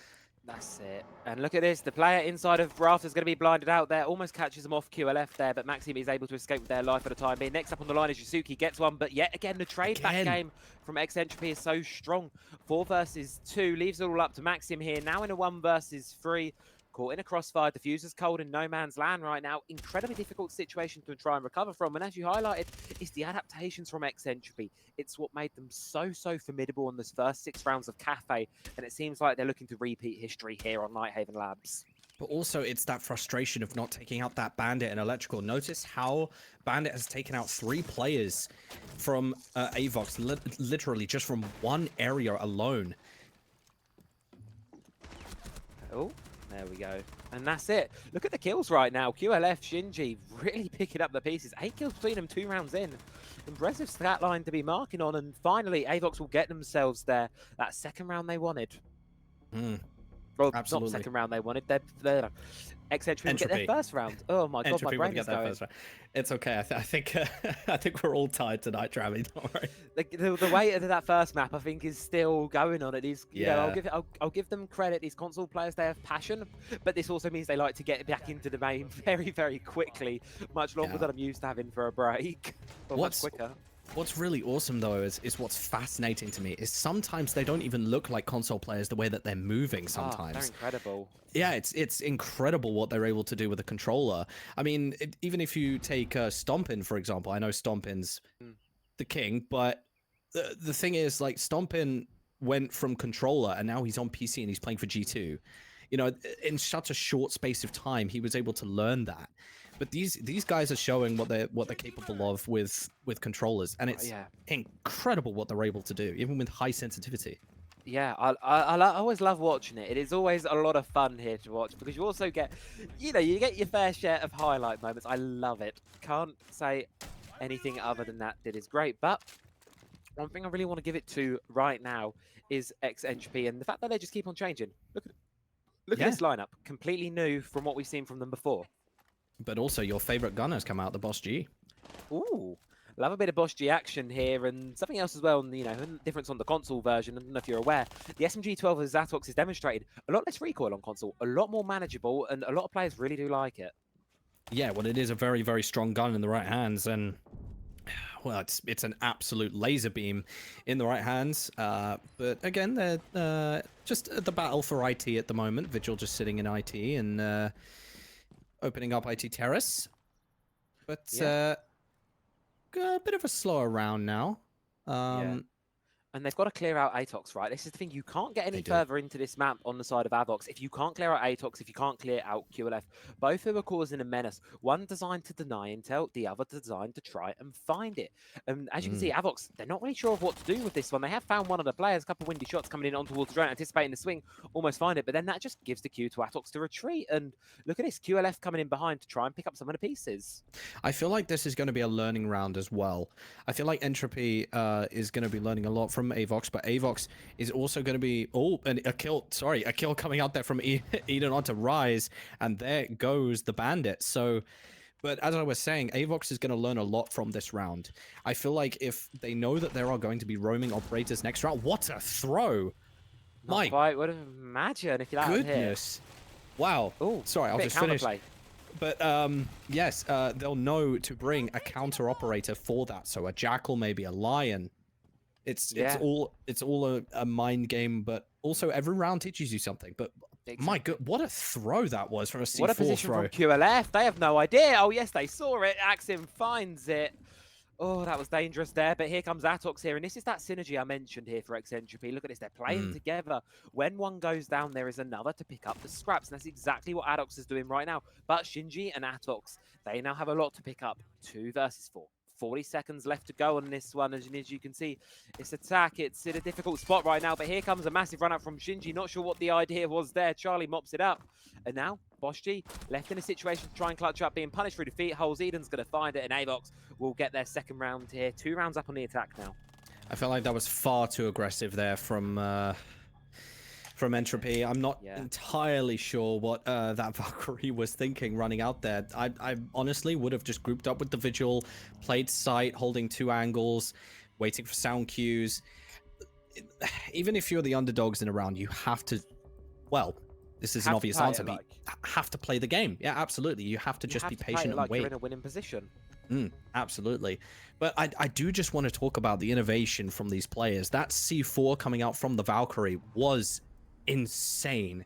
That's it. And look at this. The player inside of Raft is going to be blinded out there. Almost catches him off QLF there, but Maxime is able to escape with their life for the time being. Next up on the line is Yasuki. Gets one, but yet again, the trade back game from Entropy is so strong. 4 versus 2. Leaves it all up to Maxim here. Now in a 1 versus 3. Caught in a crossfire. Diffuser's cold in no man's land right now. Incredibly difficult situation to try and recover from. And as you highlighted, it's the adaptations from Entropy. It's what made them so formidable in this first 6 rounds of Cafe. And it seems like they're looking to repeat history here on Nighthaven Labs. But also, it's that frustration of not taking out that Bandit and Electrical. Notice how Bandit has taken out 3 players from Avox, literally just from one area alone. Oh. There we go. And that's it. Look at the kills right now. QLF, Shinji really picking up the pieces. 8 kills between them 2 rounds in. Impressive stat line to be marking on. And finally, Avox will get themselves there. That second round they wanted. Well, absolutely. Not second round they wanted. They're Entropy will get their first round. Oh my god, my brain is going. It's okay. I think we're all tired tonight, Travi. Don't worry. The weight of that first map, I think, is still going on it. Is you know, I'll give them credit. These console players, they have passion, but this also means they like to get back into the game very quickly, much longer than I'm used to having for a break. Or much quicker. What's really awesome though is what's fascinating to me is sometimes they don't even look like console players the way that they're moving sometimes. They're incredible. Yeah, it's incredible what they're able to do with a controller. I mean, even if you take Stompin, for example, I know Stompin's the king, but the thing is, like, Stompin went from controller and now he's on PC and he's playing for G2. You know, in such a short space of time, he was able to learn that. But these guys are showing what they're capable of with controllers, and it's incredible what they're able to do, even with high sensitivity. Yeah, I always love watching it. It is always a lot of fun here to watch because you also get, you get your fair share of highlight moments. I love it. Can't say anything other than that. It is great. But one thing I really want to give it to right now is Entropy and the fact that they just keep on changing. Look at this lineup, completely new from what we've seen from them before. But also, your favorite gun has come out, the Boss G. Ooh, love a bit of Boss G action here, and something else as well. Difference on the console version. I don't know if you're aware, the SMG-12 of Avox has demonstrated a lot less recoil on console, a lot more manageable, and a lot of players really do like it. Yeah, well, it is a very strong gun in the right hands, and well, it's an absolute laser beam in the right hands. But again, they're just at the battle for IT at the moment. Vigil just sitting in IT and. Opening up IT Terrace, but a bit of a slower round now. And they've got to clear out Atox, right? This is the thing. You can't get any further into this map on the side of Avox if you can't clear out Atox, if you can't clear out QLF. Both who are causing a menace. One designed to deny intel, the other designed to try and find it. And as you can see, Avox, they're not really sure of what to do with this one. They have found one of the players, a couple of windy shots coming in on towards the drone, anticipating the swing, almost find it. But then that just gives the cue to Atox to retreat. And look at this, QLF coming in behind to try and pick up some of the pieces. I feel like this is going to be a learning round as well. I feel like Entropy is going to be learning a lot from Avox, but Avox is also going to be a kill coming out there from Eden onto Rise, and there goes the Bandit. So, but as I was saying, Avox is going to learn a lot from this round. I feel like if they know that there are going to be roaming operators next round, what a throw! My would imagine if you're out goodness, wow. Oh, sorry, I'll just finish. But yes, they'll know to bring a counter operator for that. So a Jackal, maybe a Lion. It's all a mind game, but also every round teaches you something. But my god, what a throw that was from a C4 What a position throw. From QLF. They have no idea. Oh yes, they saw it. Axim finds it. Oh, that was dangerous there, but here comes Avox here, and this is that synergy I mentioned here for Entropy. Look at this, they're playing together. When one goes down, there is another to pick up the scraps, and that's exactly what Avox is doing right now. But Shinji and Avox, they now have a lot to pick up. 2 versus 4. 40 seconds left to go on this one, as you can see. It's attack, it's in a difficult spot right now, but here comes a massive run-up from Shinji. Not sure what the idea was there. Charlie mops it up. And now, BO3 left in a situation to try and clutch up, being punished through defeat. Holes Eden's going to find it, and Avox will get their second round here. 2 rounds up on the attack now. I felt like that was far too aggressive there from Entropy. I'm not entirely sure what that Valkyrie was thinking running out there. I honestly would have just grouped up with the Vigil, played sight, holding 2 angles, waiting for sound cues. Even if you're the underdogs in a round, you have to, well, this is an obvious answer, but you have to play the game. Yeah, absolutely. You have to just be patient and wait. You're in a winning position. Absolutely. But I do just want to talk about the innovation from these players. That C4 coming out from the Valkyrie was insane.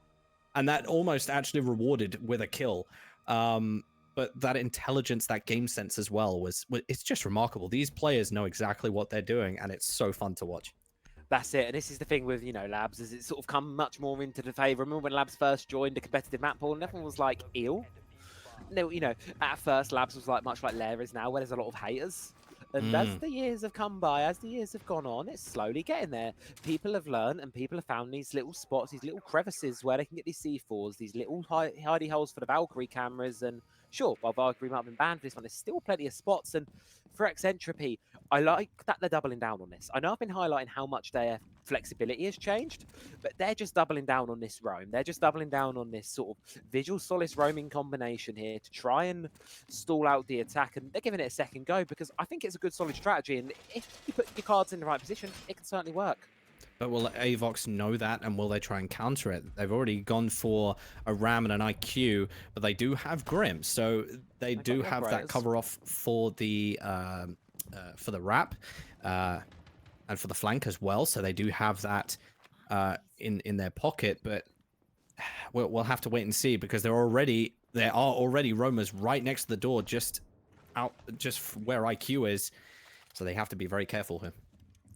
And that almost actually rewarded with a kill. But that intelligence, that game sense as well, it's just remarkable. These players know exactly what they're doing, and it's so fun to watch. That's it, and this is the thing with, Labs, is it's sort of come much more into the favour. Remember when Labs first joined the competitive map pool, and everyone was like, ew? No, at first Labs was like much like Lair is now, where there's a lot of haters. And as the years have come by, as the years have gone on, it's slowly getting there. People have learned, and people have found these little spots, these little crevices where they can get these C4s, these little hidey holes for the Valkyrie cameras. And sure, while Valkyrie might have been banned for this one, there's still plenty of spots. And for Entropy, I like that they're doubling down on this. I know I've been highlighting how much their flexibility has changed, but they're just doubling down on this roam. They're just doubling down on this sort of Vigil Solace roaming combination here to try and stall out the attack, and they're giving it a second go because I think it's a good solid strategy, and if you put your cards in the right position, it can certainly work. But will Avox know that, and will they try and counter it? They've already gone for a Ram and an IQ, but they do have Grim, so they do have that cover off for the wrap and for the flank as well. So they do have that in their pocket, but we'll have to wait and see, because there are already roamers right next to the door, just where IQ is. So they have to be very careful here.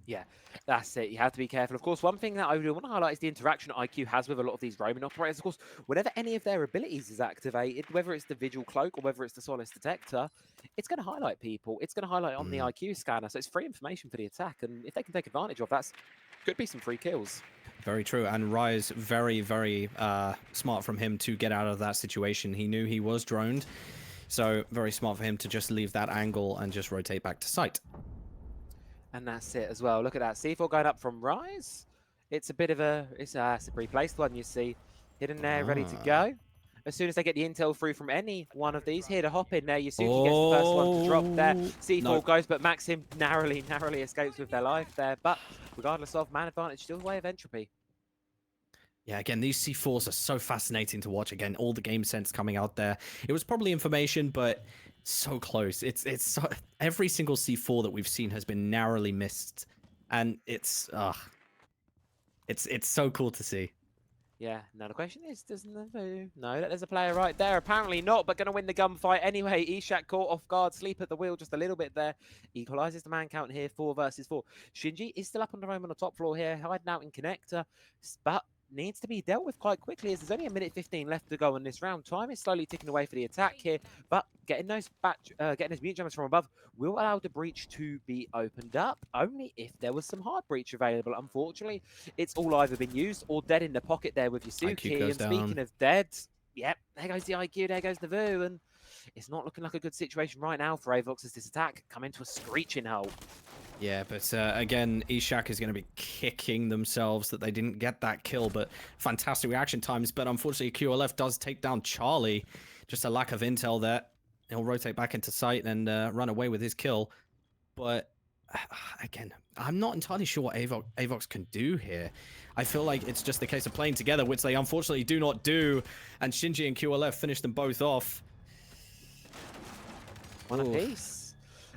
Yeah, that's it. You have to be careful. Of course, one thing that I really want to highlight is the interaction IQ has with a lot of these roaming operators. Of course, whenever any of their abilities is activated, whether it's the Vigil Cloak or whether it's the Solace Detector, it's going to highlight people. It's going to highlight on the IQ scanner. So it's free information for the attack. And if they can take advantage of that, could be some free kills. Very true. And Rise, very, very smart from him to get out of that situation. He knew he was droned. So very smart for him to just leave that angle and just rotate back to sight. And that's it as well. Look at that. C4 going up from Rise. It's a bit of it's a pre-placed one, you see. Hidden there, ready to go. As soon as they get the intel through from any one of these, here to hop in there. Yusuke gets the first one to drop there. C4 goes, but Maxim narrowly escapes with their life there. But regardless of man advantage, still the way of Entropy. Yeah, again, these C4s are so fascinating to watch. Again, all the game sense coming out there. It was probably information, but so close. It's so, every single C4 that we've seen has been narrowly missed, and it's so cool to see. Yeah, now the question is, doesn't the no, there's a player right there. Apparently not, but going to win the gunfight anyway. Ishak caught off guard, sleep at the wheel just a little bit there. Equalizes the man count here, 4 versus 4. Shinji is still up on the roam on the top floor here, hiding out in connector, but needs to be dealt with quite quickly, as there's only 1:15 left to go in this round. Time is slowly ticking away for the attack here, but getting those mute jammers from above will allow the breach to be opened up, only if there was some hard breach available. Unfortunately, it's all either been used or dead in the pocket there with Yusuke. And speaking of dead, yep, there goes the IQ, there goes the VU, and it's not looking like a good situation right now for Avox as this attack come into a screeching halt. Yeah, but again, Ishak is going to be kicking themselves that they didn't get that kill, but fantastic reaction times. But unfortunately, QLF does take down Charlie. Just a lack of intel there. He'll rotate back into sight and run away with his kill. But again, I'm not entirely sure what Avox can do here. I feel like it's just the case of playing together, which they unfortunately do not do. And Shinji and QLF finish them both off. One apiece.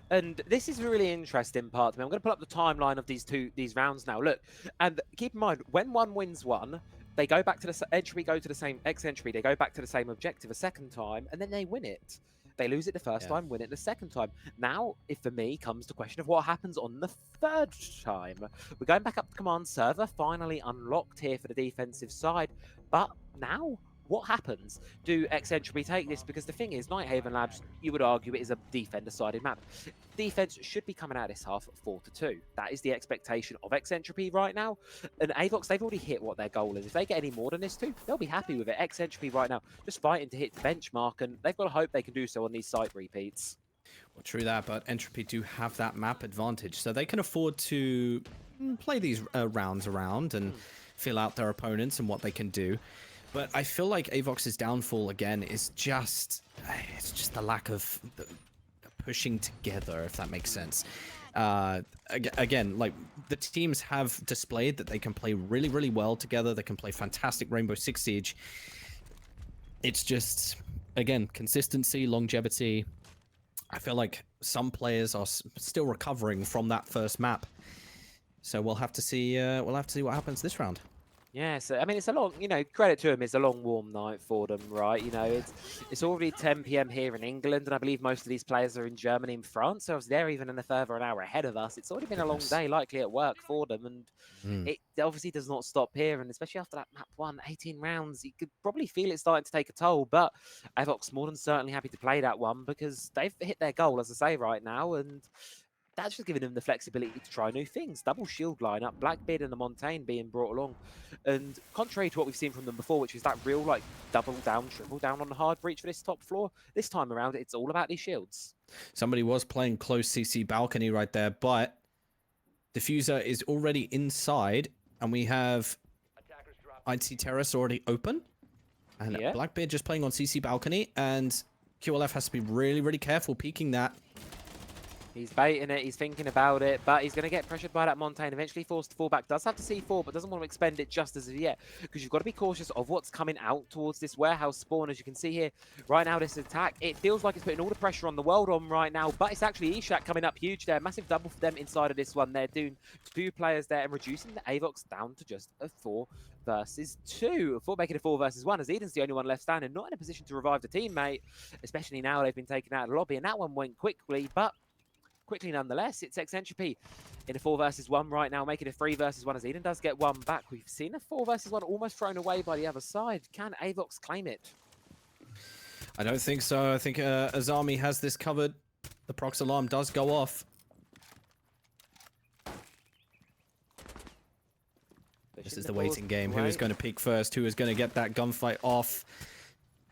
And this is a really interesting part to me. I'm going to pull up the timeline of these rounds now. Look, and keep in mind, when one wins one, they go back to the Entropy, go to the same Entropy. They go back to the same objective a second time, and then they win it. They lose it the first Yeah. time, win it the second time. Now, if for me, comes the question of what happens on the third time. We're going back up the command server, finally unlocked here for the defensive side. But now, what happens? Do Entropy take this? Because the thing is, Nighthaven Labs, you would argue it is a defender-sided map. Defense should be coming out this half 4-2. That is the expectation of Entropy right now. And Avox, they've already hit what their goal is. If they get any more than this too, they'll be happy with it. Entropy right now just fighting to hit the benchmark, and they've got to hope they can do so on these site repeats. Well, true that, but Entropy do have that map advantage, so they can afford to play these rounds around and feel out their opponents and what they can do. But I feel like Avox's downfall again is just the lack of the pushing together, if that makes sense. Again, like the teams have displayed that they can play really, really well together. They can play fantastic Rainbow Six Siege. It's just, again, consistency, longevity. I feel like some players are still recovering from that first map, so we'll have to see. We'll have to see what happens this round. Yeah, so I mean, it's a long, credit to them. It's a long, warm night for them, right? It's already 10 p.m. here in England, and I believe most of these players are in Germany and France, so they're even in a further an hour ahead of us. It's already been a long day, likely at work for them, and it obviously does not stop here. And especially after that map 1, 18 rounds, you could probably feel it starting to take a toll. But Avox more than certainly happy to play that one because they've hit their goal, as I say, right now, and that's just giving them the flexibility to try new things. Double shield lineup, Blackbeard and the Montaigne being brought along. And contrary to what we've seen from them before, which is that real like double down, triple down on the hard breach for this top floor, this time around it's all about these shields. Somebody was playing close CC balcony right there, but Diffuser is already inside, and we have IC Terrace already open. And Yeah. Blackbeard just playing on CC balcony, and QLF has to be really, really careful peeking that. He's baiting it, he's thinking about it, but he's going to get pressured by that Montaigne, eventually forced to fall back. Does have to C4, but doesn't want to expend it just as of yet, because you've got to be cautious of what's coming out towards this warehouse spawn. As you can see here, right now, this attack, it feels like it's putting all the pressure on the world on right now, but it's actually Ishak coming up huge there. Massive double for them inside of this one. They're doing 2 players there and reducing the Avox down to just a 4 versus 2. For making a 4 versus 1, as Eden's the only one left standing, not in a position to revive the teammate, especially now they've been taken out of the lobby, and that one went quickly, but quickly nonetheless. It's Entropy in a 4 versus 1 right now, making a 3 versus 1 as Eden does get one back. We've seen a 4 versus 1 almost thrown away by the other side. Can Avox claim it? I don't think so. I think Azami has this covered. The prox alarm does go off. This is the waiting game. Who is going to peak first? Who is going to get that gunfight off?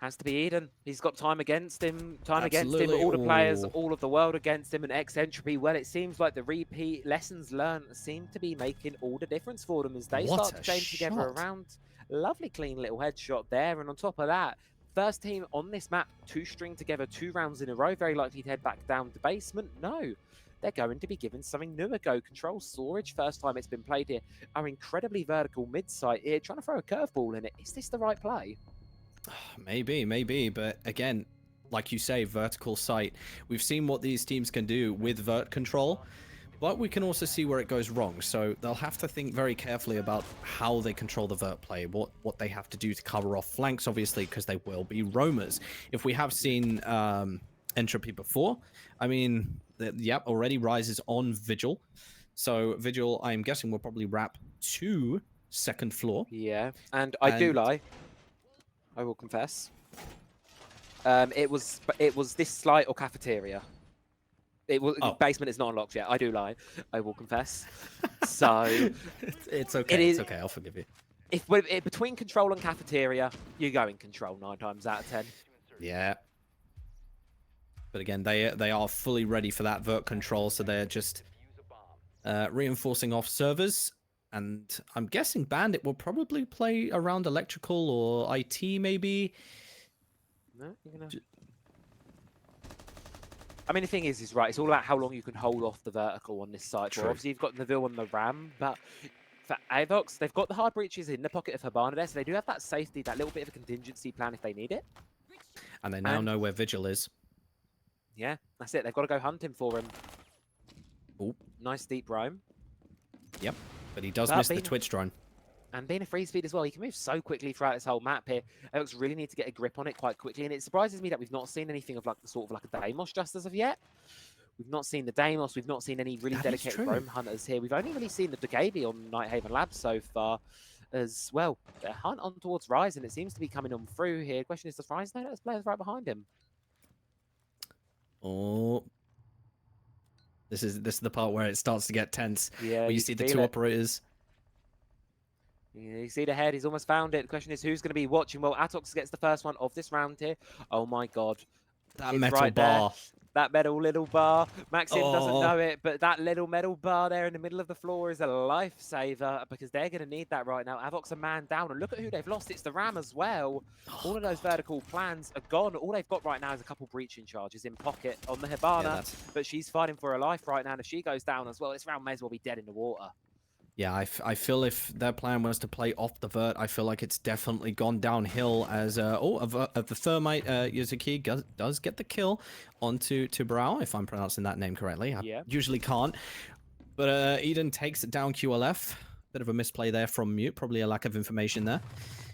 Has to be Eden. He's got time against him. All the Ooh. players, all of the world against him. And Entropy, well, it seems like the repeat lessons learned seem to be making all the difference for them as they start to change together around. Lovely, clean little headshot there. And on top of that, first team on this map to string together 2 rounds in a row, very likely to head back down to basement. No, they're going to be given something new a go. Control storage, first time it's been played here, are incredibly vertical mid-site here, trying to throw a curveball in it. Is this the right play? Maybe, but again, like you say, vertical sight. We've seen what these teams can do with vert control, but we can also see where it goes wrong. So they'll have to think very carefully about how they control the vert play, what they have to do to cover off flanks, obviously, because they will be roamers. If we have seen Entropy before, I mean, yep, already rises on Vigil. So Vigil, I'm guessing, will probably wrap to second floor. Yeah, and I do lie. I will confess. It was this slight or cafeteria. Basement is not unlocked yet. I do lie. I will confess. So it's okay. It's okay. I'll forgive you. If between control and cafeteria, you go in control 9 times out of 10. Yeah. But again, they are fully ready for that vert control, so they're just reinforcing off servers. And I'm guessing Bandit will probably play around electrical or IT, maybe. No, you're gonna... I mean, the thing is right, it's all about how long you can hold off the vertical on this side. Well, obviously, you've got Neville and the Ram, but for Avox, they've got the hard breaches in the pocket of Habana there, so they do have that safety, that little bit of a contingency plan if they need it. And they now know where Vigil is. Yeah, that's it. They've got to go hunting for him. Ooh. Nice deep roam. Yep. But he does miss the Twitch drone. And being a free speed as well, he can move so quickly throughout this whole map here. Avox really need to get a grip on it quite quickly. And it surprises me that we've not seen anything of like the sort of like a Deimos just as of yet. We've not seen the Deimos. We've not seen any really dedicated roam hunters here. We've only really seen the Dogabi on Nighthaven Labs so far as well. The hunt on towards Ryzen, it seems to be coming on through here. Question is, does Ryzen know there's players right behind him? Oh. This is the part where it starts to get tense. Yeah, where you see the two operators. Yeah, you see the head, he's almost found it. The question is, who's going to be watching? Well, Atox gets the first one of this round here. Oh my god. That it's metal right bar. There. That little bar. Maxim doesn't know it, but that little metal bar there in the middle of the floor is a lifesaver because they're going to need that right now. Avox a man down, and look at who they've lost. It's the Ram as well. All of those vertical plans are gone. All they've got right now is a couple breaching charges in pocket on the Hibana, but she's fighting for her life right now, and if she goes down as well, this round may as well be dead in the water. Yeah, I feel if their plan was to play off the vert, I feel like it's definitely gone downhill as the Thermite Yuzuki does get the kill onto Brow, if I'm pronouncing that name correctly. I usually can't. But Eden takes it down QLF. Bit of a misplay there from Mute, probably a lack of information there.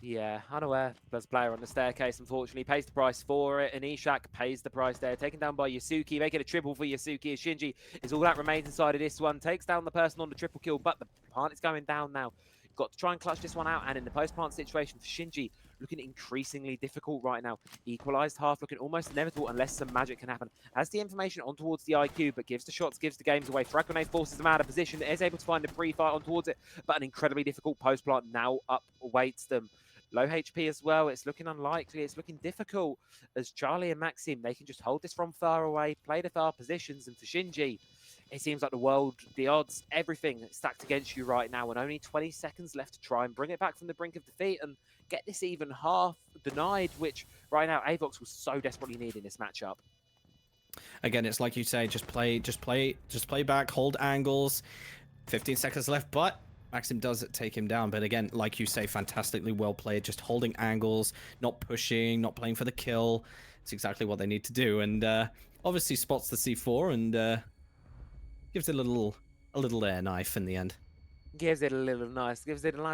Yeah, unaware. There's a player on the staircase, unfortunately. Pays the price for it, and Ishak pays the price there. Taken down by Yasuki, making a triple for Yasuki. As Shinji is all that remains inside of this one. Takes down the person on the triple kill, but the plant is going down now. Got to try and clutch this one out, and in the post-plant situation for Shinji, looking increasingly difficult right now. Equalized half, looking almost inevitable unless some magic can happen. Has the information on towards the IQ, but gives the shots, gives the games away. Frag Grenade forces them out of position. Is able to find a pre-fight on towards it, but an incredibly difficult post-plant now awaits them. Low HP as well. It's looking unlikely. It's looking difficult as Charlie and Maxim, they can just hold this from far away, play the far positions. And for Shinji, it seems like the world, the odds, everything stacked against you right now. And only 20 seconds left to try and bring it back from the brink of defeat and get this even half denied, which right now Avox was so desperately needing this matchup. Again, it's like you say, just play back, hold angles. 15 seconds left, but Maxim does take him down, but again, like you say, fantastically well played, just holding angles, not pushing, not playing for the kill. It's exactly what they need to do, and obviously spots the C4 and gives it a little air knife in the end. Gives it a nice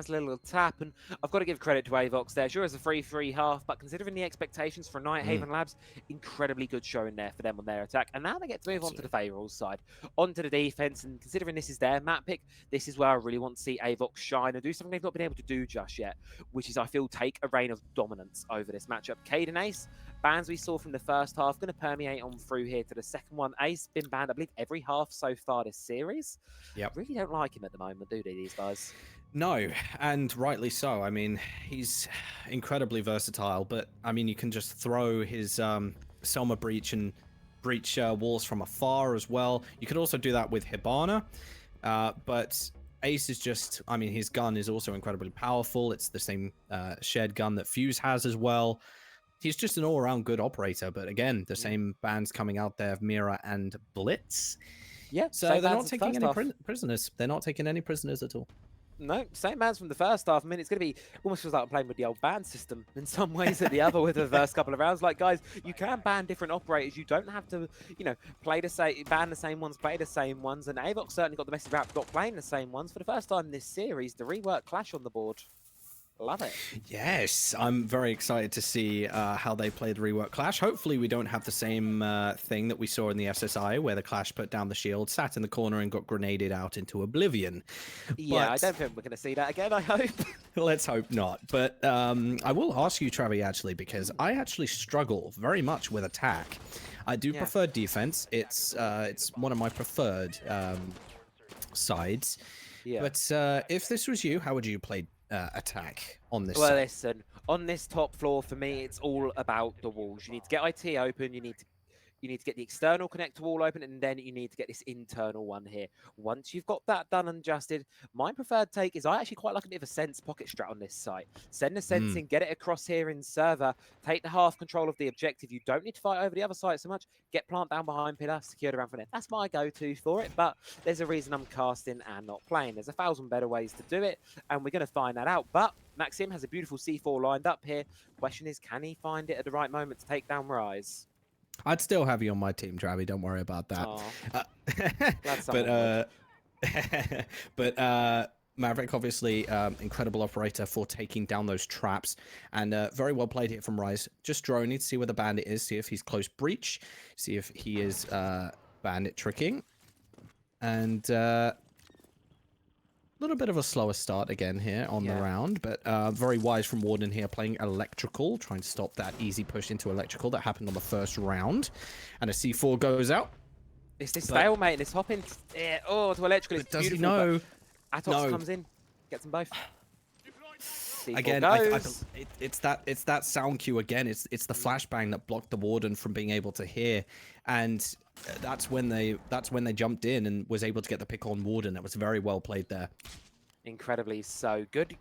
little tap, and I've got to give credit to Avox there. Sure, it's a 3-3 half, but considering the expectations for Nighthaven Labs, incredibly good showing there for them on their attack. And now they get to move on to the favourable side, onto the defense, and considering this is their map pick, this is where I really want to see Avox shine and do something they've not been able to do just yet, which is, I feel, take a reign of dominance over this matchup. Cade and Ace, bans we saw from the first half, going to permeate on through here to the second one. Ace been banned, I believe, every half so far this series. Yep. Really don't like him at the moment, do they, these guys? No, and rightly so. I mean, he's incredibly versatile, but I mean, you can just throw his Selma breach and breach walls from afar as well. You could also do that with Hibana, but Ace is just, I mean, his gun is also incredibly powerful. It's the same shared gun that Fuse has as well. He's just an all-around good operator, but again, the same bands coming out there of Mira and Blitz. Yeah, so they're not taking any prisoners. They're not taking any prisoners at all. No, same bands from the first half. I mean, it's going to be almost feels like I'm playing with the old band system in some ways at the other with the first couple of rounds. Like, guys, you can ban different operators. You don't have to, you know, ban the same ones, play the same ones. And Avox certainly got the message out, not playing the same ones. For the first time in this series, the rework Clash on the board. Love it. Yes, I'm very excited to see how they play the rework Clash. Hopefully we don't have the same thing that we saw in the SSI where the Clash put down the shield, sat in the corner and got grenaded out into oblivion. Yeah, but I don't think we're going to see that again, I hope. Let's hope not. But I will ask you, Travi, actually, because I actually struggle very much with attack. I do prefer defense. It's one of my preferred sides. Yeah. But if this was you, how would you play attack on this side? Listen, on this top floor for me, it's all about the walls. You need to get IT open, you need to get the external connector wall open, and then you need to get this internal one here. Once you've got that done and adjusted, my preferred take is I actually quite like a bit of a sense pocket strat on this site. Send the sense in, get it across here in server, take the half control of the objective. You don't need to fight over the other site so much. Get plant down behind pillar, secured around for net. That's my go-to for it, but there's a reason I'm casting and not playing. There's 1,000 better ways to do it, and we're going to find that out. But Maxim has a beautiful C4 lined up here. Question is, can he find it at the right moment to take down Rise? I'd still have you on my team, Travi. Don't worry about that. But Maverick, obviously, incredible operator for taking down those traps, and very well played here from Rise. Just droning to see where the bandit is, see if he's close breach, see if he is bandit tricking, and a little bit of a slower start again here on the round, but very wise from Warden here, playing electrical, trying to stop that easy push into electrical that happened on the first round, and a C4 goes out. It's this stalemate, this hopping to electrical. It's does he beautiful, know? Avox comes in, gets them both. Again, it's that sound cue again. It's the flashbang that blocked the Warden from being able to hear, and that's when they jumped in and was able to get the pick on Warden. That was very well played there. Incredibly so. Good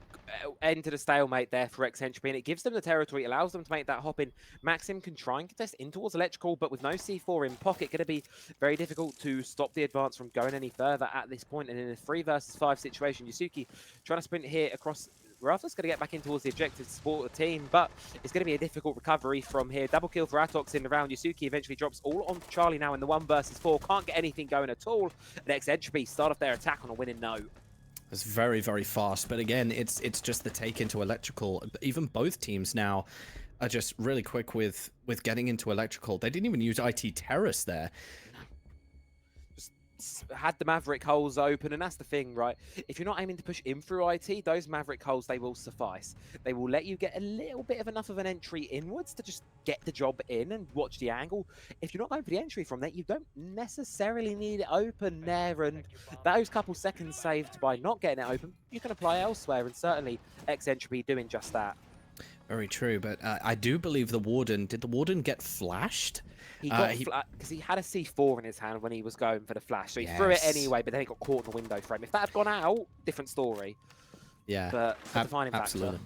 end to the stalemate there for Entropy, and it gives them the territory, it allows them to make that hop in. Maxim can try and contest in towards electrical, but with no C4 in pocket, going to be very difficult to stop the advance from going any further at this point. And in a 3 versus 5 situation, Yusuke trying to sprint here across. Rafa's going to get back in towards the objective to support the team, but it's going to be a difficult recovery from here. Double kill for Avox in the round. Yusuke eventually drops all on Charlie now in the 1 versus 4. Can't get anything going at all. And Entropy start off their attack on a winning note. It's very, very fast, but again, it's just the take into electrical. Even both teams now are just really quick with getting into electrical. They didn't even use IT Terrace there. Just had the Maverick holes open, and that's the thing, right? If you're not aiming to push in through IT, those Maverick holes, they will suffice. They will let you get a little bit of enough of an entry inwards to just get the job in and watch the angle. If you're not going for the entry from there, you don't necessarily need it open there, and those couple seconds saved by not getting it open, you can apply elsewhere, and certainly Entropy doing just that. Very true, but I do believe the Warden, did the Warden get flashed? He got because he had a C4 in his hand when he was going for the flash, so he threw it anyway, but then he got caught in the window frame. If that had gone out, different story. Yeah, but defining absolutely.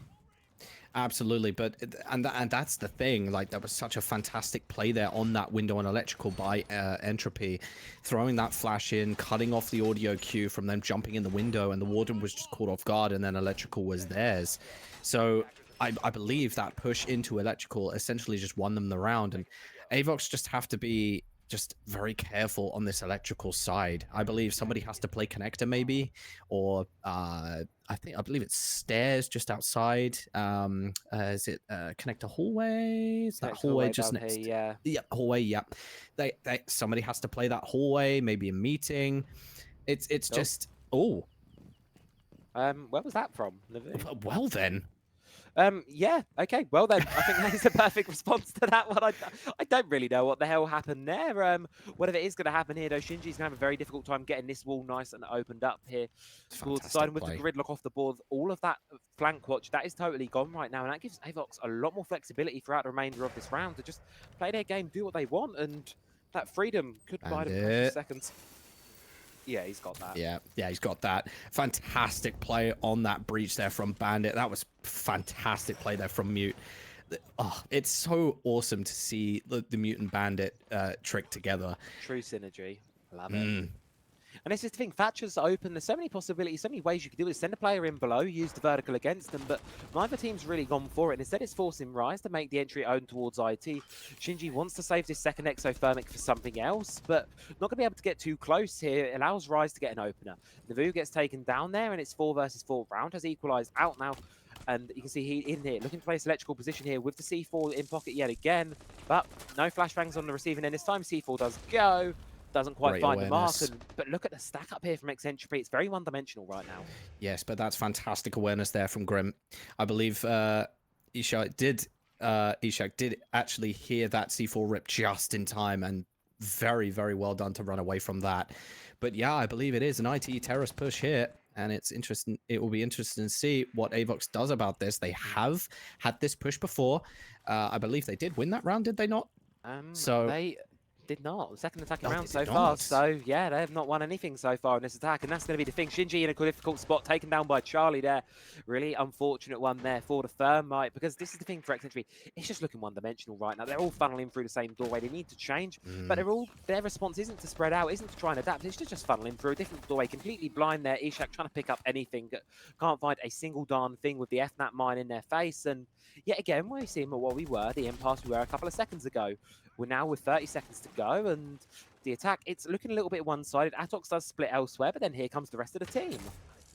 Absolutely, but and that's the thing. Like, that was such a fantastic play there on that window on electrical by Entropy, throwing that flash in, cutting off the audio cue from them jumping in the window, and the Warden was just caught off guard, and then electrical was theirs. So I believe that push into electrical essentially just won them the round, and Avox just have to be just very careful on this electrical side. I believe somebody has to play connector maybe, or I believe it's stairs just outside. Is it connector hallway? Is that hallway just next? Here, yeah, hallway. Yeah, somebody has to play that hallway. Maybe a meeting. It's just where was that from? Well then. Yeah, okay, well then, I think that is a perfect response to that one. I don't really know what the hell happened there. Whatever is going to happen here, though, Shinji's going to have a very difficult time getting this wall nice and opened up here towards the side. With the gridlock off the board, all of that flank watch, that is totally gone right now, and that gives Avox a lot more flexibility throughout the remainder of this round to just play their game, do what they want, and that freedom could buy them precious seconds. Yeah, he's got that. Yeah, he's got that. Fantastic play on that breach there from Bandit. That was fantastic play there from Mute. Oh, it's so awesome to see the Mute and Bandit trick together. True synergy. Love it. And this is the thing, Thatcher's open. There's so many possibilities, so many ways you can do it. Send a player in below, use the vertical against them, but neither team's really gone for it. And instead, it's forcing Rise to make the entry own towards IT. Shinji wants to save this second exothermic for something else, but not going to be able to get too close here. It allows Rise to get an opener. Navu gets taken down there, and it's 4 versus 4. Round has equalized out now. And you can see he in here, looking to place electrical position here with the C4 in pocket yet again. But no flashbangs on the receiving end this time. C4 does go. Doesn't quite find the mark, but look at the stack up here from Entropy. It's very one-dimensional right now. Yes, but that's fantastic awareness there from Grim. I believe Ishak did actually hear that C4 rip just in time, and very, very well done to run away from that. But yeah, I believe it is an IT terrorist push here, and it's interesting. It will be interesting to see what Avox does about this. They have had this push before. I believe they did win that round, did they not? They did not. Second attacking round so far. So, yeah, they have not won anything so far in this attack. And that's going to be the thing. Shinji in a difficult spot, taken down by Charlie there. Really unfortunate one there for the Thermite, because this is the thing for Entropy. It's just looking one-dimensional right now. They're all funneling through the same doorway. They need to change, but their response isn't to spread out, isn't to try and adapt. It's just funneling through a different doorway, completely blind there. Ishak trying to pick up anything. Can't find a single darn thing with the FNAT mine in their face. And yet again, we're seeing what we were, the impasse we were a couple of seconds ago. We're now with 30 seconds to go, and the attack, it's looking a little bit one-sided. Avox does split elsewhere, but then here comes the rest of the team.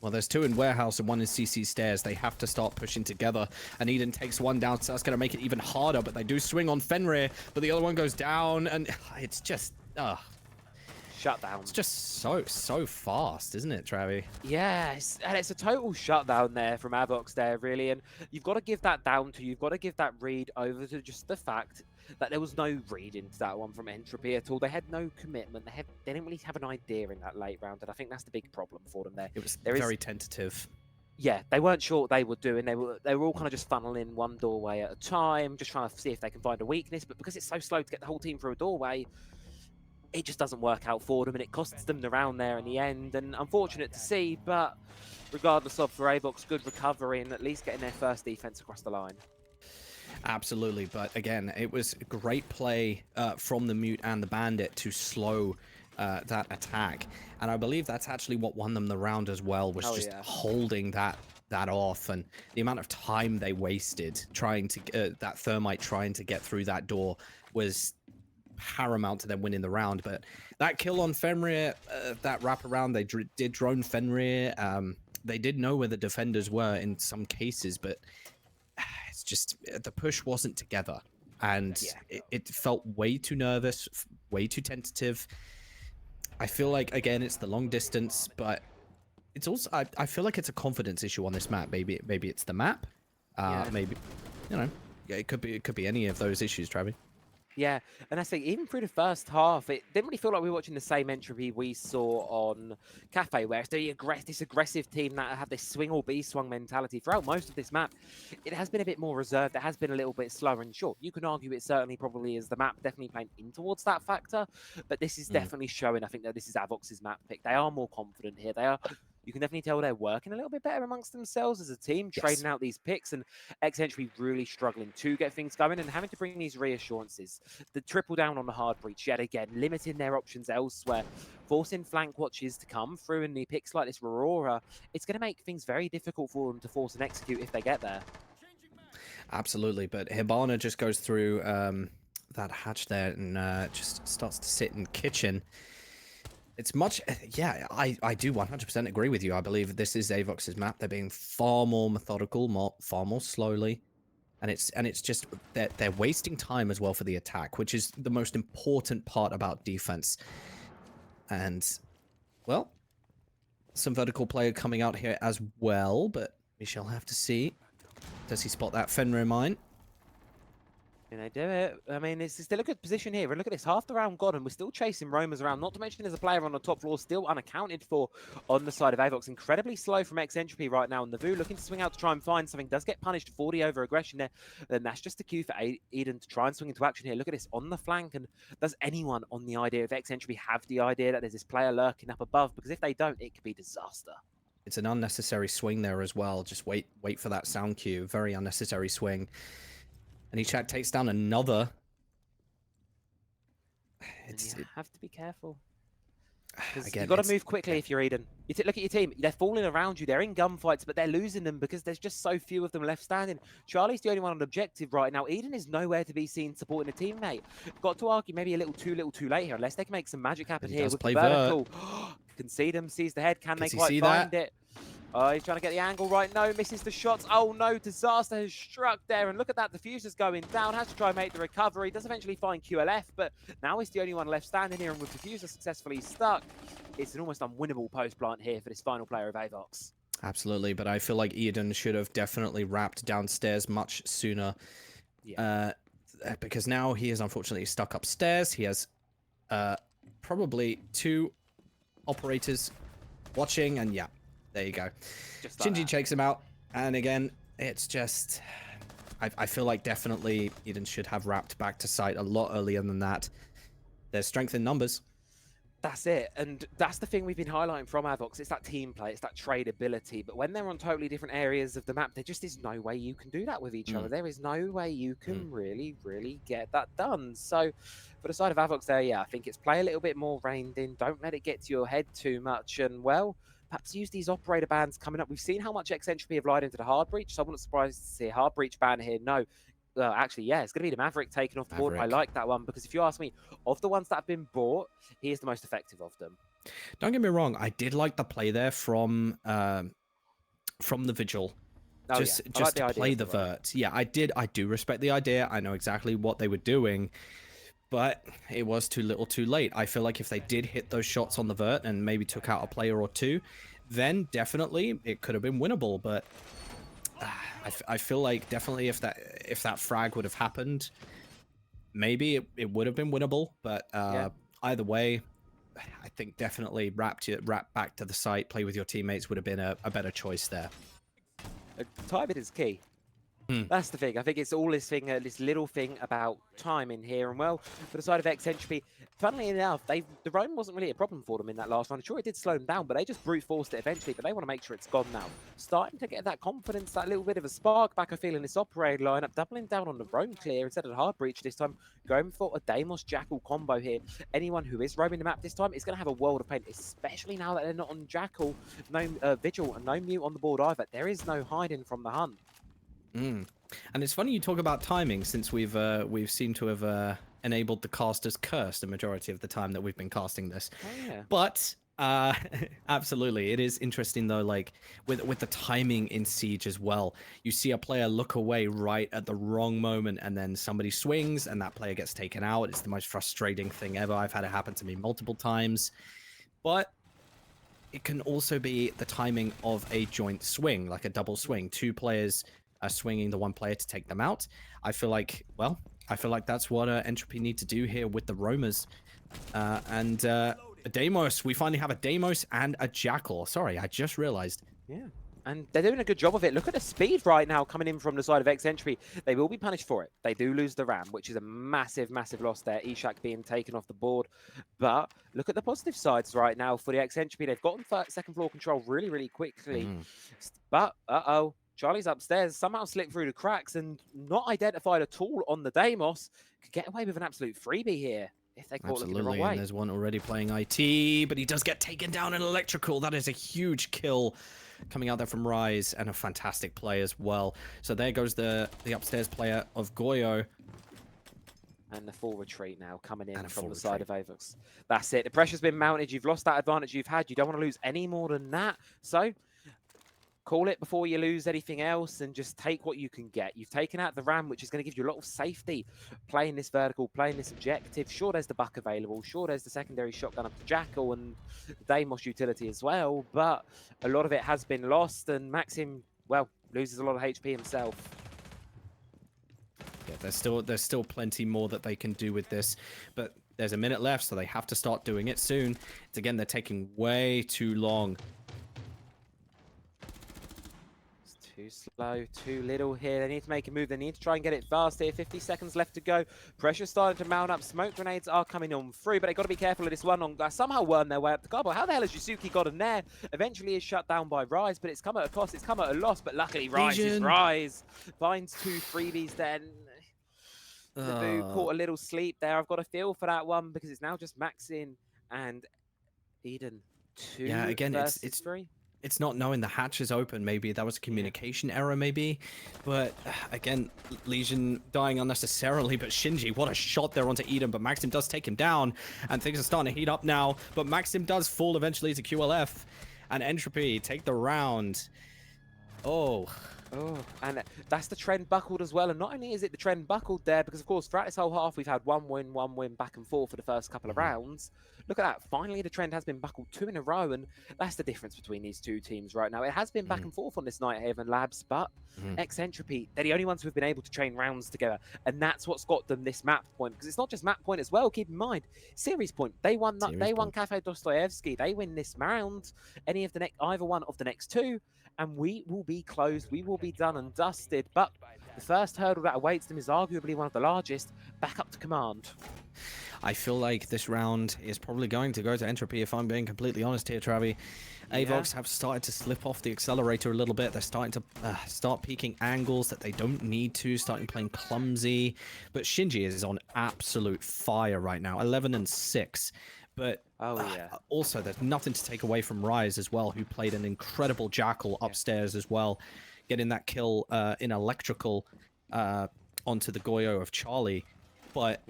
Well, there's 2 in warehouse and 1 in CC stairs. They have to start pushing together. And Eden takes 1 down, so that's going to make it even harder. But they do swing on Fenrir, but the other one goes down. And it's just... Shutdown. It's just so fast, isn't it, Travi? Yes, and it's a total shutdown there from Avox there, really. And you've got to give that down to, you've got to give that read over to just the fact that there was no read into that one from Entropy at all. They had no commitment. They didn't really have an idea in that late round, and I think that's the big problem for them there. It was very tentative. Yeah, they weren't sure what they were doing. They were all kind of just funneling one doorway at a time, just trying to see if they can find a weakness. But because it's so slow to get the whole team through a doorway, it just doesn't work out for them, and it costs them the round there in the end. And unfortunate to see, but regardless of, for Avox, good recovery and at least getting their first defense across the line. Absolutely, but again, it was great play from the Mute and the Bandit to slow that attack, and I believe that's actually what won them the round as well, was holding that off, and the amount of time they wasted trying to that Thermite trying to get through that door was paramount to them winning the round. But that kill on Fenrir, that wraparound, they did drone Fenrir. They did know where the defenders were in some cases, but it's just the push wasn't together, and it felt way too nervous, way too tentative. I feel like, again, it's the long distance, but it's also I feel like it's a confidence issue on this map. Maybe it's the map. Maybe, you know, it could be any of those issues, Travis. Yeah, and I think even through the first half, it didn't really feel like we were watching the same Entropy we saw on Cafe, where it's this aggressive team that have this swing or be swung mentality. Throughout most of this map, it has been a bit more reserved. It has been a little bit slower, and sure, you can argue it certainly probably is the map definitely playing in towards that factor, but this is definitely showing, I think, that this is Avox's map pick. They are more confident here. They are... You can definitely tell they're working a little bit better amongst themselves as a team, trading out these picks, and Entropy really struggling to get things going and having to bring these reassurances. The triple down on the hard breach yet again, limiting their options elsewhere, forcing flank watches to come through, and the picks like this Aurora, it's going to make things very difficult for them to force and execute if they get there. Absolutely, but Hibana just goes through that hatch there and just starts to sit in kitchen. It's much, yeah, I do 100% agree with you. I believe this is Avox's map. They're being far more methodical, far more slowly. And it's just, they're wasting time as well for the attack, which is the most important part about defense. And, well, some vertical player coming out here as well, but we shall have to see. Does he spot that Fenrir mine? Can they do it? I mean, it's still a good position here. And look at this, half the round gone, and we're still chasing roamers around. Not to mention there's a player on the top floor still unaccounted for on the side of Avox. Incredibly slow from Entropy right now. And the Vu looking to swing out to try and find something. Does get punished for the over-aggression there. Then that's just a cue for Eden to try and swing into action here. Look at this on the flank. And does anyone on the idea of Entropy have the idea that there's this player lurking up above? Because if they don't, it could be disaster. It's an unnecessary swing there as well. Just wait for that sound cue. Very unnecessary swing. And Echak takes down another. You have to be careful. Again, you've got to move quickly if you're Eden. Look at your team. They're falling around you. They're in gunfights, but they're losing them because there's just so few of them left standing. Charlie's the only one on objective right now. Eden is nowhere to be seen supporting a teammate. Got to argue maybe a little too late here, unless they can make some magic happen here with the vertical. Can see them, sees the head. Can they quite find it? Oh, he's trying to get the angle right. No, misses the shots. Oh no, disaster has struck there. And look at that, diffuser's going down. Has to try and make the recovery. Does eventually find QLF, but now he's the only one left standing here. And with diffuser successfully stuck, it's an almost unwinnable post plant here for this final player of Avox. Absolutely, but I feel like Eden should have definitely wrapped downstairs much sooner. Yeah. Because now he is unfortunately stuck upstairs. He has probably 2 operators watching, and yeah. There you go. Shinji checks him out. And again, it's just... I feel like definitely Eden should have wrapped back to site a lot earlier than that. There's strength in numbers. That's it. And that's the thing we've been highlighting from Avox. It's that team play. It's that tradability. But when they're on totally different areas of the map, there just is no way you can do that with each other. There is no way you can really get that done. So for the side of Avox there, yeah, I think it's play a little bit more reined in. Don't let it get to your head too much. And, well... perhaps use these operator bans coming up. We've seen how much Entropy have lied into the hard breach, so I'm not surprised to see a hard breach ban here. No, well, actually, yeah, it's going to be the Maverick taken off the board. I like that one because if you ask me, of the ones that have been bought, he is the most effective of them. Don't get me wrong, I did like the play there from the Vigil. Oh, just yeah. I like the to idea play of the the roam. vert. Yeah, I do respect the idea. I know exactly what they were doing, but it was too little too late. I feel like if they did hit those shots on the vert and maybe took out a player or two, then definitely it could have been winnable. But I feel like definitely if that frag would have happened, maybe it would have been winnable. But Yeah. either way, I think definitely wrap back to the site, play with your teammates would have been a better choice there. Timing is key. That's the thing. I think it's all this thing, this little thing about timing here. And well, for the side of Entropy, funnily enough, the roam wasn't really a problem for them in that last round. Sure, it did slow them down, but they just brute forced it eventually. But they want to make sure it's gone now. Starting to get that confidence, that little bit of a spark back, I feel, in this operator lineup, doubling down on the roam clear instead of the hard breach this time, going for a Deimos Jackal combo here. Anyone who is roaming the map this time is going to have a world of pain, especially now that they're not on Jackal, no Vigil, and no Mute on the board either. There is no hiding from the hunt. And it's funny you talk about timing, since we've seemed to have enabled the caster's curse the majority of the time that we've been casting this. Oh, yeah. But absolutely, it is interesting though. Like with the timing in Siege as well, you see a player look away right at the wrong moment, and then somebody swings, and that player gets taken out. It's the most frustrating thing ever. I've had it happen to me multiple times, but it can also be the timing of a joint swing, like a double swing. Two players swinging the one player to take them out. I feel like that's what Entropy need to do here with the roamers. And a Deimos, we finally have a Deimos and a Jackal. Sorry, I just realized. Yeah. And they're doing a good job of it. Look at the speed right now coming in from the side of Entropy. They will be punished for it. They do lose the Ram, which is a massive, massive loss there. Ishak being taken off the board. But look at the positive sides right now for the Entropy. They've gotten second floor control really, really quickly. But, uh-oh. Charlie's upstairs, somehow slipped through the cracks and not identified at all on the Deimos. Could get away with an absolute freebie here if they caught looking the wrong way. And there's one already playing IT, but he does get taken down in electrical. That is a huge kill coming out there from Rise, and a fantastic play as well. So there goes the upstairs player of Goyo. And the full retreat now coming in from the side of Avox. That's it. The pressure's been mounted. You've lost that advantage you've had. You don't want to lose any more than that. So call it before you lose anything else and just take what you can get. You've taken out the Ram, which is going to give you a lot of safety playing this vertical, playing this objective. Sure, there's the buck available. Sure, there's the secondary shotgun up to Jackal and Deimos utility as well. But a lot of it has been lost, and Maxim, well, loses a lot of HP himself. Yeah, there's still plenty more that they can do with this, but there's a minute left, so they have to start doing it soon. It's, again, they're taking way too long. Too slow, too little here. They need to make a move. They need to try and get it fast here. 50 seconds left to go. Pressure starting to mount up. Smoke grenades are coming on through, but they've got to be careful of this one. Somehow worm their way up the car. How the hell has Yusuke got in there? Eventually is shut down by Rise, but it's come at a cost. It's come at a loss, but luckily Rise is Rise. Finds two freebies then. Naboo caught a little sleep there. I've got a feel for that one because it's now just Maxin and Eden. Yeah, again, it's 3. It's not knowing the hatch is open. Maybe that was a communication error, maybe. But again, Legion dying unnecessarily. But Shinji, what a shot there onto Eden. But Maxim does take him down, and things are starting to heat up now. But Maxim does fall eventually to QLF, and Entropy take the round. Oh, and that's the trend buckled as well. And not only is it the trend buckled there, because of course throughout this whole half we've had one win back and forth for the first couple of rounds. Look at that. Finally, the trend has been buckled 2 in a row, and that's the difference between these two teams right now. It has been back and forth on this Nighthaven Labs, but Entropy, they're the only ones who have been able to train rounds together, and that's what's got them this map point. Because it's not just map point as well. Keep in mind, series point. They won Cafe Dostoevsky. They win this round. Either one of the next two, and we will be closed. We will be done and dusted. But the first hurdle that awaits them is arguably one of the largest. Back up to command. I feel like this round is probably going to go to Entropy, if I'm being completely honest here, Travi. Avox have started to slip off the accelerator a little bit. They're starting to start peeking angles that they don't need to, starting playing clumsy. But Shinji is on absolute fire right now, 11 and 6. But also, there's nothing to take away from Rise as well, who played an incredible Jackal upstairs as well, getting that kill in electrical onto the Goyo of Charlie. But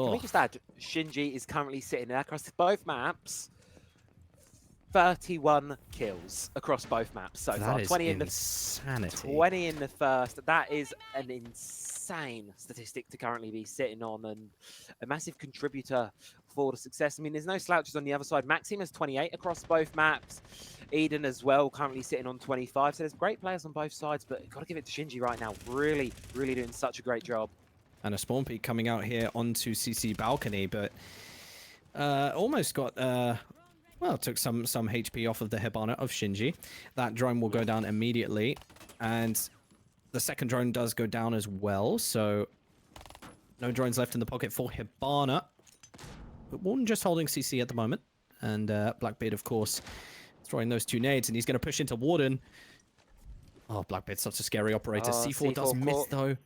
Can we just add, Shinji is currently sitting there across both maps. 31 kills across both maps so far. That is 20 insanity. 20 in the first. That is an insane statistic to currently be sitting on, and a massive contributor for the success. I mean, there's no slouches on the other side. Maxim has 28 across both maps. Eden as well, currently sitting on 25. So there's great players on both sides, but got to give it to Shinji right now. Really, really doing such a great job. And a spawn peak coming out here onto CC balcony, but almost got... well, took some HP off of the Hibana of Shinji. That drone will go down immediately. And the second drone does go down as well. So no drones left in the pocket for Hibana. But Warden just holding CC at the moment. And Blackbeard, of course, throwing those 2 nades. And he's going to push into Warden. Oh, Blackbeard's such a scary operator. C4 does miss, though.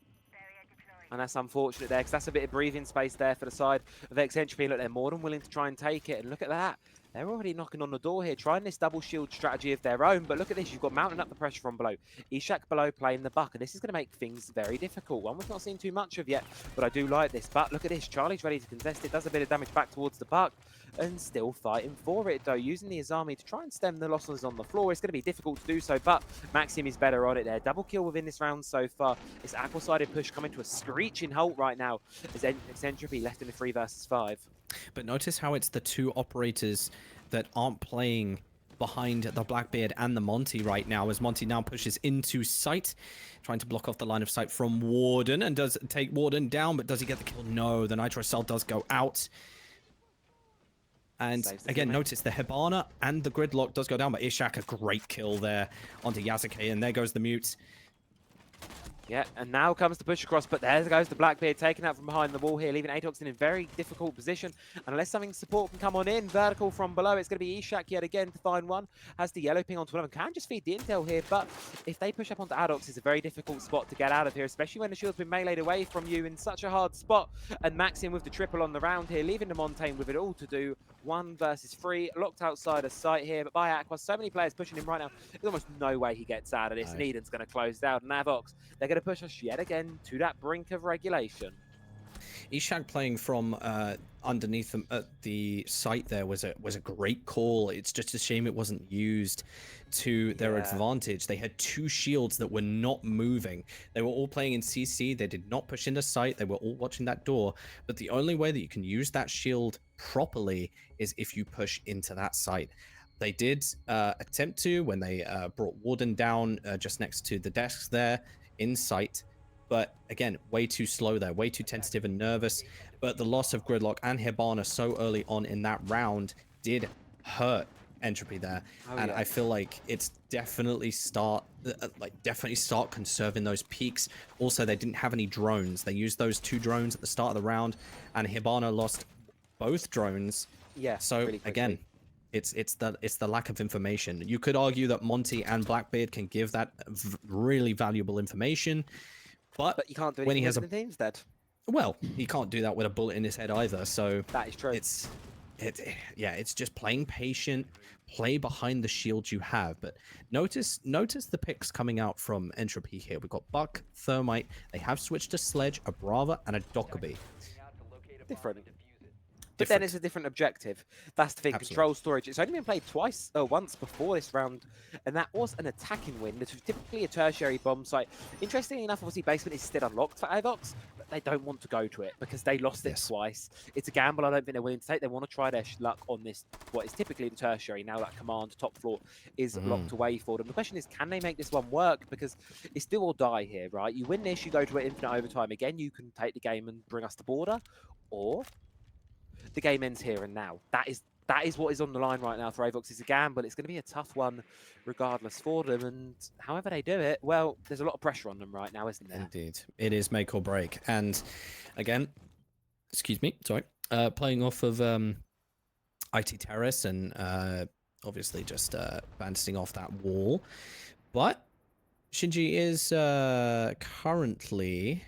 And that's unfortunate there, because that's a bit of breathing space there for the side of Entropy. Look, they're more than willing to try and take it. And look at that. They're already knocking on the door here, trying this double shield strategy of their own. But look at this. You've got mounting up the pressure from below. Ishak below playing the buck. And this is going to make things very difficult. One we've not seen too much of yet, but I do like this. But look at this. Charlie's ready to contest it. Does a bit of damage back towards the buck. And still fighting for it, though. Using the Azami to try and stem the losses on the floor. It's going to be difficult to do so, but Maxim is better on it there. Double kill within this round so far. This aqua-sided push coming to a screeching halt right now as Entropy left in a 3 versus 5. But notice how it's the 2 operators that aren't playing behind the Blackbeard and the Monty right now, as Monty now pushes into sight, trying to block off the line of sight from Warden, and does take Warden down, but does he get the kill? No, the Nitro Cell does go out. And again, notice the Hibana and the Gridlock does go down, but Ishak, a great kill there onto Yasuke, and there goes the mute. Yeah, and now comes the push across, but there goes the Blackbeard taken out from behind the wall here, leaving Avox in a very difficult position. And unless something support can come on in, vertical from below, it's going to be Ishak yet again to find one. Has the yellow ping onto one of them, can just feed the intel here, but if they push up onto Avox, it's a very difficult spot to get out of here, especially when the shield's been meleeed away from you in such a hard spot. And Maxim with the triple on the round here, leaving the Montaigne with it all to do. 1 versus 3, locked outside of sight here, but by Aqua, so many players pushing him right now. There's almost no way he gets out of this, and Eden's going to close down. And Avox, they're going to push us yet again to that brink of regulation. Ishak playing from underneath them at the site there was a great call. It's just a shame it wasn't used to their advantage. They had 2 shields that were not moving. They were all playing in CC. They did not push into sight. They were all watching that door. But the only way that you can use that shield properly is if you push into that site. They did attempt to when they brought Warden down just next to the desks there in sight. But again, way too slow there, way too tentative and nervous. But the loss of Gridlock and Hibana so early on in that round did hurt Entropy there. I feel like it's definitely start conserving those peaks. Also, they didn't have any drones. They used those 2 drones at the start of the round, and Hibana lost both drones. Yeah. So really again, it's the lack of information. You could argue that Monty and Blackbeard can give that really valuable information. But you can't do it when he has the team instead. Well, he can't do that with a bullet in his head either. So that is true. It's just playing patient, play behind the shield you have. But notice the picks coming out from Entropy here. We've got Buck, Thermite. They have switched to Sledge, a Brava, and a Dockerby. Different. But then it's a different objective. That's the thing. Absolutely. Control storage. It's only been played once before this round, and that was an attacking win. This was typically a tertiary bomb site. Interestingly enough, obviously, basement is still unlocked for Avox, but they don't want to go to it because they lost it twice. It's a gamble I don't think they're willing to take. They want to try their luck on this, what is typically the tertiary, now that command top floor is locked away for them. The question is, can they make this one work? Because it's do or die here, right? You win this, you go to an infinite overtime again, you can take the game and bring us to border, or the game ends here and now. That is what is on the line right now for Avox. It's a gamble. It's going to be a tough one regardless for them. And however they do it, well, there's a lot of pressure on them right now, isn't there? Indeed. It is make or break. And again, excuse me, sorry. Playing off of IT Terrace and obviously just bouncing off that wall. But Shinji is currently...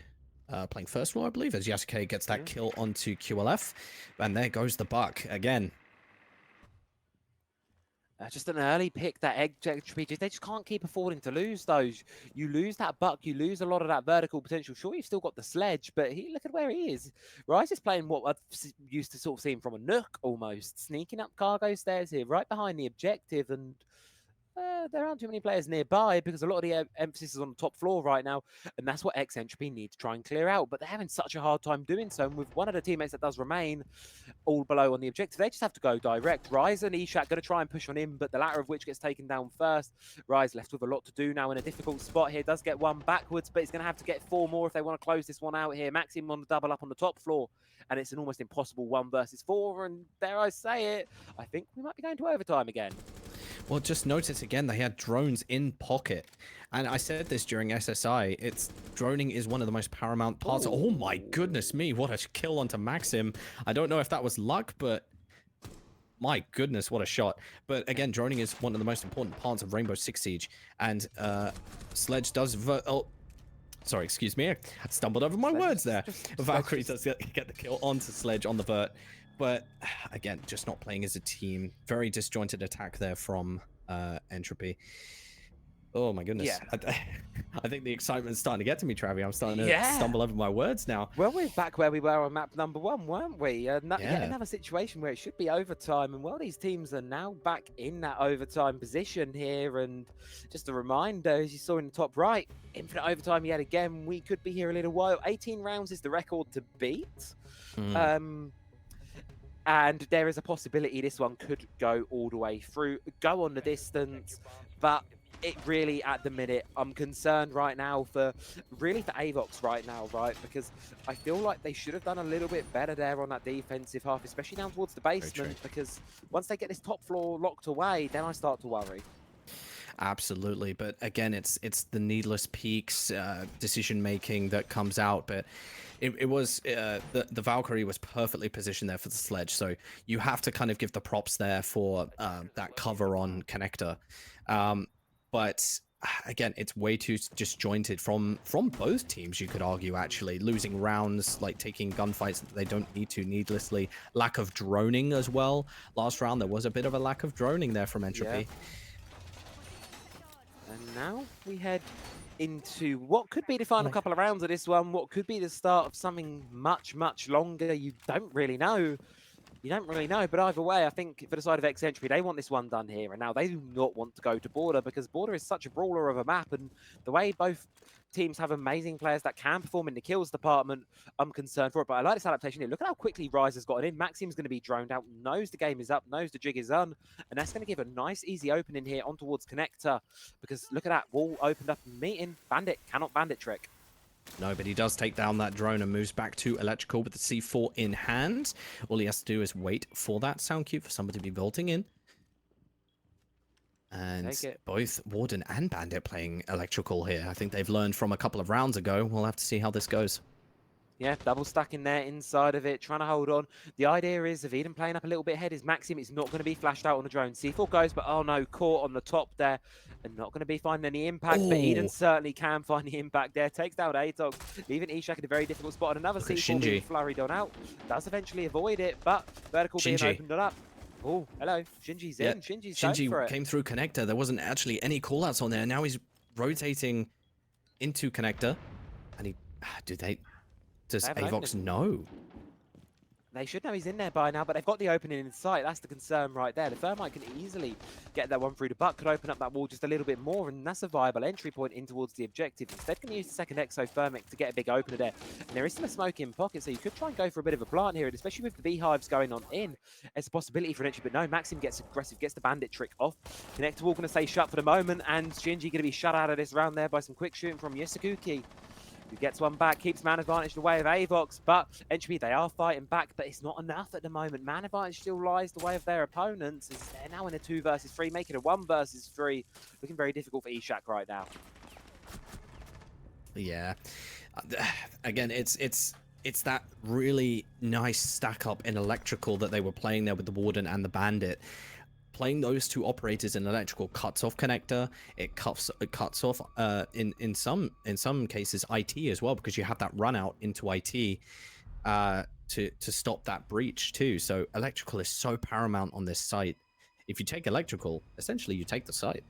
playing first floor, I believe, as Yasuke gets that kill onto QLF. And there goes the Buck again. Just an early pick, that Entropy, they just can't keep affording to lose those. You lose that buck, you lose a lot of that vertical potential. Sure, you've still got the sledge, but look at where he is. Rise is playing what I've used to sort of see him from a nook almost, sneaking up cargo stairs here, right behind the objective, and there aren't too many players nearby because a lot of the emphasis is on the top floor right now, and that's what X Entropy need to try and clear out. But they're having such a hard time doing so, and with one of the teammates that does remain all below on the objective, they just have to go direct. Rise and Eshak going to try and push on him, but the latter of which gets taken down first. Rise left with a lot to do now in a difficult spot here. Does get one backwards, but he's going to have to get 4 more if they want to close this one out here. Maxim on the double up on the top floor, and it's an almost impossible 1 versus 4, and dare I say it, I think we might be going to overtime again. Well, just notice again, they had drones in pocket. And I said this during SSI, droning is one of the most paramount parts. Oh my goodness me, what a kill onto Maxim. I don't know if that was luck, but my goodness, what a shot. But again, droning is one of the most important parts of Rainbow Six Siege. And Sledge does... sorry, excuse me, I stumbled over my words there. Valkyrie does get the kill onto Sledge on the vert. But again, just not playing as a team. Very disjointed attack there from Entropy. Oh my goodness. Yeah. I think the excitement's starting to get to me, Travi. I'm starting to stumble over my words now. Well, we're back where we were on map number 1, weren't we? Yet another situation where it should be overtime. And well, these teams are now back in that overtime position here. And just a reminder, as you saw in the top right, infinite overtime yet again. We could be here a little while. 18 rounds is the record to beat. And there is a possibility this one could go all the way through, go on the distance, but it really, at the minute, I'm concerned right now for Avox right now, right? Because I feel like they should have done a little bit better there on that defensive half, especially down towards the basement, because once they get this top floor locked away, then I start to worry. Absolutely, but again, it's the needless peaks, decision making that comes out. But it was the Valkyrie was perfectly positioned there for the Sledge, so you have to kind of give the props there for that cover on connector. But again, it's way too disjointed from both teams. You could argue, actually, losing rounds, like taking gunfights that they don't need to needlessly. Lack of droning as well. Last round there was a bit of a lack of droning there from Entropy. Yeah. And now we head into what could be the final couple of rounds of this one, what could be the start of something much, much longer. You don't really know. But either way, I think for the side of X Entropy, they want this one done here. And now they do not want to go to Border because Border is such a brawler of a map. And the way both teams have amazing players that can perform in the kills department, I'm concerned for it. But I like this adaptation here. Look at how quickly Rise has gotten in. Maxim's going to be droned out, knows the game is up, knows the jig is on. And that's going to give a nice, easy opening here on towards Connector. Because look at that, wall opened up and meeting. Bandit cannot bandit trick. No, but he does take down that drone and moves back to Electrical with the C4 in hand. All he has to do is wait for that sound cue for somebody to be vaulting in. And both Warden and Bandit playing Electrical here. I think they've learned from a couple of rounds ago. We'll have to see how this goes. Yeah, double stacking there inside of it, trying to hold on. The idea is, if Eden playing up a little bit ahead, is Maxim is not going to be flashed out on the drone. C4 goes, but oh no, caught on the top there. And not going to be finding any impact, but Eden certainly can find the impact there. Takes down Avox, leaving Eshak in a very difficult spot. And another C4 being flurried on out. Does eventually avoid it, but vertical being opened up. Oh, hello. Shinji's in. Shinji came through Connector. There wasn't actually any callouts on there. Now he's rotating into Connector. And does Avox know? They should know he's in there by now, but they've got the opening in sight. That's the concern right there. The Thermite can easily get that one through the butt, could open up that wall just a little bit more, and that's a viable entry point in towards the objective. Instead, can use the second exothermic to get a big opener there. And there is still a smoke in pocket, so you could try and go for a bit of a plant here, and especially with the beehives going on in, it's a possibility for an entry, but no, Maxim gets aggressive, gets the bandit trick off. Connector Wall going to stay shut for the moment, and Shinji going to be shut out of this round there by some quick shooting from Yosukuki, who gets one back, keeps man advantage the way of Avox, but Entropy, they are fighting back, but it's not enough at the moment. Man advantage still lies the way of their opponents, as they're now in a 2 versus 3, making a 1 versus 3. Looking very difficult for Eshak right now. Yeah. Again, it's that really nice stack up in Electrical that they were playing there with the Warden and the Bandit. Playing those two operators in Electrical cuts off Connector. It cuts off in some cases IT as well, because you have that run out into IT to stop that breach too. So Electrical is so paramount on this site. if you take electrical, essentially you take the site.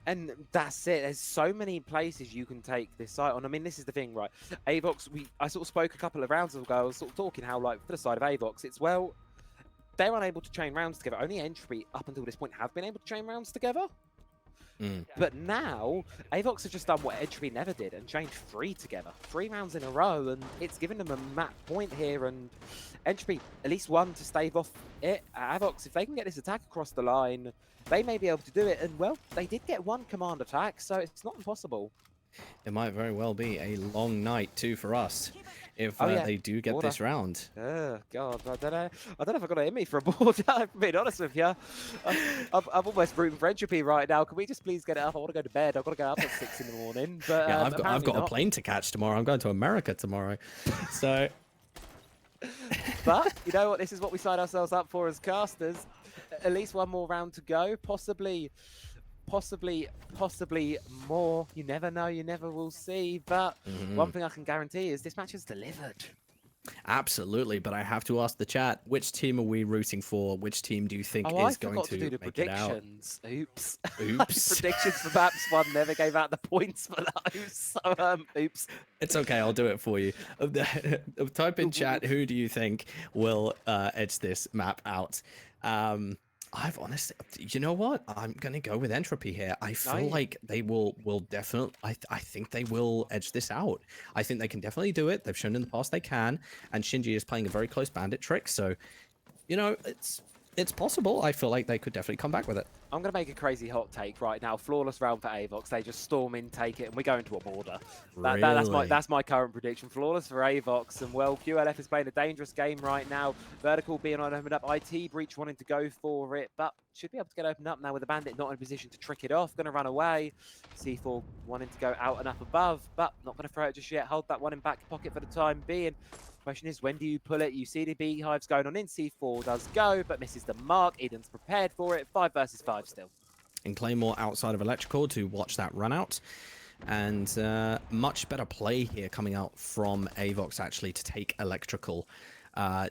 And that's it. There's so many places you can take this site on. I mean, this is the thing, right? Avox, I sort of spoke a couple of rounds ago. I was sort of talking how, like, for the side of Avox, it's, well, they're unable to chain rounds together. Only Entropy, up until this point, have been able to chain rounds together. But now, Avox have just done what Entropy never did and chained 3 together. 3 rounds in a row, and it's given them a map point here, and Entropy, at least one to stave off it. Avox, if they can get this attack across the line, they may be able to do it, and well, they did get 1 command attack, so it's not impossible. It might very well be a long night too for us if they do get this round. Oh God, I don't know if I've got it in me for a board. I'm being honest with you. I'm almost rooting for Entropy right now. Can we just please get it up? I want to go to bed. I've got to go up at 6 in the morning. But yeah, I've got a plane to catch tomorrow. I'm going to America tomorrow, so. But you know what? This is what we sign ourselves up for as casters. At least 1 more round to go. Possibly more. You never know. You never will see. But one thing I can guarantee is this match is delivered. Absolutely, but I have to ask the chat, which team are we rooting for? Which team do you think is going to do the make it out? Predictions. Oops. Oops. Predictions for maps 1 never gave out the points for those. So, oops. It's okay, I'll do it for you. Type in chat, who do you think will edge this map out? I've honestly, you know what? I'm gonna go with Entropy here. I feel like they will definitely. I think they will edge this out. I think they can definitely do it. They've shown in the past they can, and Shinji is playing a very close bandit trick. So, you know, it's possible. I feel like they could definitely come back with it. I'm going to make a crazy hot take right now. Flawless round for Avox. They just storm in, take it, and we go into a border. That's my current prediction. Flawless for Avox. And, well, QLF is playing a dangerous game right now. Vertical being opened up. IT Breach wanting to go for it, but should be able to get opened up now with the Bandit not in a position to trick it off. Going to run away. C4 wanting to go out and up above, but not going to throw it just yet. Hold that one in back pocket for the time being. Question is, when do you pull it? You see the beehives going on in. C4 does go, but misses the mark. Eden's prepared for it. 5 versus 5 still. And Claymore outside of Electrical to watch that run out. And much better play here coming out from Avox actually to take Electrical.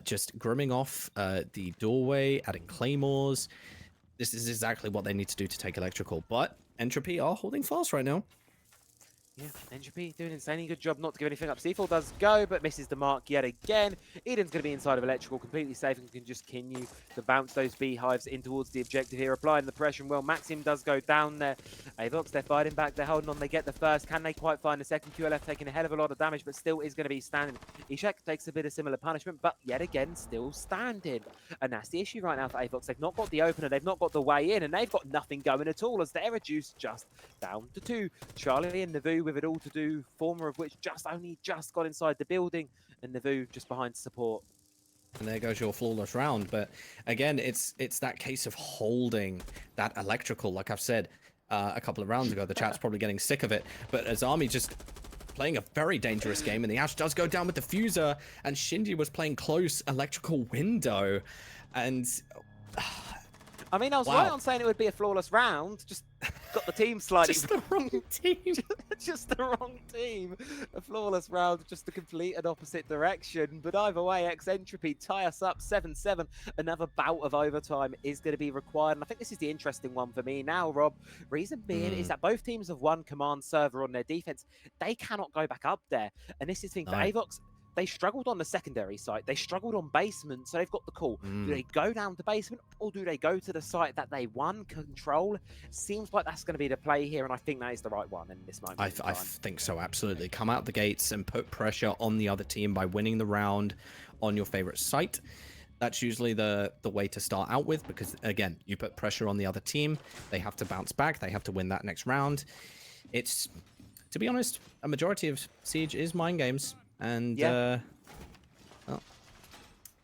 Just grooming off the doorway, adding Claymores. This is exactly what they need to do to take Electrical. But Entropy are holding fast right now. Yeah, Entropy doing an insanely good job not to give anything up. C4 does go, but misses the mark yet again. Eden's going to be inside of Electrical, completely safe, and can just continue to bounce those beehives in towards the objective here, applying the pressure. And, well, Maxim does go down there. Avox, they're fighting back, they're holding on, they get the first. Can they quite find the second? QLF taking a hell of a lot of damage, but still is going to be standing. Ishak takes a bit of similar punishment, but yet again, still standing. And that's the issue right now for Avox. They've not got the opener, they've not got the way in, and they've got nothing going at all as they're reduced just down to 2. Charlie and Navu with it all to do, former of which only just got inside the building, and Navu just behind support. And there goes your flawless round. But again, it's that case of holding that Electrical. Like I've said a couple of rounds ago, the chat's probably getting sick of it. But as Army just playing a very dangerous game, and the Ash does go down with the Fuser, and Shinji was playing close Electrical window. And I mean, I was right on saying it would be a flawless round, just got the team slightly just the wrong team. Just the wrong team. A flawless round, just the complete and opposite direction. But either way, Entropy tie us up 7-7. Another bout of overtime is going to be required. And I think this is the interesting one for me now, Rob. Reason being is that both teams have one command server on their defense. They cannot go back up there. And this is the thing for Avox. They struggled on the secondary site. They struggled on basement, so they've got the call. Do they go down to basement, or do they go to the site that they won control? Seems like that's going to be the play here, and I think that is the right one in this moment. I think so, absolutely. Come out the gates and put pressure on the other team by winning the round on your favorite site. That's usually the way to start out with, because, again, you put pressure on the other team. They have to bounce back. They have to win that next round. It's, to be honest, a majority of Siege is mind games. And well,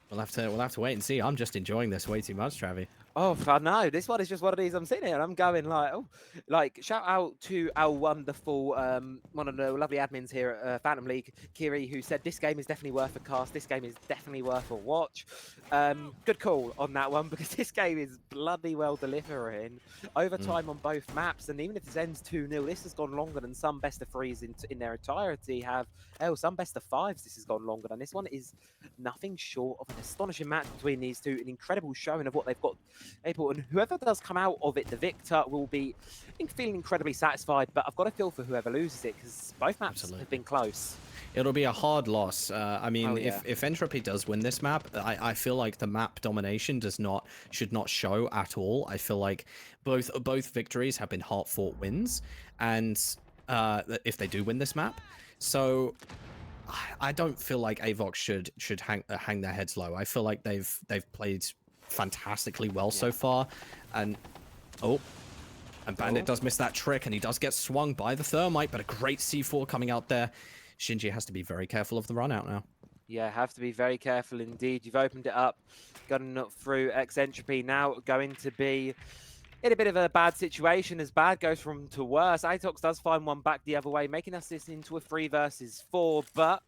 we'll have to wait and see. I'm just enjoying this way too much, Travi. Oh, I know. This one is just one of these. I'm sitting here and I'm going like, oh, like shout out to our wonderful, one of the lovely admins here at Phantom League, Kiri, who said this game is definitely worth a cast. This game is definitely worth a watch. Good call on that one, because this game is bloody well delivering. Overtime on both maps, and even if this ends 2-0, this has gone longer than some best of threes in their entirety have. Oh, some best of fives, this has gone longer, and this one is nothing short of an astonishing match between these two. An incredible showing of what they've got April, and whoever does come out of it, the victor, will be feeling incredibly satisfied. But I've got a feel for whoever loses it because both maps have been close. It'll be a hard loss. I mean, Oh, yeah. if Entropy does win this map, I feel like the map domination should not show at all. I feel like both victories have been hard-fought wins, and if they do win this map, so I don't feel like Avox should hang their heads low. I feel like they've played fantastically well so far, and Bandit does miss that trick, and he does get swung by the thermite, but a great C4 coming out there. Shinji has to be very careful of the run out now. Yeah, have to be very careful indeed. You've opened it up, gotten it through Entropy. Now going to be in a bit of a bad situation as bad goes from to worse. Atox does find one back the other way, making us this into a 3 versus 4, but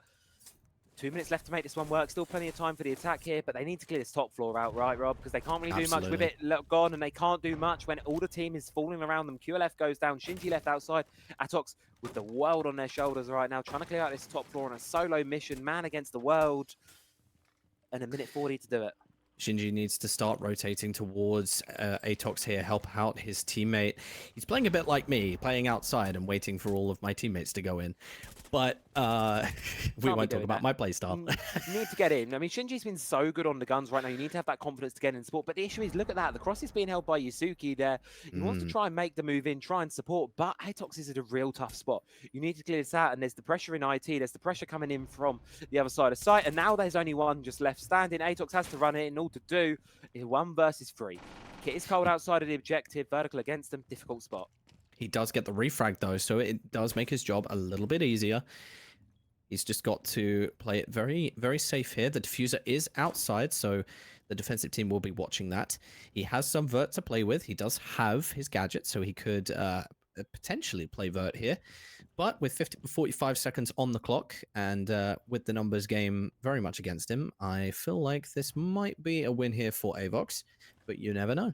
2 minutes left to make this one work. Still plenty of time for the attack here, but they need to clear this top floor out, right, Rob? Because they can't really do much with it gone, and they can't do much when all the team is falling around them. QLF goes down, Shinji left outside. Atox with the world on their shoulders right now, trying to clear out this top floor on a solo mission, man against the world, and a minute 40 to do it. Shinji needs to start rotating towards Atox here, help out his teammate. He's playing a bit like me, playing outside and waiting for all of my teammates to go in. But we won't talk about my playstyle. You need to get in. I mean, Shinji's been so good on the guns right now. You need to have that confidence to get in support. But the issue is, look at that. The cross is being held by Yusuke there. He wants to try and make the move in, try and support. But Atox is at a real tough spot. You need to clear this out. And there's the pressure in IT. There's the pressure coming in from the other side of site. And now there's only one just left standing. Atox has to run it. And all to do is 1 versus 3. Kit is cold outside of the objective. Vertical against them. Difficult spot. He does get the refrag though, so it does make his job a little bit easier. He's just got to play it very, very safe here. The diffuser is outside, so the defensive team will be watching that. He has some vert to play with. He does have his gadget, so he could potentially play vert here. But with 45 seconds on the clock and with the numbers game very much against him, I feel like this might be a win here for Avox, but you never know.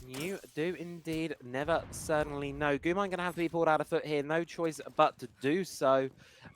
You do indeed never certainly know. Guman going to have to be pulled out of foot here. No choice but to do so.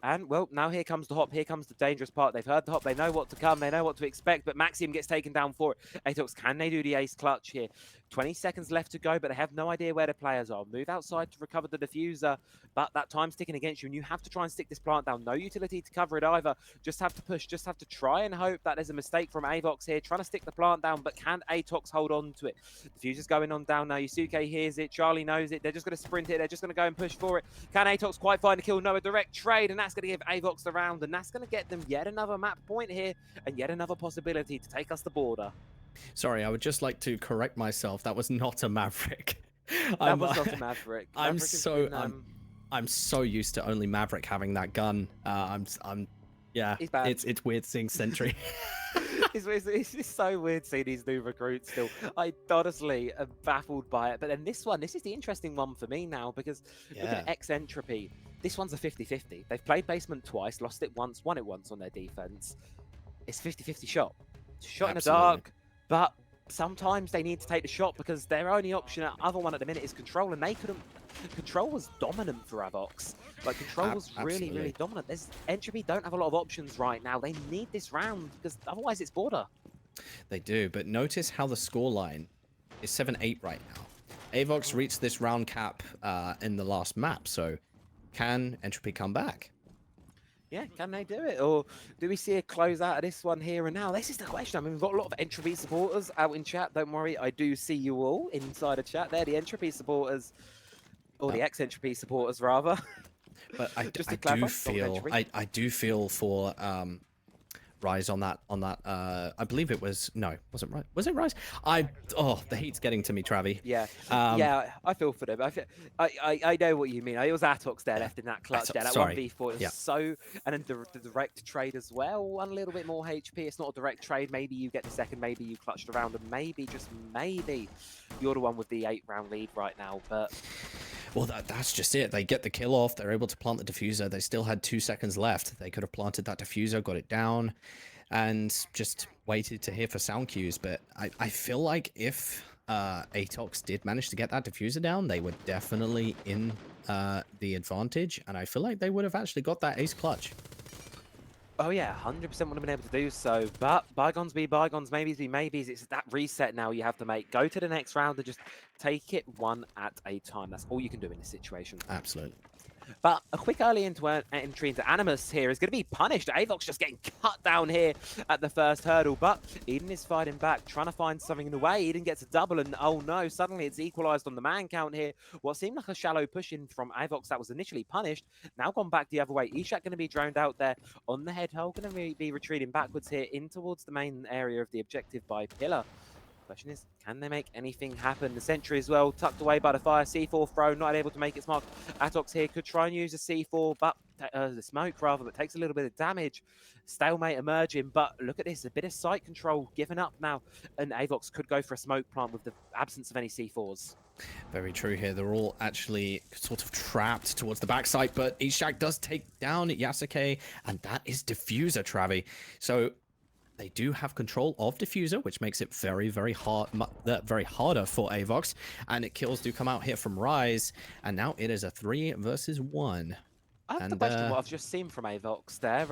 And, well, now here comes the hop. Here comes the dangerous part. They've heard the hop. They know what to come. They know what to expect. But Maxim gets taken down for it. Atox, can they do the ace clutch here? 20 seconds left to go, but they have no idea where the players are. Move outside to recover the diffuser. But that time's ticking against you, and you have to try and stick this plant down. No utility to cover it either. Just have to push. Just have to try and hope that there's a mistake from Avox here. Trying to stick the plant down, but can Atox hold on to it? Diffuser's going on down now. Yusuke hears it. Charlie knows it. They're just going to sprint it. They're just going to go and push for it. Can Atox quite find a kill? No, a direct trade, and that's going to give Avox the round, and that's going to get them yet another map point here, and yet another possibility to take us the border. Sorry, I would just like to correct myself. That was not a Maverick. That was not a Maverick. I'm so used to only Maverick having that gun. Yeah, it's weird seeing Sentry. It's so weird seeing these new recruits still. I honestly am baffled by it. But then this is the interesting one for me now, because looking at Entropy, this one's a 50-50. They've played basement twice, lost it once, won it once on their defense. It's 50-50 shot. Shot in the dark, but sometimes they need to take the shot because their only option, other one at the minute, is control, and they couldn't. Control was dominant for Avox. Like, control was really, really dominant. Entropy don't have a lot of options right now. They need this round because otherwise it's border. They do, but notice how the scoreline is 7-8 right now. Avox reached this round cap in the last map, so can Entropy come back? Yeah, can they do it? Or do we see a close out of this one here and now? This is the question. I mean, we've got a lot of Entropy supporters out in chat. Don't worry, I do see you all inside the chat. They're the Entropy supporters, or the ex-Entropy supporters, rather. But I do feel for Rise on that. I believe it was wasn't Rise. Was it Rise? The heat's getting to me, Travi. Yeah, I feel for them. I know what you mean. It was Atox there left in that clutch there. That 1v4 is so, and then the direct trade as well. One little bit more HP. It's not a direct trade. Maybe you get the second. Maybe you clutched around, and maybe just maybe you're the one with the 8-round lead right now. But well, that's just it. They get the kill off. They're able to plant the diffuser. They still had 2 seconds left. They could have planted that diffuser, got it down, and just waited to hear for sound cues. But I feel like if Atox did manage to get that diffuser down, they were definitely in the advantage. And I feel like they would have actually got that ace clutch. Oh yeah, 100% would have been able to do so, but bygones be bygones, maybes be maybes. It's that reset now you have to make. Go to the next round and just take it one at a time. That's all you can do in this situation. Absolutely. But a quick early entry into Animus here is going to be punished. Avox just getting cut down here at the first hurdle, but Eden is fighting back, trying to find something in the way. Eden gets a double, and oh no, suddenly it's equalized on the man count here. What seemed like a shallow push in from Avox that was initially punished, now gone back the other way. Ishak going to be droned out there on the head hole, going to be retreating backwards here in towards the main area of the objective by Pillar. Question is, can they make anything happen? The sentry as well, tucked away by the fire. C4 throw, not able to make its mark. Atox here could try and use a C4, but the smoke rather, but takes a little bit of damage. Stalemate emerging, but look at this, a bit of sight control given up now. And Avox could go for a smoke plant with the absence of any C4s. Very true here. They're all actually sort of trapped towards the backside, but Ishak does take down Yasuke, and that is Diffuser, Travi. So they do have control of Diffuser, which makes it very, very hard, very harder for Avox. And kills do come out here from Rise, and now it is a 3 versus 1. I have to question what I've just seen from Avox there.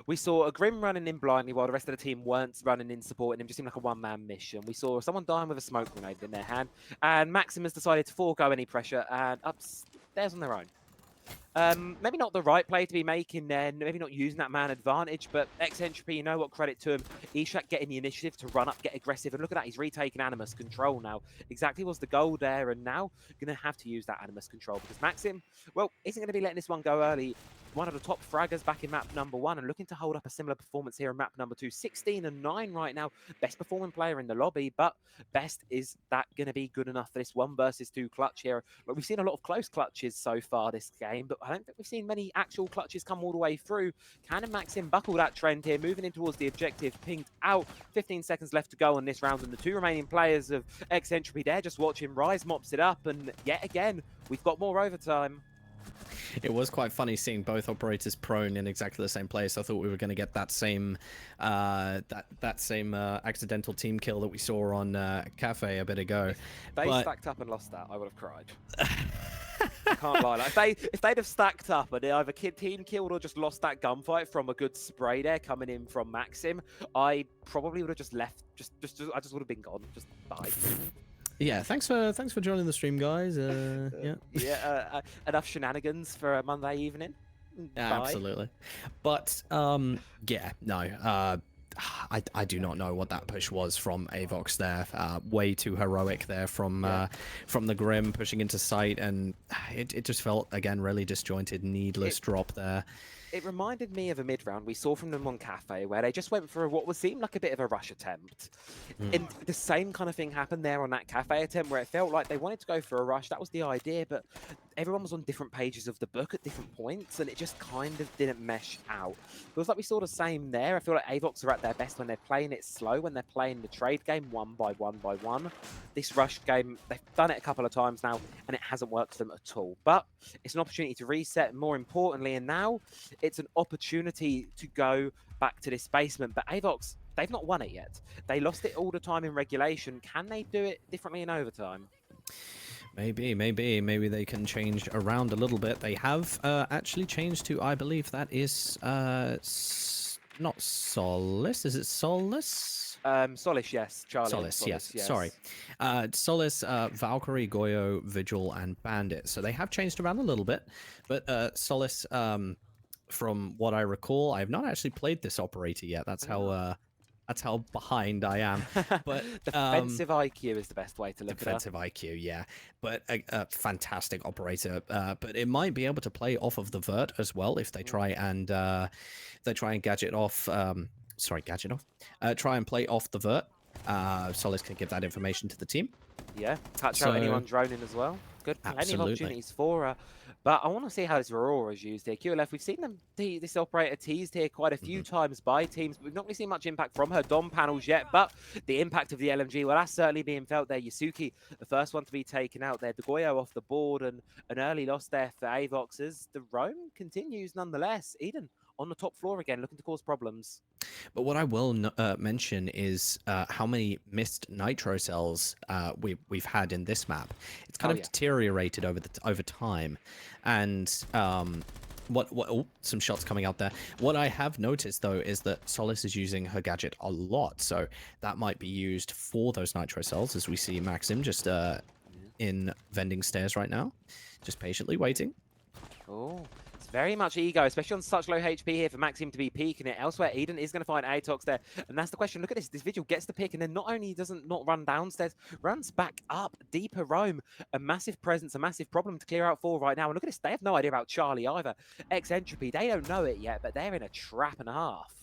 We saw a Grim running in blindly while the rest of the team weren't running in supporting him. Just seemed like a one-man mission. We saw someone dying with a smoke grenade in their hand, and Maximus decided to forego any pressure and upstairs on their own. Maybe not the right play to be making there, maybe not using that man advantage, but Entropy, you know what, credit to him. Ishak getting the initiative to run up, get aggressive, and look at that, he's retaken Animus control now. Exactly was the goal there, and now going to have to use that Animus control, because Maxim, well, isn't going to be letting this one go early. One of the top fraggers back in map number 1 and looking to hold up a similar performance here in map number 2. 16-9 right now, best performing player in the lobby, but best, is that going to be good enough for this 1 versus 2 clutch here? But we've seen a lot of close clutches so far this game, but I don't think we've seen many actual clutches come all the way through. Can Maxim buckle that trend here, moving in towards the objective, pinged out. 15 seconds left to go on this round, and the 2 remaining players of Entropy there just watching. Rise mops it up, and yet again, we've got more overtime. It was quite funny seeing both operators prone in exactly the same place. I thought we were going to get that same accidental team kill that we saw on Cafe a bit ago. If they stacked up and lost that, I would have cried. I can't lie. Like if they'd have stacked up and they either team killed or just lost that gunfight from a good spray there coming in from Maxim, I probably would have just left. I just would have been gone. Just bye. Yeah, thanks for joining the stream, guys. Enough shenanigans for a Monday evening. Yeah, absolutely. But yeah, no. I do not know what that push was from Avox there. Way too heroic there from the Grim pushing into sight, and it just felt again really disjointed, needless drop there. It reminded me of a mid-round we saw from them on Cafe, where they just went for what seemed like a bit of a rush attempt. And the same kind of thing happened there on that Cafe attempt, where it felt like they wanted to go for a rush. That was the idea, but everyone was on different pages of the book at different points, and it just kind of didn't mesh out. Feels like we saw the same there. I feel like Avox are at their best when they're playing it slow, when they're playing the trade game 1 by 1 by 1. This rush game, they've done it a couple of times now, and it hasn't worked for them at all. But it's an opportunity to reset, more importantly, and now it's an opportunity to go back to this basement. But Avox, they've not won it yet. They lost it all the time in regulation. Can they do it differently in overtime? Maybe they can change around a little bit. They have actually changed to, I believe that is not Solace. Is it Solace? Solace, yes. Charlie. Solace, yes. Sorry. Solace, Valkyrie, Goyo, Vigil, and Bandit. So they have changed around a little bit, but Solace, from what I recall, I have not actually played this operator yet. That's how behind I am. But defensive IQ is the best way to look at it. Defensive IQ, yeah. But a fantastic operator. But it might be able to play off of the vert as well if they try and gadget off. Try and play off the vert. Solace can give that information to the team. Yeah, catch out anyone droning as well. Good, plenty of opportunities for her. But I want to see how this Aurora is used here. QLF, we've seen them this operator teased here quite a few times by teams, but we've not really seen much impact from her Dom panels yet. But the impact of the LMG, well, that's certainly being felt there. Yasuki, the first one to be taken out there. Dagoyo off the board, and an early loss there for Avox as the roam continues nonetheless. Eden on the top floor again, looking to cause problems. But what I will mention is how many missed nitro cells we've had in this map. It's kind of deteriorated over time, and Oh, some shots coming out there. What I have noticed though is that Solace is using her gadget a lot, so that might be used for those nitro cells, as we see Maxim just in vending stairs right now, just patiently waiting. Oh, it's very much ego, especially on such low HP here for Maxim to be peeking it. Elsewhere, Eden is going to find Atox there. And that's the question. Look at this. This Vigil gets the pick, and then not only doesn't not run downstairs, runs back up, deeper roam. A massive presence, a massive problem to clear out for right now. And look at this. They have no idea about Charlie either. Entropy, they don't know it yet, but they're in a trap and a half.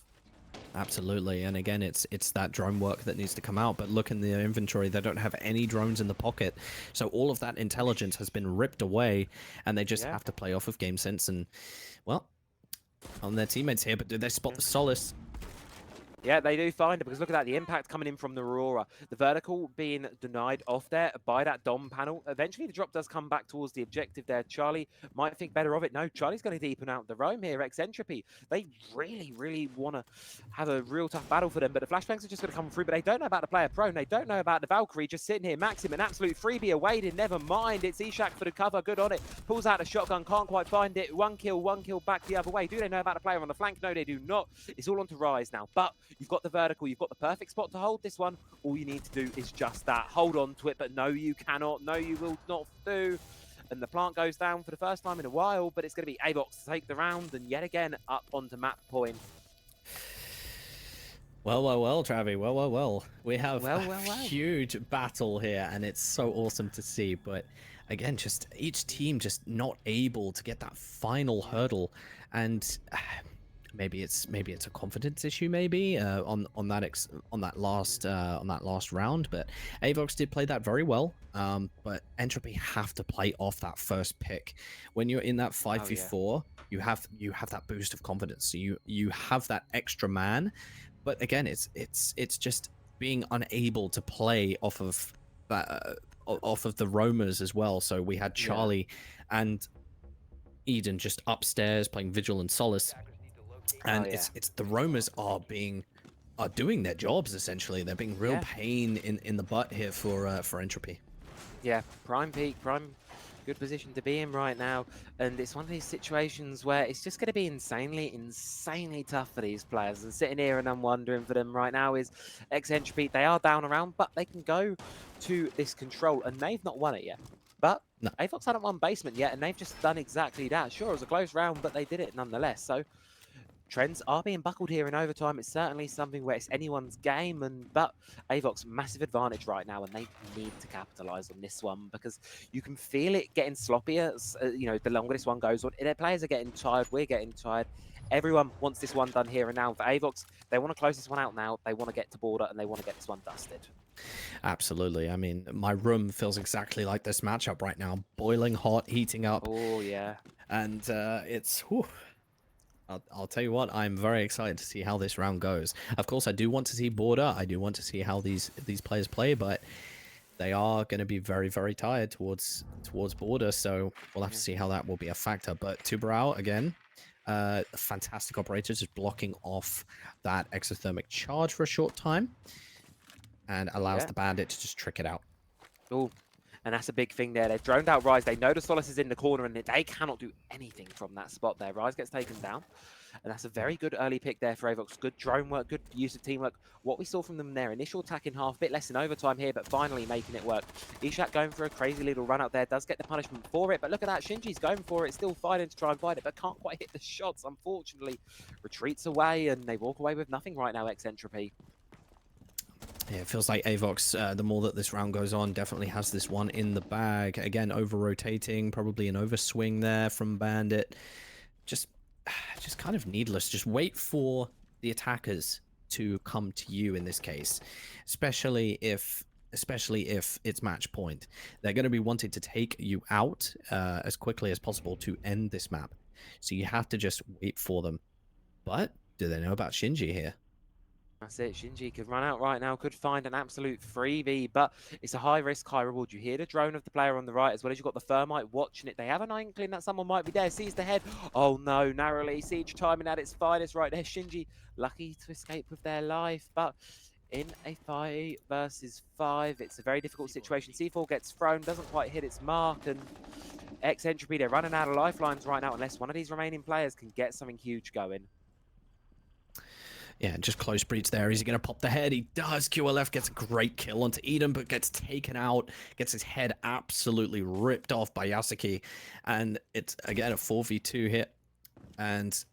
Absolutely, and again, it's that drone work that needs to come out, but look in the inventory, they don't have any drones in the pocket, so all of that intelligence has been ripped away, and they just have to play off of game sense and, well, on their teammates here, but do they spot the Solace? Yeah, they do find it, because look at that, the impact coming in from the Aurora. The vertical being denied off there by that Dom panel. Eventually, the drop does come back towards the objective there. Charlie might think better of it. No, Charlie's going to deepen out the roam here. Entropy, they really, really want to have a real tough battle for them, but the flashbangs are just going to come through, but they don't know about the player prone. They don't know about the Valkyrie just sitting here. Maxim, an absolute freebie awaited. Never mind. It's Ishak for the cover. Good on it. Pulls out a shotgun. Can't quite find it. One kill back the other way. Do they know about the player on the flank? No, they do not. It's all on to Rise now, but you've got the vertical, you've got the perfect spot to hold this one. All you need to do is just that. Hold on to it, but no, you cannot. No, you will not do. And the plant goes down for the first time in a while, but it's going to be Avox to take the round, and yet again, up onto map point. Well, Travi, well. We have a huge battle here, and it's so awesome to see, but again, just each team just not able to get that final hurdle, and maybe it's a confidence issue, maybe on that last round. But Avox did play that very well. But Entropy have to play off that first pick. When you're in that 5v4, you have that boost of confidence. So you have that extra man. But again, it's just being unable to play off of that off of the roamers as well. So we had Charlie and Eden just upstairs playing Vigil and Solace. And it's the roamers are doing their jobs essentially. They're being real pain in the butt here for Entropy. Yeah, prime peak, prime good position to be in right now, and it's one of these situations where it's just going to be insanely tough for these players. And sitting here and I'm wondering for them right now is Entropy. They are down around, but they can go to this control, and they've not won it yet. But no. Avox hadn't won basement yet, and they've just done exactly that. Sure, it was a close round, but they did it nonetheless. So trends are being buckled here in overtime. It's certainly something where it's anyone's game, but Avox massive advantage right now, and they need to capitalize on this one, because you can feel it getting sloppier. You know, the longer this one goes on, their players are getting tired. We're getting tired. Everyone wants this one done here and now. For Avox, they want to close this one out now. They want to get to border, and they want to get this one dusted. Absolutely. I mean, my room feels exactly like this matchup right now. Boiling hot, heating up. Oh, yeah. And it's... Whew. I'll tell you what, I'm very excited to see how this round goes. Of course, I do want to see border. I do want to see how these players play, but they are going to be very, very tired towards border, so we'll have to see how that will be a factor. But Tubarao, again, a fantastic operator, just blocking off that exothermic charge for a short time, and allows the bandit to just trick it out. Oh, and that's a big thing there. They've droned out Rise. They know the Solace is in the corner, and they cannot do anything from that spot there. Rise gets taken down, and that's a very good early pick there for Avox. Good drone work, good use of teamwork. What we saw from them there, initial attack in half, bit less in overtime here, but finally making it work. Ishak going for a crazy little run out there, does get the punishment for it, but look at that. Shinji's going for it, still fighting to try and fight it, but can't quite hit the shots, unfortunately. Retreats away, and they walk away with nothing right now, Entropy. Yeah, it feels like Avox, the more that this round goes on, definitely has this one in the bag. Again, over-rotating, probably an overswing there from Bandit. Just kind of needless. Just wait for the attackers to come to you in this case, especially if it's match point. They're going to be wanting to take you out as quickly as possible to end this map. So you have to just wait for them. But do they know about Shinji here? That's it. Shinji could run out right now, could find an absolute freebie, but it's a high risk, high reward. You hear the drone of the player on the right, as well as you've got the Thermite watching it. They have an inkling that someone might be there. Sees the head. Oh no, narrowly. Siege timing at its finest right there. Shinji lucky to escape with their life, but in a 5 versus 5, it's a very difficult situation. C4 gets thrown, doesn't quite hit its mark, and Entropy, they're running out of lifelines right now unless one of these remaining players can get something huge going. Yeah, just close breach there. Is he going to pop the head? He does. QLF gets a great kill onto Eden, but gets taken out, gets his head absolutely ripped off by Yasuki. And it's, again, a 4v2 hit. And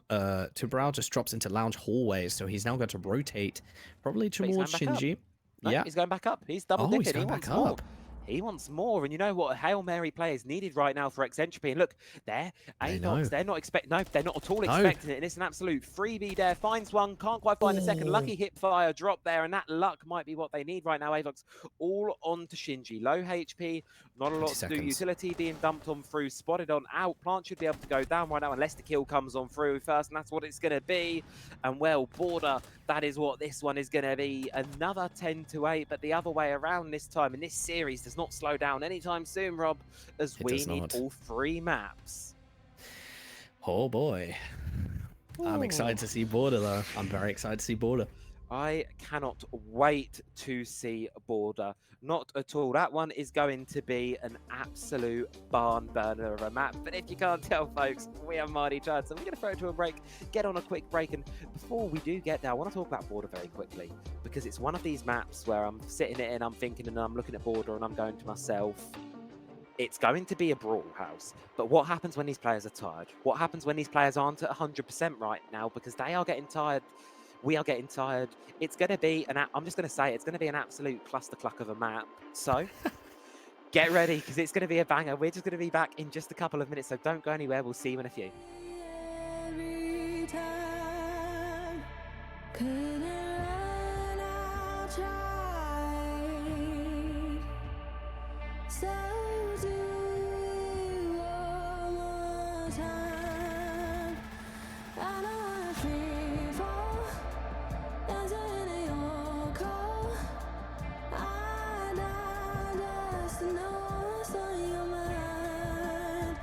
Tubrao just drops into lounge hallways, so he's now got to rotate probably towards Shinji. No, yeah, he's going back up. He's double dipping. He's going He wants back more. up. He wants more, and you know what? A Hail Mary play is needed right now for Entropy. And look, there, Avox, they're not they're not at all expecting it. And it's an absolute freebie there. Finds one, can't quite find a second. Lucky hip fire drop there, and that luck might be what they need right now. Avox all on to Shinji. Low HP, not a lot to do. Utility being dumped on through, spotted on out. Plant should be able to go down right now unless the kill comes on through first, and that's what it's going to be. And well, Border, that is what this one is going to be. Another 10-8, but the other way around this time. And this series does not slow down anytime soon, Rob, as we need all 3 maps. Oh boy. Ooh. I'm excited to see Border, though. I'm very excited to see Border. I cannot wait to see Border. Not at all. That one is going to be an absolute barn burner of a map. But if you can't tell, folks, we are mighty tired. So we're going to throw it to a break, get on a quick break. And before we do get there, I want to talk about Border very quickly, because it's one of these maps where I'm sitting it and I'm thinking and I'm looking at Border and I'm going to myself, it's going to be a brawl house. But what happens when these players are tired? What happens when these players aren't at 100% right now? Because they are getting tired. We are getting tired. It's going to be, I'm just going to say, it's going to be an absolute clustercluck of a map. So get ready, because it's going to be a banger. We're just going to be back in just a couple of minutes, so don't go anywhere. We'll see you in a few. Every time, couldn't run outside. So do it one more time. I don't wanna free fall. Dancing in your call. I just know what's on your mind.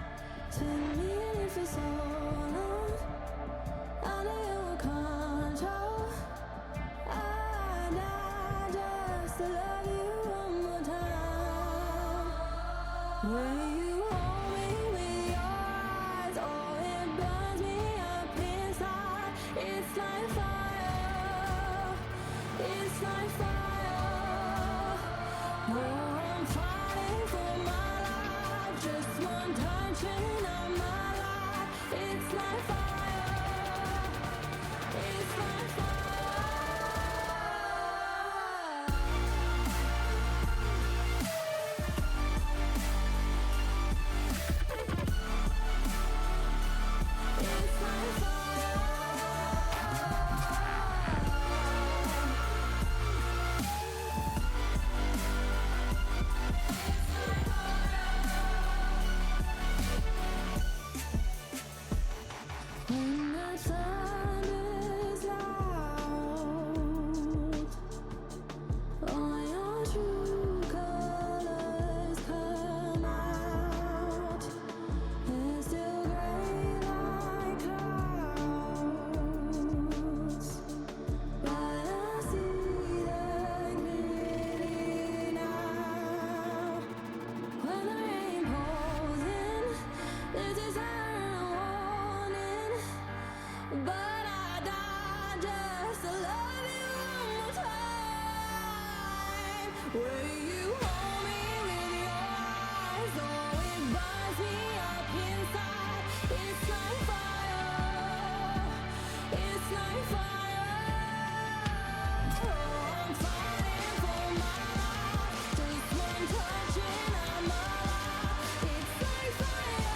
Spend me for so long. Under your control. I just love you one more time. When you hold me with your eyes, oh, it burns me up inside. It's like fire. It's like fire. Oh, I'm fighting for my life. Just one touch and I'm alive. It's like fire. It's like fire. It's like fire. When the sun is out, all your true colors come out. It's still gray like clouds, but I see them clearly now. When the rain pours in, this is our warning. But I die just to love you one more time. Will you hold me with your eyes? Oh, it burns me up inside. It's like fire. It's like fire. Oh, I'm fighting for my life. Just one touch and I'm alive. It's like fire.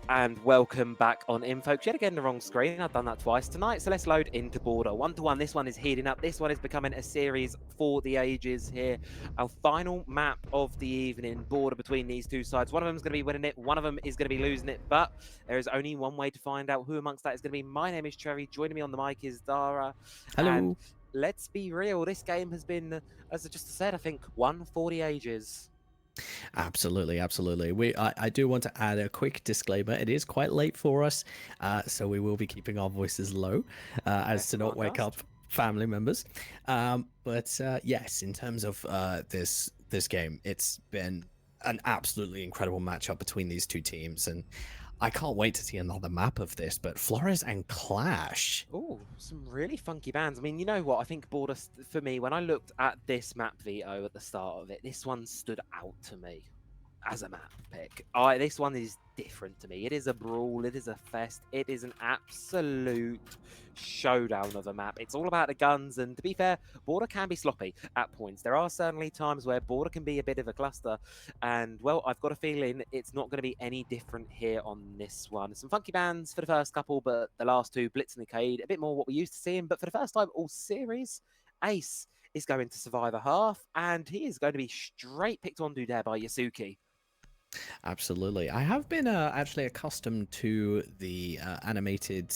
And welcome back on Info. Yet again, the wrong screen. I've done that twice tonight. So let's load into Border 1-1. This one is heating up. This one is becoming a series for the ages here. Our final map of the evening. Border between these two sides. One of them is going to be winning it. One of them is going to be losing it. But there is only one way to find out who amongst that is going to be. My name is Cherry. Joining me on the mic is Dara. Hello. And let's be real. This game has been, as I just said, I think one for the ages. Absolutely, absolutely. I do want to add a quick disclaimer. It is quite late for us, so we will be keeping our voices low as to not wake up family members. But yes, in terms of this game, it's been an absolutely incredible matchup between these two teams, and I can't wait to see another map of this. But Flores and Clash. Oh, some really funky bands. I mean, you know what? I think Border, for me, when I looked at this map veto at the start of it, this one stood out to me as a map pick. This one is different to me. It is a brawl. It is a fest. It is an absolute showdown of a map. It's all about the guns. And to be fair, Border can be sloppy at points. There are certainly times where Border can be a bit of a cluster. And, well, I've got a feeling it's not going to be any different here on this one. Some funky bands for the first couple, but the last two, Blitz and Arcade, a bit more what we used to seeing. But for the first time all series, Ace is going to survive a half. And he is going to be straight picked on there by Yasuki. Absolutely. I have been actually accustomed to the animated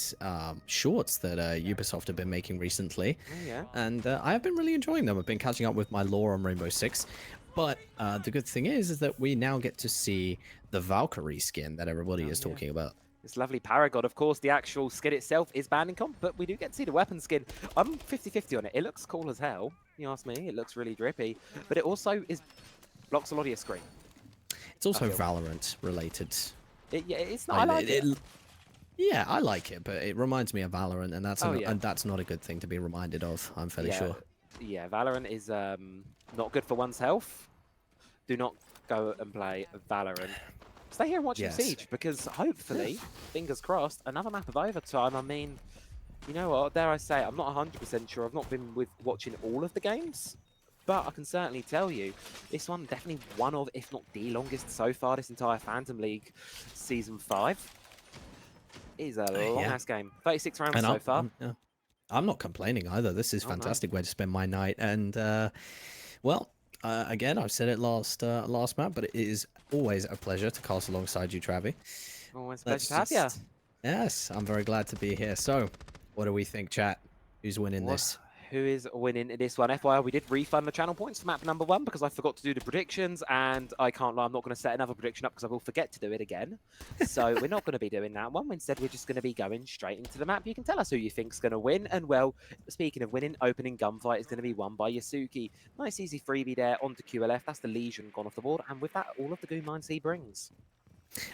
shorts that Ubisoft have been making recently. Oh, yeah. And I have been really enjoying them. I've been catching up with my lore on Rainbow Six. But the good thing is that we now get to see the Valkyrie skin that everybody is talking about. This lovely Paragon. Of course, the actual skin itself is banned in comp, but we do get to see the weapon skin. I'm 50-50 on it. It looks cool as hell. You ask me, it looks really drippy. But it also blocks a lot of your screen. It's also Valorant related. Yeah, it's not. I like it. Yeah, I like it, but it reminds me of Valorant, and that's not a good thing to be reminded of. I'm fairly sure. Yeah, Valorant is not good for one's health. Do not go and play Valorant. Stay here and watch Siege, because hopefully, fingers crossed, another map of overtime. I mean, you know what? Dare I say, I'm not 100% sure. I've not been watching all of the games. But I can certainly tell you, this one definitely one of, if not the longest so far, this entire Phantom League Season 5. It is a long-ass game. 36 rounds so far. I'm not complaining either. This is fantastic way to spend my night. And, well, again, I've said it last map, but it is always a pleasure to cast alongside you, Travi. Always a pleasure to have you. Yes, I'm very glad to be here. So, what do we think, chat? Who's winning this? Who is winning this one? FYI, we did refund the channel points for map number 1 because I forgot to do the predictions, and I can't lie, I'm not going to set another prediction up because I will forget to do it again. So we're not going to be doing that one. Instead, we're just going to be going straight into the map. You can tell us who you think's going to win. And, well, speaking of winning, opening gunfight is going to be won by Yasuki. Nice, easy freebie there onto QLF. That's the Legion gone off the board. And with that, all of the goon mines he brings.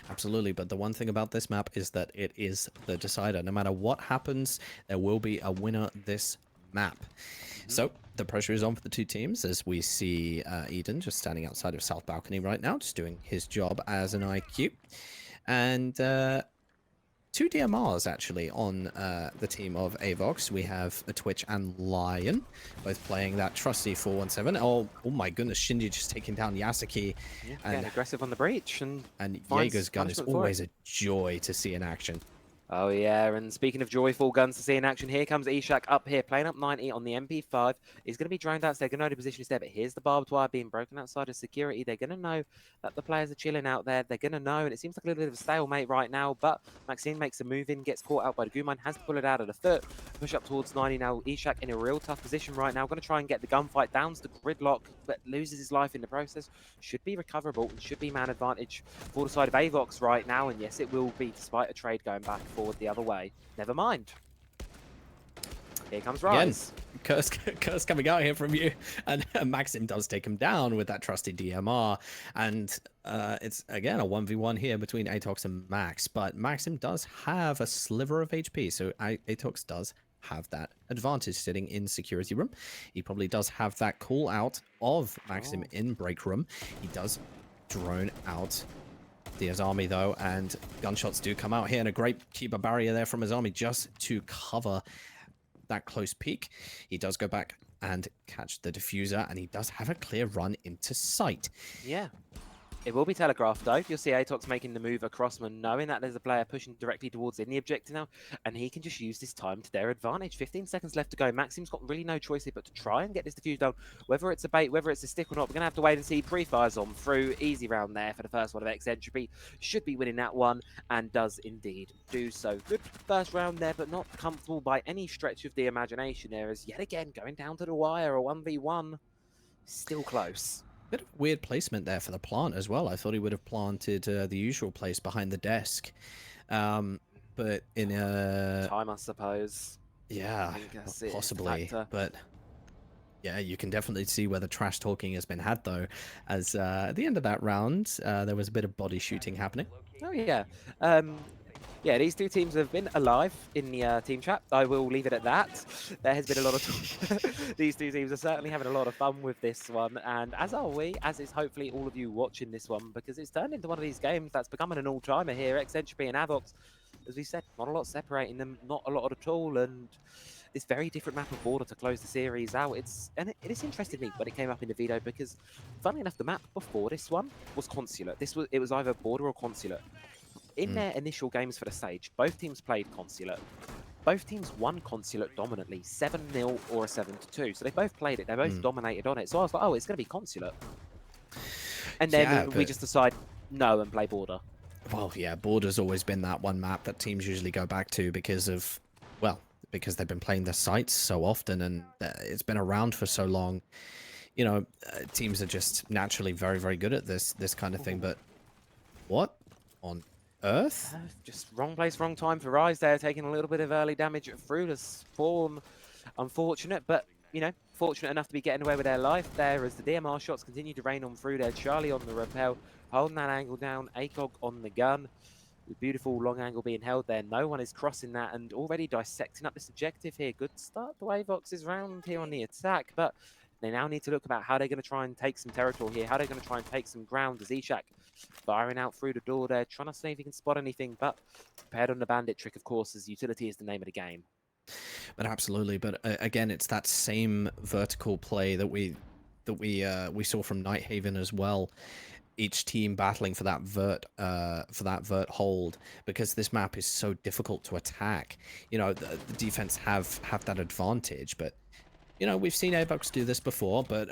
Absolutely, but the one thing about this map is that it is the decider. No matter what happens, there will be a winner this map. So the pressure is on for the two teams as we see Eden just standing outside of South Balcony right now, just doing his job as an IQ. And two DMRs actually on the team of Avox. We have a Twitch and Lion, both playing that trusty 417. Oh my goodness, Shinji just taking down Yasuki. Yeah, And getting aggressive on the breach and finds Jaeger's gun is punishment for it. always a joy to see in action. Oh yeah, and speaking of joyful guns to see in action, here comes Ishak up here, playing up 90 on the MP5. He's going to be droned out, so they're going to know the position is there, but here's the barbed wire being broken outside of security. They're going to know that the players are chilling out there. They're going to know, and it seems like a little bit of a stalemate right now, but Maxime makes a move in, gets caught out by the Guman, has to pull it out of the foot, push up towards 90 now. Ishak in a real tough position right now, going to try and get the gunfight down to the gridlock, but loses his life in the process. Should be recoverable and should be man advantage for the side of Avox right now, and yes, it will be, despite a trade going back and forward the other way. Never mind. Here comes Rise. Again, curse coming out here from you. And Maxim does take him down with that trusty DMR. And it's, again, a 1v1 here between Atox and Max. But Maxim does have a sliver of HP. So Atox does have that advantage sitting in security room. He probably does have that call out of Maxim in break room. He does drone out the Azami though, and gunshots do come out here, and a great keeper barrier there from Azami just to cover that close peek. He does go back and catch the diffuser, and he does have a clear run into sight. Yeah. It will be telegraphed though. You'll see Atox making the move across, knowing that there's a player pushing directly towards in the objective now, and he can just use this time to their advantage. 15 seconds left to go. Maxim's got really no choice here but to try and get this defuse down. Whether it's a bait, whether it's a stick or not, we're going to have to wait and see. Pre-fires on through. Easy round there for the first one of X Entropy. Should be winning that one, and does indeed do so. Good first round there, but not comfortable by any stretch of the imagination there, as yet again going down to the wire. A 1v1. Still close. Bit of weird placement there for the plant as well. I thought he would have planted the usual place behind the desk, but in a time, I suppose. Yeah, possibly. But yeah, you can definitely see where the trash talking has been had though, as at the end of that round, there was a bit of body shooting happening. Oh yeah. Yeah, these two teams have been alive in the team chat. I will leave it at that. There has been a lot of these two teams are certainly having a lot of fun with this one, and as are we, as is hopefully all of you watching this one, because it's turned into one of these games that's becoming an all-timer here. X Entropy and Avox, as we said, not a lot separating them, not a lot at all, and this very different map of border to close the series out. It interested me when it came up in the video, because funnily enough, the map before this one was Consulate. It was either border or Consulate. In their initial games for the stage, both teams played Consulate. Both teams won Consulate dominantly, 7-0 or a 7-2. So they both played it. They both dominated on it. So I was like, oh, it's going to be Consulate. And then we just decide no and play border. Well, yeah, border's always been that one map that teams usually go back to because of, well, because they've been playing the sites so often and it's been around for so long. You know, teams are just naturally very, very good at this kind of thing. But what on Earth? Just wrong place, wrong time for Rise there, taking a little bit of early damage through the spawn. Unfortunate, but, you know, fortunate enough to be getting away with their life there as the DMR shots continue to rain on through there. Charlie on the rappel, holding that angle down. ACOG on the gun. The beautiful long angle being held there. No one is crossing that and already dissecting up this objective here. Good start to Avox's round here on the attack, but they now need to look about how they're going to try and take some territory here, how they're going to try and take some ground as Ishak firing out through the door there, trying to see if he can spot anything, but prepared on the bandit trick, of course, as utility is the name of the game. But absolutely, but again, it's that same vertical play that we saw from Nighthaven as well. Each team battling for that vert hold, because this map is so difficult to attack. You know, the defense have that advantage, but you know, we've seen Avox do this before, but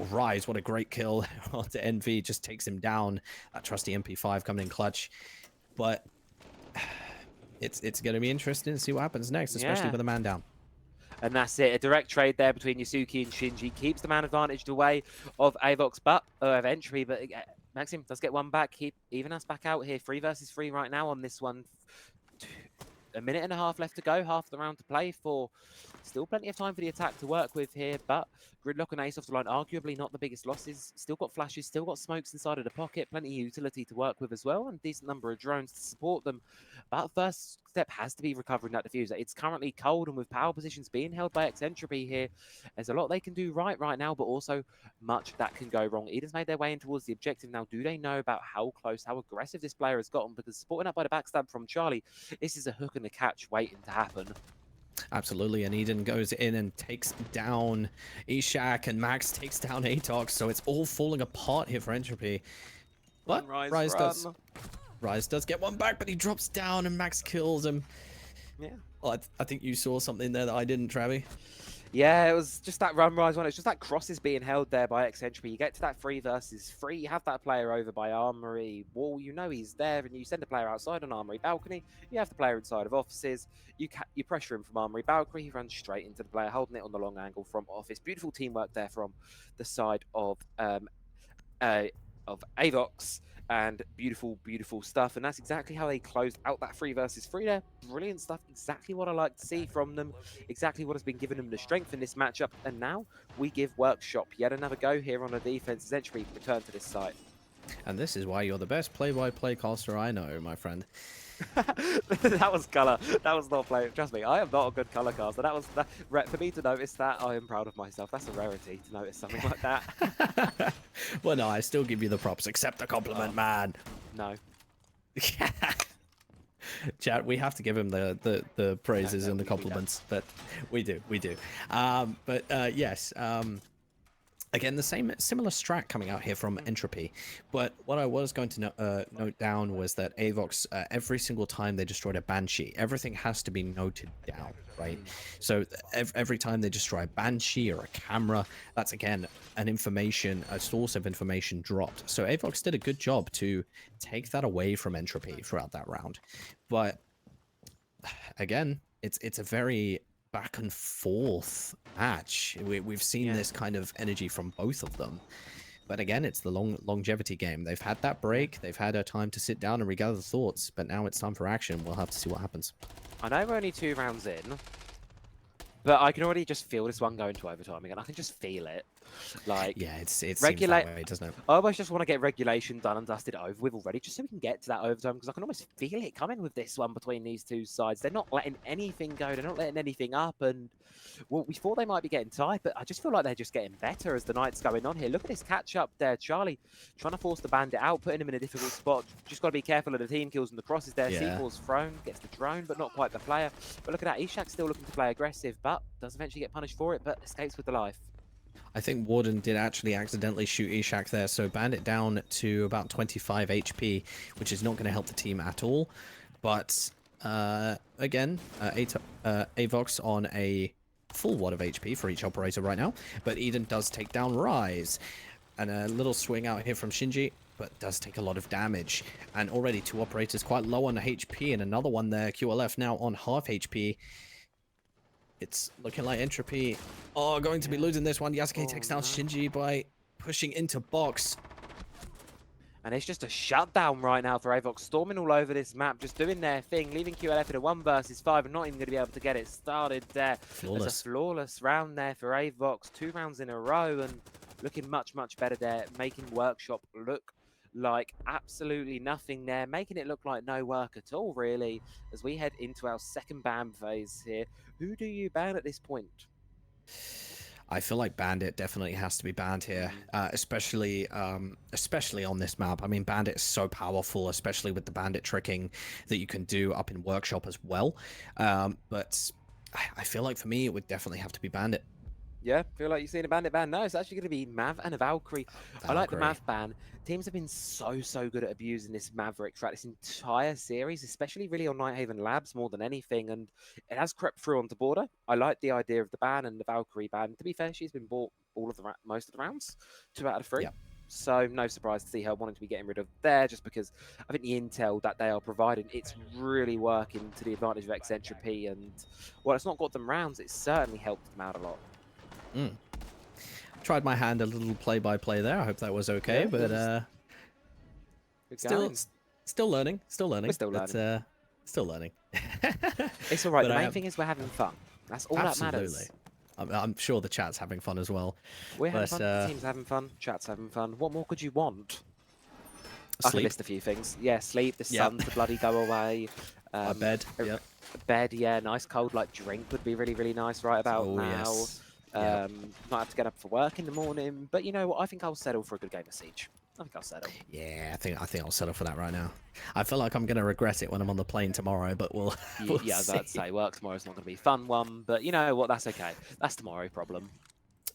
Rise, what a great kill onto NV, just takes him down. That trusty MP5 coming in clutch. But it's going to be interesting to see what happens next, especially with a man down. And that's it. A direct trade there between Yasuki and Shinji keeps the man advantage away of Avox, but of Entropy. But Maxim does get one back. He even us back out here. 3 versus 3 right now on this one. a minute and a half left to go, half the round to play for. Still plenty of time for the attack to work with here, but Gridlock and Ace off the line, arguably not the biggest losses. Still got flashes, still got smokes inside of the pocket, plenty of utility to work with as well, and decent number of drones to support them. But first step has to be recovering that diffuser. It's currently cold, and with power positions being held by Entropy here, there's a lot they can do right now, but also much that can go wrong. Eden's made their way in towards the objective now. Do they know about how close, how aggressive this player has gotten? Because supporting up by the backstab from Charlie, this is a hook and a catch waiting to happen. Absolutely, and Eden goes in and takes down Ishak, and Max takes down Atox, so it's all falling apart here for Entropy. But Rise does get one back, but he drops down and Max kills him. Yeah. Well, I think you saw something there that I didn't, Travi. Yeah, it was just that run rise one. It's just that crosses being held there by Entropy. You get to that 3 versus 3, you have that player over by Armory Wall, you know he's there, and you send a player outside on Armory Balcony. You have the player inside of offices. You pressure him from Armory Balcony. He runs straight into the player, holding it on the long angle from office. Beautiful teamwork there from the side of Avox. And beautiful stuff, and that's exactly how they closed out that 3 versus 3 there. Brilliant stuff, exactly what I like to see from them, exactly what has been giving them the strength in this matchup. And now we give Workshop yet another go here on the defense as Entropy return to this site. And this is why you're the best play-by-play caster I know, my friend. That was colour. That was not play. Trust me, I am not a good colour caster. That was for me to notice that. I am proud of myself. That's a rarity to notice something like that. Well, no, I still give you the props. Accept the compliment, man. No. Chat, we have to give him the praises and the compliments, but we do. Yes. Again, the similar strat coming out here from Entropy, but what I was going to note down was that Avox, every single time they destroyed a Banshee, everything has to be noted down, right? So every time they destroy a Banshee or a camera, that's again a source of information dropped. So Avox did a good job to take that away from Entropy throughout that round, but again, it's a very back and forth match. We've seen this kind of energy from both of them, but again, it's the longevity game. They've had that break, they've had a time to sit down and regather thoughts, but now it's time for action. We'll have to see what happens. I know we're only 2 rounds in, but I can already just feel this one going to overtime again. I can just feel it. Like, yeah, it seems that way, doesn't it? I almost just want to get regulation done and dusted over with already, just so we can get to that overtime, because I can almost feel it coming with this one between these two sides. They're not letting anything go. They're not letting anything up, and well, we thought they might be getting tired, but I just feel like they're just getting better as the night's going on here. Look at this catch-up there. Charlie trying to force the bandit out, putting him in a difficult spot. Just got to be careful of the team kills and the crosses there. Yeah. C4's thrown, gets the drone, but not quite the player. But look at that. Ishak's still looking to play aggressive, but does eventually get punished for it, but escapes with the life. I think Warden did actually accidentally shoot Ishak there, so Bandit down to about 25 HP, which is not going to help the team at all. But again, Avox on a full wad of HP for each operator right now, but Eden does take down Rise. And a little swing out here from Shinji, but does take a lot of damage. And already 2 operators quite low on the HP, and another one there, QLF, now on half HP. It's looking like Entropy are going to be losing this one. Yasuke takes down Shinji by pushing into box. And it's just a shutdown right now for Avox, storming all over this map, just doing their thing, leaving QLF in a 1 versus 5 and not even going to be able to get it started there. Flawless. It's a flawless round there for Avox, 2 rounds in a row, and looking much better there, making Workshop look like absolutely nothing there, making it look like no work at all, really, as we head into our second ban phase here. Who do you ban at this point? I feel like Bandit definitely has to be banned here, especially on this map. I mean, Bandit is so powerful, especially with the Bandit tricking that you can do up in Workshop as well. But I feel like for me, it would definitely have to be Bandit. Yeah, feel like you've seen a Bandit ban? No, it's actually going to be Mav and a Valkyrie. I like the Mav ban. Teams have been so good at abusing this Maverick throughout this entire series, especially really on Nighthaven Labs more than anything, and it has crept through onto Border. I like the idea of the ban and the Valkyrie ban. To be fair, she's been bought most of the rounds, 2 out of 3. Yep. So no surprise to see her wanting to be getting rid of there, just because I think the intel that they are providing, it's really working to the advantage of Entropy, and while it's not got them rounds, it's certainly helped them out a lot. Tried my hand a little play-by-play there. I hope that was okay, yeah, but still learning. We're still learning. Still learning. It's all right. But The I main am thing is we're having fun. That's all absolutely. that matters. I'm sure the chat's having fun as well. We're having But fun. The team's having fun. Chat's having fun. What more could you want? I can sleep. list a few things. Yeah, sleep. The Yep. sun to bloody go away. My bed. a- Yep. Bed. Yeah, nice cold like drink would be really really nice right about Oh now. yes. Yep. Not have to get up for work in the morning. But you know what? I think I'll settle for a good game of Siege. I think I'll settle. Yeah, I think I'll settle for that right now. I feel like I'm gonna regret it when I'm on the plane tomorrow, but we'll, we'll Yeah, I was see. about to say work tomorrow's not going to be a fun one, but you know what? That's okay. That's tomorrow problem.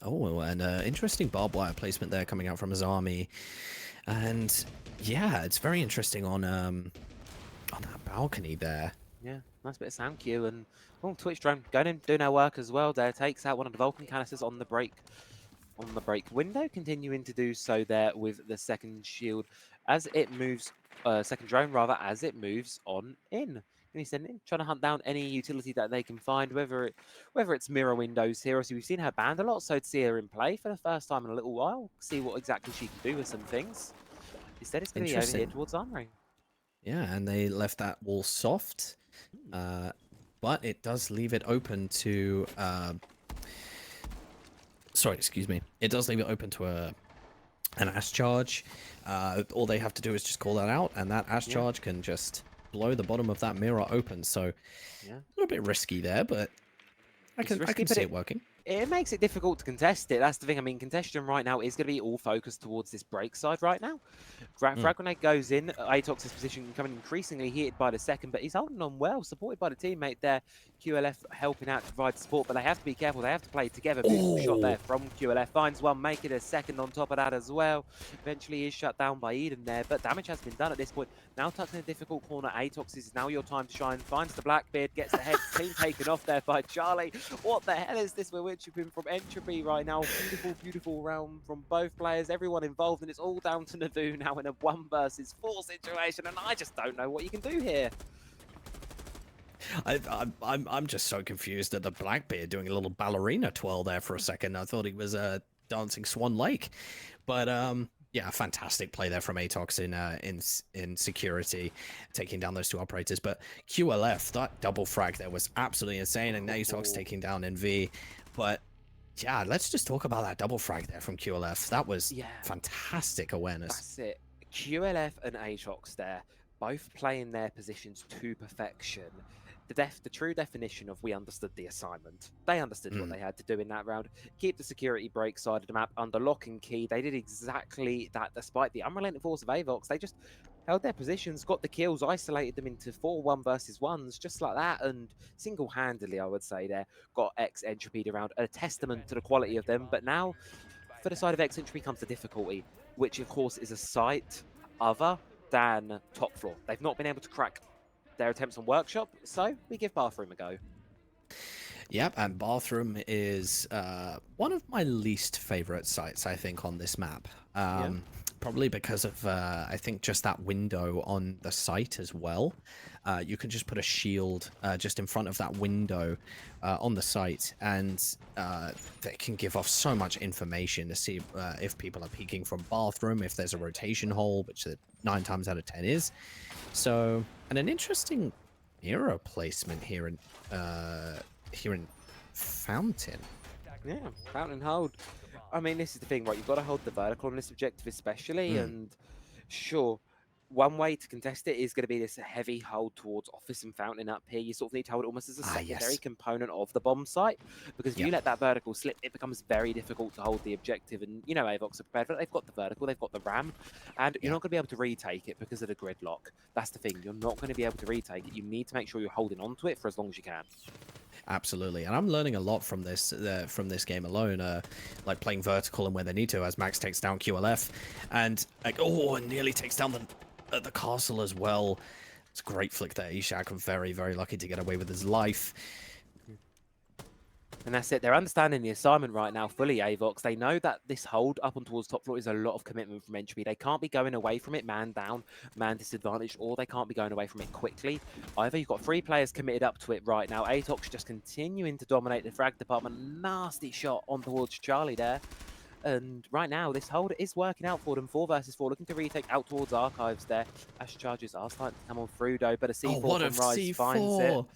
Oh, and interesting barbed wire placement there coming out from his army, and yeah, it's very interesting on that balcony there. Yeah, nice bit of sound cue and Twitch drone going in doing our work as well. There takes out one of the Vulcan canisters on the break. On the break window, continuing to do so there with the second shield as it moves, second drone rather, as it moves on in. And he's then trying to hunt down any utility that they can find, whether it's mirror windows here. So we've seen her banned a lot, so to see her in play for the first time in a little while, see what exactly she can do with some things. Instead, it's going to be over here towards Armory. Yeah, and they left that wall soft, but it does leave it open to. Sorry, excuse me. It does leave it open to an ash charge. All they have to do is just call that out, and that ash charge can just blow the bottom of that mirror open. So, a little bit risky there, but I can see it working. It makes it difficult to contest it. That's the thing. I mean, congestion right now is going to be all focused towards this break side right now. Frag grenade goes in. Atox's position becoming increasingly heated by the second, but he's holding on well, supported by the teammate there. QLF helping out to provide support, but they have to be careful. They have to play together. Beautiful shot there from QLF. Finds one, make it a second on top of that as well. Eventually is shut down by Eden there, but damage has been done at this point. Now tucked in a difficult corner. Atox is now your time to shine. Finds the Blackbeard, gets the head. Team taken off there by Charlie. What the hell is this we're witching from Entropy right now? Beautiful, beautiful round from both players. Everyone involved, and it's all down to Navoo now in a 1 versus 4 situation, and I just don't know what you can do here. I'm just so confused at the Blackbeard doing a little ballerina twirl there for a second. I thought he was dancing Swan Lake, but yeah, fantastic play there from Atox in security, taking down those two operators. But QLF, that double frag there was absolutely insane, and Atox taking down NV. But yeah, let's just talk about that double frag there from QLF. That was fantastic awareness. That's it. QLF and Atox there, both playing their positions to perfection. The true definition of we understood the assignment. They understood what they had to do in that round. Keep the security break side of the map under lock and key. They did exactly that despite the unrelenting force of Avox. They just held their positions, got the kills, isolated them into 4 1 versus 1s, just like that, and single-handedly, I would say there, got X Entropy around. A testament to the quality of them. But now, for the side of X Entropy comes the difficulty, which of course is a site other than top floor. They've not been able to crack their attempts on workshop, so we give bathroom a go. Yep, and bathroom is one of my least favorite sites, I think, on this map. Probably because of I think just that window on the site as well. You can just put a shield just in front of that window on the site, and they can give off so much information to see if people are peeking from bathroom, if there's a rotation hole, which 9 times out of 10 is. So, and an interesting mirror placement here in Fountain. Yeah, Fountain hold. I mean, this is the thing, right? You've got to hold the vertical on this objective especially, and sure, one way to contest it is going to be this heavy hold towards Office and Fountain up here. You sort of need to hold it almost as a secondary component of the bomb site, because if you let that vertical slip, it becomes very difficult to hold the objective. And, you know, Avox are prepared for it. They've got the vertical, they've got the RAM, and you're not going to be able to retake it because of the gridlock. That's the thing. You're not going to be able to retake it. You need to make sure you're holding onto it for as long as you can. Absolutely, and I'm learning a lot from this game alone, like playing vertical and where they need to, as Max takes down QLF, and like, and nearly takes down the castle as well. It's a great flick there. Ishak, very, very lucky to get away with his life. And that's it. They're understanding the assignment right now fully, Avox. They know that this hold up on towards top floor is a lot of commitment from Entropy. They can't be going away from it man down, man disadvantaged, or they can't be going away from it quickly. Either you've got 3 players committed up to it right now. Atox just continuing to dominate the frag department. Nasty shot on towards Charlie there. And right now, this hold is working out for them. 4 versus 4, looking to retake out towards Archives there. Ash charges are starting to come on through, though, but a Oh, C4 what a from Rise finds it. C4!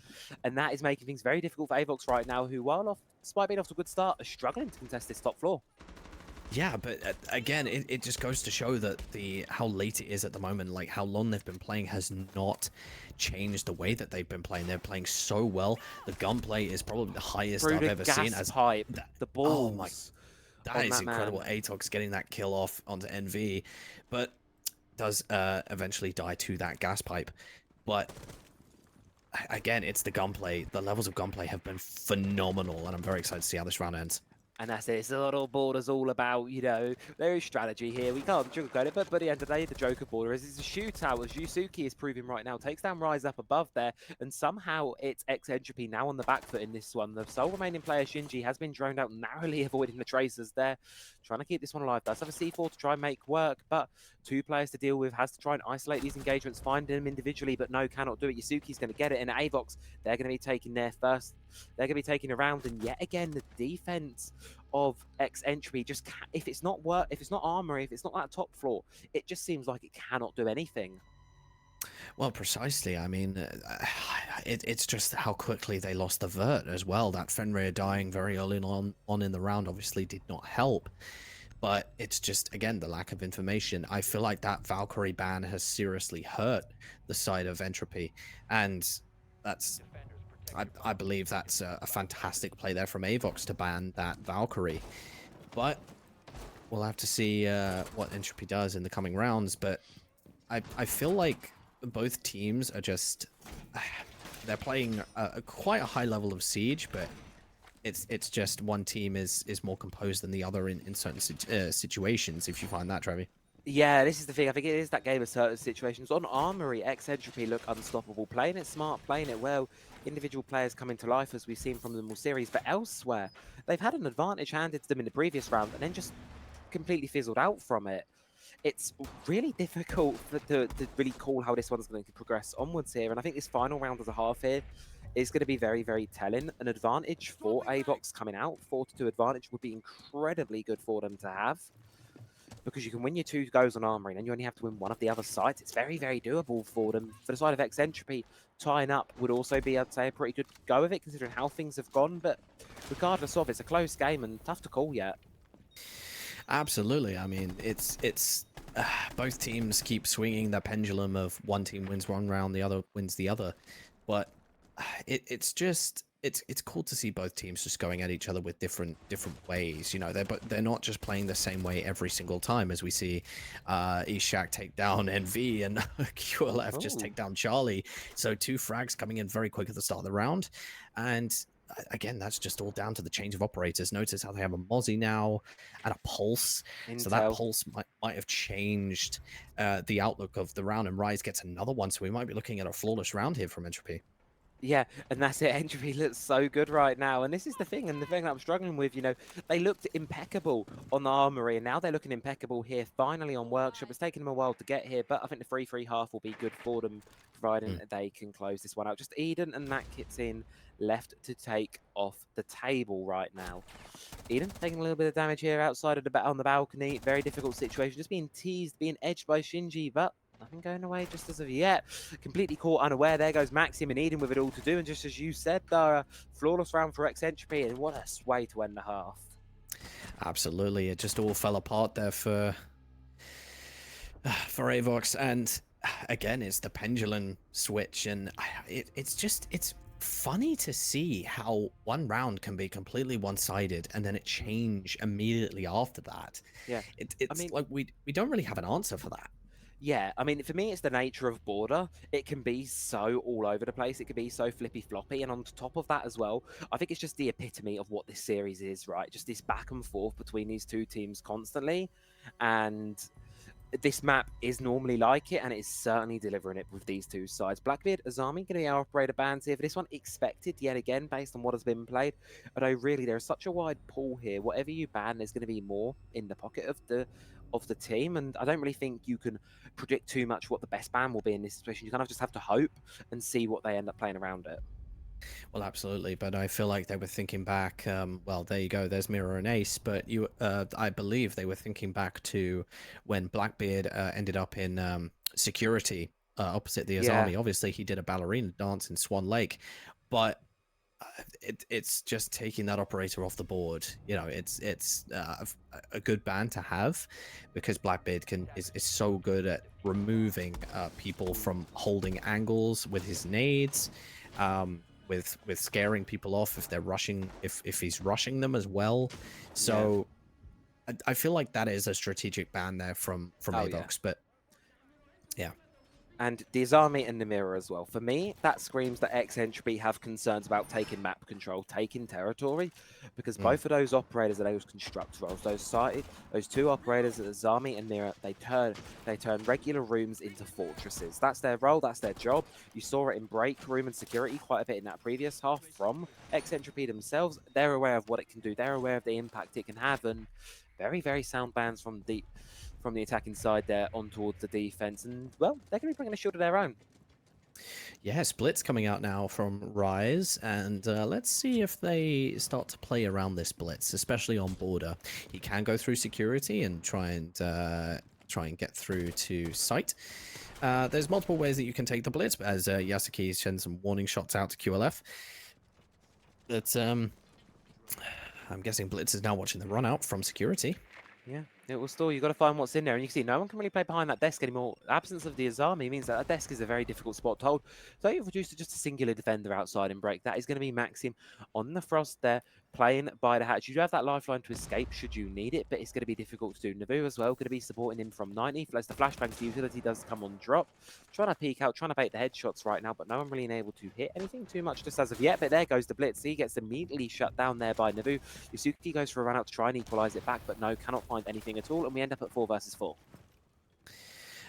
And that is making things very difficult for Avox right now, who, while off, despite being off to a good start, are struggling to contest this top floor. Yeah, but again, it just goes to show that how late it is at the moment, like how long they've been playing has not changed the way that they've been playing. They're playing so well. The gunplay is probably the highest Through I've the ever gas seen. pipe, the Oh my, balls. that is that incredible. man. Atox getting that kill off onto NV, but does eventually die to that gas pipe. But again, it's the gunplay. The levels of gunplay have been phenomenal, and I'm very excited to see how this round ends. And that's it. It's a lot of borders all about, there is strategy here. We can't sugarcoat it, but at the end of the day, the joke of border is it's a shootout, as Yusuke is proving right now. Takes down Rise up above there, and somehow it's Entropy now on the back foot in this one. The sole remaining player, Shinji, has been droned out, narrowly avoiding the tracers there. Trying to keep this one alive. Does have a C4 to try and make work, but 2 players to deal with. Has to try and isolate these engagements, find them individually, but no, cannot do it. Yusuke's going to get it, and Avox, they're going to be taking their first. They're going to be taking a round, and yet again, the defense of Entropy just if it's not armory, if it's not that top floor, it just seems like it cannot do anything. Well, precisely. I mean, it's just how quickly they lost the vert as well. That Fenrir dying very early on in the round obviously did not help. But it's just, again, the lack of information. I feel like that Valkyrie ban has seriously hurt the side of Entropy. And that's... I believe that's a fantastic play there from Avox to ban that Valkyrie. But we'll have to see what Entropy does in the coming rounds. But I feel like both teams are just... they're playing quite a high level of Siege, but it's just one team is more composed than the other in certain situations, if you find that, Trevi. Yeah, this is the thing. I think it is that game of certain situations. On Armory, Entropy look unstoppable. Playing it smart, playing it well. Individual players come into life, as we've seen from the more series. But elsewhere, they've had an advantage handed to them in the previous round and then just completely fizzled out from it. It's really difficult to really call how this one's going to progress onwards here. And I think this final round as a half here is going to be very, very telling. An advantage for Avox coming out, 4-2 advantage, would be incredibly good for them to have. Because you can win your 2 goes on Armory, and then you only have to win one of the other sides. It's very, very doable for them. For the side of Entropy, tying up would also be, I'd say, a pretty good go of it, considering how things have gone. But regardless of, it's a close game and tough to call yet. Absolutely. I mean, it's both teams keep swinging the pendulum of one team wins one round, the other wins the other. But it's cool to see both teams just going at each other with different ways. You know, they're not just playing the same way every single time, as we see Ishak take down NV and QLF just take down Charlie. So 2 frags coming in very quick at the start of the round, and again, that's just all down to the change of operators. Notice how they have a Mozzie now and a Pulse. Intel. So that Pulse might have changed the outlook of the round, and Rise gets another one, so we might be looking at a flawless round here from Entropy. Yeah, and that's it. Entropy looks so good right now. And this is the thing, and the thing that I'm struggling with, they looked impeccable on the Armory, and now they're looking impeccable here, finally on Workshop. It's taken them a while to get here, but I think the 3-3 half will be good for them, providing they can close this one out. Just Eden and Matt Kitson left to take off the table right now. Eden taking a little bit of damage here outside of on the balcony. Very difficult situation, just being teased, being edged by Shinji, but nothing going away just as of yet. Completely caught unaware. There goes Maxim and Eden with it all to do. And just as you said, Dara, flawless round for Entropy. And what a way to end the half. Absolutely. It just all fell apart there for Avox. And again, it's the pendulum switch. And it's funny to see how one round can be completely one-sided and then it change immediately after that. Yeah. It's like we don't really have an answer for that. Yeah, I mean, for me, it's the nature of border. It can be so all over the place. It can be so flippy-floppy. And on top of that as well, I think it's just the epitome of what this series is, right? Just this back and forth between these 2 teams constantly. And this map is normally like it, and it's certainly delivering it with these 2 sides. Blackbeard, Azami, going to be our operator bans here for this one. Expected yet again, based on what has been played. Although really, there's such a wide pool here. Whatever you ban, there's going to be more in the pocket of the team, and I don't really think you can predict too much what the best ban will be in this situation. You kind of just have to hope and see what they end up playing around it. Well, absolutely, but I feel like they were thinking back. Well, there you go. There's Mirror and Ace, but I believe they were thinking back to when Blackbeard ended up in security opposite the Yeah, Azami. Obviously, he did a ballerina dance in Swan Lake, but it's just taking that operator off the board. You know, it's a good ban to have because Blackbeard is so good at removing people from holding angles with his nades, with scaring people off if they're rushing, if he's rushing them as well. So I feel like that is a strategic ban there from Oh, yeah. Avox, but yeah. And the Azami and the Mirror as well. For me, that screams that Entropy have concerns about taking map control, taking territory, because both of those operators are those construct roles. Those two operators, Azami and Mirror, they turn regular rooms into fortresses. That's their role, that's their job. You saw it in break room and security quite a bit in that previous half from Entropy themselves. They're aware of what it can do, they're aware of the impact it can have, and very, very sound bans from the attacking side there on towards the defense. And, well, they're going to be bringing a shield of their own. Yeah, Split's coming out now from Rise, and let's see if they start to play around this Blitz, especially on border. He can go through security and try and get through to site. There's multiple ways that you can take the Blitz, as Yasuki sends some warning shots out to QLF. But I'm guessing Blitz is now watching the run out from security. Yeah, it will still, you've got to find what's in there. And you can see no one can really play behind that desk anymore. The absence of the Azami means that desk is a very difficult spot to hold. So you've reduced to just a singular defender outside in break. That is going to be Maxim on the Frost there, playing by the hatch. You do have that lifeline to escape should you need it, but it's going to be difficult to do. Navu as well, going to be supporting him from 90. As the flashbangs, the utility does come on drop. Trying to peek out, trying to bait the headshots right now, but no one really able to hit anything too much just as of yet. But there goes the Blitz. He gets immediately shut down there by Navu. Yasuki goes for a run out to try and equalize it back, but no, cannot find anything at all. And we end up at 4 versus 4.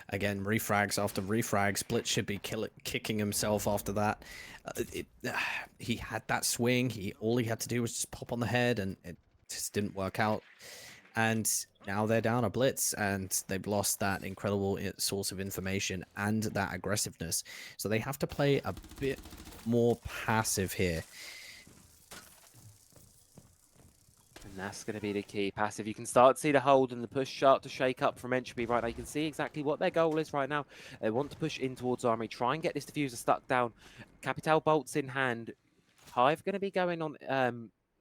Again, refrags after refrags. Blitz should be kicking himself after that. He had that swing. All he had to do was just pop on the head, and it just didn't work out. And now they're down a Blitz, and they've lost that incredible source of information and that aggressiveness. So they have to play a bit more passive here. And that's going to be the key. Passive. You can start to see the hold and the push start to shake up from Entropy right now. You can see exactly what their goal is right now. They want to push in towards Armory, try and get this diffuser stuck down. Capital bolts in hand. Hive going to be going on,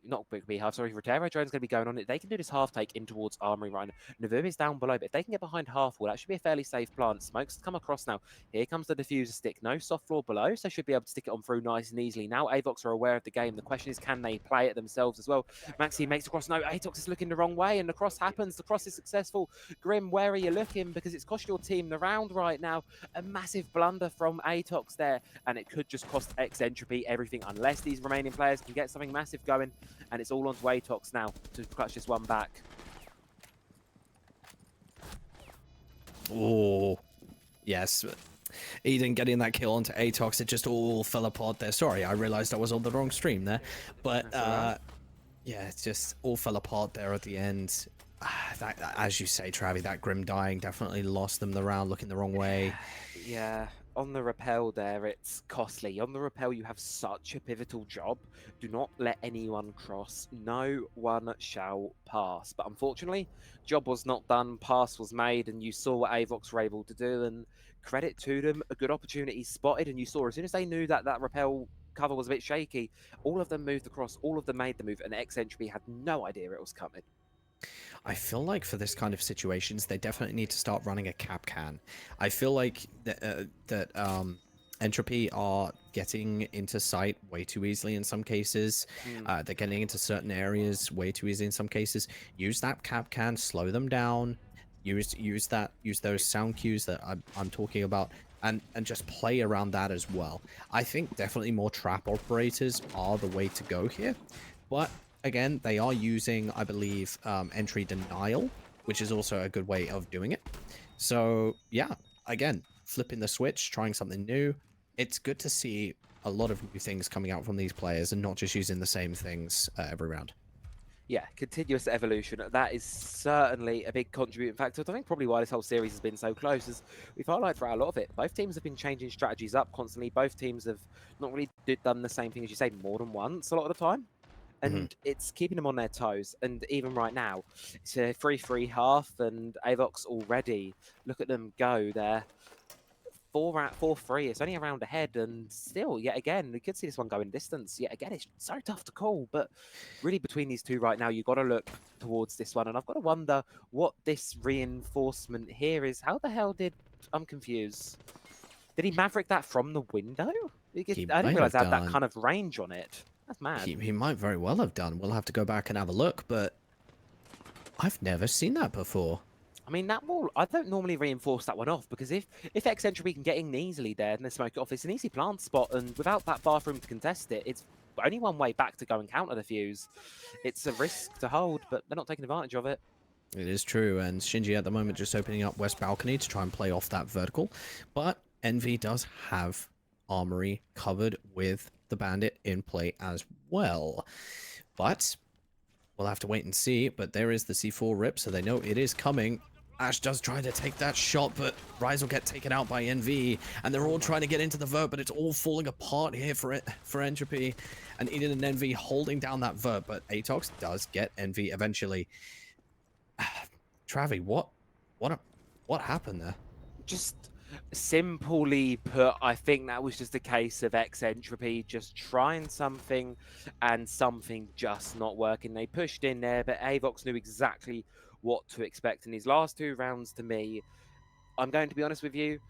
not Bigby Hive, sorry, Rotero Drone's going to be going on it. They can do this half take in towards Armory right now. Navu is down below, but if they can get behind half wall, that should be a fairly safe plant. Smoke's come across now. Here comes the diffuser stick. No soft floor below, so should be able to stick it on through nice and easily. Now Avox are aware of the game. The question is, can they play it themselves as well? Maxi makes the cross. No, Atox is looking the wrong way, and the cross happens. The cross is successful. Grim, where are you looking? Because it's cost your team the round right now. A massive blunder from Atox there, and it could just cost Entropy everything unless these remaining players can get something massive going, and it's all on to Atox now to clutch this one back. Oh, yes. Eden getting that kill onto Atox, it just all fell apart there. Sorry, I realized I was on the wrong stream there. But, right. yeah, it just all fell apart there at the end. That, as you say, Travi, that Grim dying definitely lost them the round, looking the wrong way. Yeah, on the rappel there, it's costly. On the rappel, you have such a pivotal job. Do not let anyone cross. No one shall pass. But unfortunately, job was not done. Pass was made, and you saw what Avox were able to do. And credit to them, a good opportunity spotted. And you saw as soon as they knew that that rappel cover was a bit shaky, all of them moved across. All of them made the move, and Entropy had no idea it was coming. I feel like for this kind of situations, they definitely need to start running a cap can. I feel like that Entropy are getting into sight way too easily in some cases. They're getting into certain areas way too easily in some cases. Use that cap can, slow them down. Use those sound cues that I'm talking about, and just play around that as well. I think definitely more trap operators are the way to go here, but again, they are using, I believe, entry denial, which is also a good way of doing it. So yeah, again, flipping the switch, trying something new. It's good to see a lot of new things coming out from these players and not just using the same things every round. Yeah, continuous evolution. That is certainly a big contributing factor. I think probably why this whole series has been so close is we've highlighted throughout a lot of it. Both teams have been changing strategies up constantly. Both teams have not really done the same thing as you say more than once a lot of the time. Mhm. And it's keeping them on their toes. And even right now, it's a 3-3 half, and Avox already, look at them go. They're 4-3. It's only a round ahead, and still, yet again, we could see this one going distance. Yet again, it's so tough to call. But really, between these two right now, you've got to look towards this one. And I've got to wonder what this reinforcement here is. How the hell did I'm confused? Did he maverick that from the window? Because He I didn't might realize have it had that done. kind of range on it. That's mad. He might very well have done. We'll have to go back and have a look, but I've never seen that before. I mean, that wall, I don't normally reinforce that one off because if Entropy can get in easily there and then smoke it off, it's an easy plant spot. And without that bathroom to contest it, it's only one way back to go and counter the fuse. It's a risk to hold, but they're not taking advantage of it. It is true, and Shinji at the moment just opening up West Balcony to try and play off that vertical. But Envy does have Armory covered with the Bandit in play as well. But we'll have to wait and see. But there is the C4 rip, so they know it is coming. Ash does try to take that shot, but Rise will get taken out by NV, and they're all trying to get into the vert, but it's all falling apart here for Entropy. And Eden and NV holding down that vert, but Atox does get NV eventually. Travi, what happened there? Just simply put, I think that was just a case of Entropy just trying something and something just not working. They pushed in there, but Avox knew exactly what to expect in these last two rounds. To me, I'm going to be honest with you,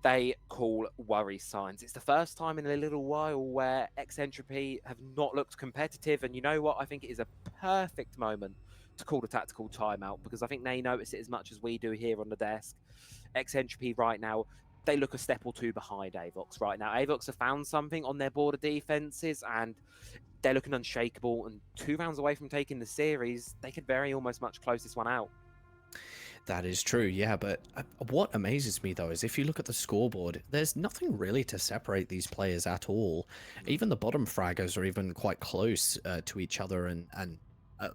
they call worry signs. It's the first time in a little while where Entropy have not looked competitive, and you know what? I think it is a perfect moment to call the tactical timeout because I think they notice it as much as we do here on the desk. Entropy right now, they look a step or two behind Avox right now. Avox have found something on their border defenses, and they're looking unshakable, and 2 rounds away from taking the series. They could very almost much close this one out. That is true, yeah, but what amazes me though is if you look at the scoreboard, there's nothing really to separate these players at all. Even the bottom fraggers are even quite close to each other, and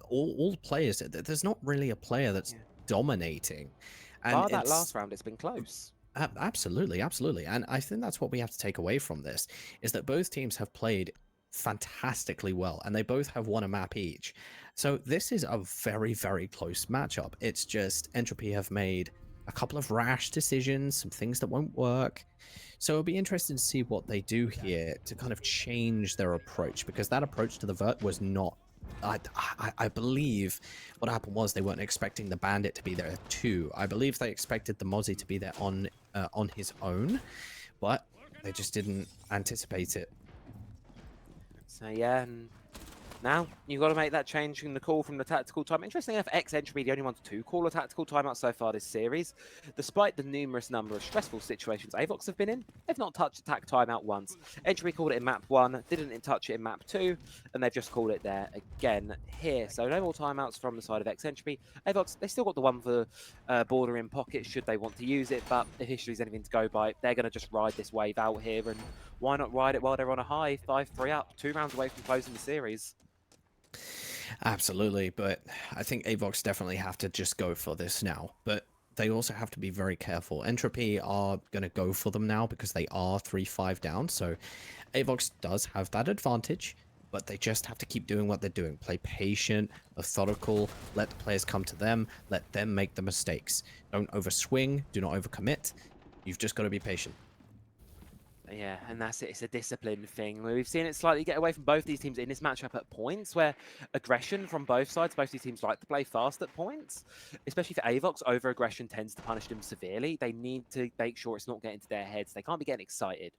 all players, there's not really a player that's dominating. And Bar that last round, it's been close. Absolutely, absolutely. And I think that's what we have to take away from this, is that both teams have played fantastically well, and they both have won a map each. So this is a very, very close matchup. It's just Entropy have made a couple of rash decisions, some things that won't work. So it'll be interesting to see what they do here to kind of change their approach, because that approach to the vert was not... I believe what happened was they weren't expecting the Bandit to be there too. I believe they expected the Mozzie to be there on his own, but they just didn't anticipate it. So yeah, and now you've got to make that change in the call from the tactical time. Interestingly enough, Entropy the only ones to call a tactical timeout so far this series. Despite the numerous number of stressful situations Avox have been in, they've not touched attack timeout once. Entropy called it in map 1, didn't touch it in map 2, and they've just called it there again here. So no more timeouts from the side of Entropy. Avox, they still got the one for border in pocket should they want to use it, but if history's anything to go by, they're going to just ride this wave out here, and why not ride it while they're on a high, 5-3 up, 2 rounds away from closing the series. Absolutely, but I think Avox definitely have to just go for this now. But they also have to be very careful. Entropy are going to go for them now because they are 3-5 down. So Avox does have that advantage, but they just have to keep doing what they're doing. Play patient, methodical, let the players come to them, let them make the mistakes. Don't overswing, do not overcommit. You've just got to be patient. Yeah, and that's it. It's a discipline thing. We've seen it slightly get away from both these teams in this matchup at points where aggression from both sides, both these teams like to play fast at points. Especially for Avox, over-aggression tends to punish them severely. They need to make sure it's not getting to their heads. They can't be getting excited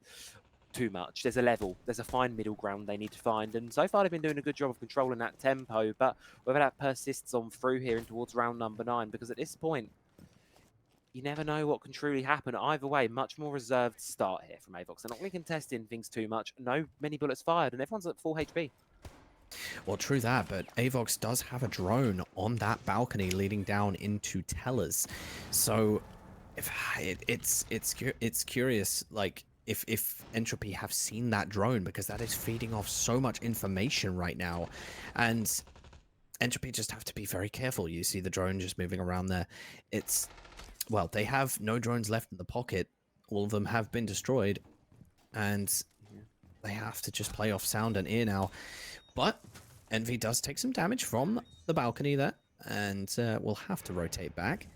too much. There's a level. There's a fine middle ground they need to find. And so far, they've been doing a good job of controlling that tempo. But whether that persists on through here and towards round number 9, because at this point, you never know what can truly happen. Either way, much more reserved start here from Avox. They're not really contesting things too much. No many bullets fired, and everyone's at full HP. Well, true that, but Avox does have a drone on that balcony leading down into Tellers. So if it's curious, like if Entropy have seen that drone, because that is feeding off so much information right now. And Entropy just have to be very careful. You see the drone just moving around there. Well, they have no drones left in the pocket. All of them have been destroyed, and they have to just play off sound and ear now. But Envy does take some damage from the balcony there, and we'll have to rotate back.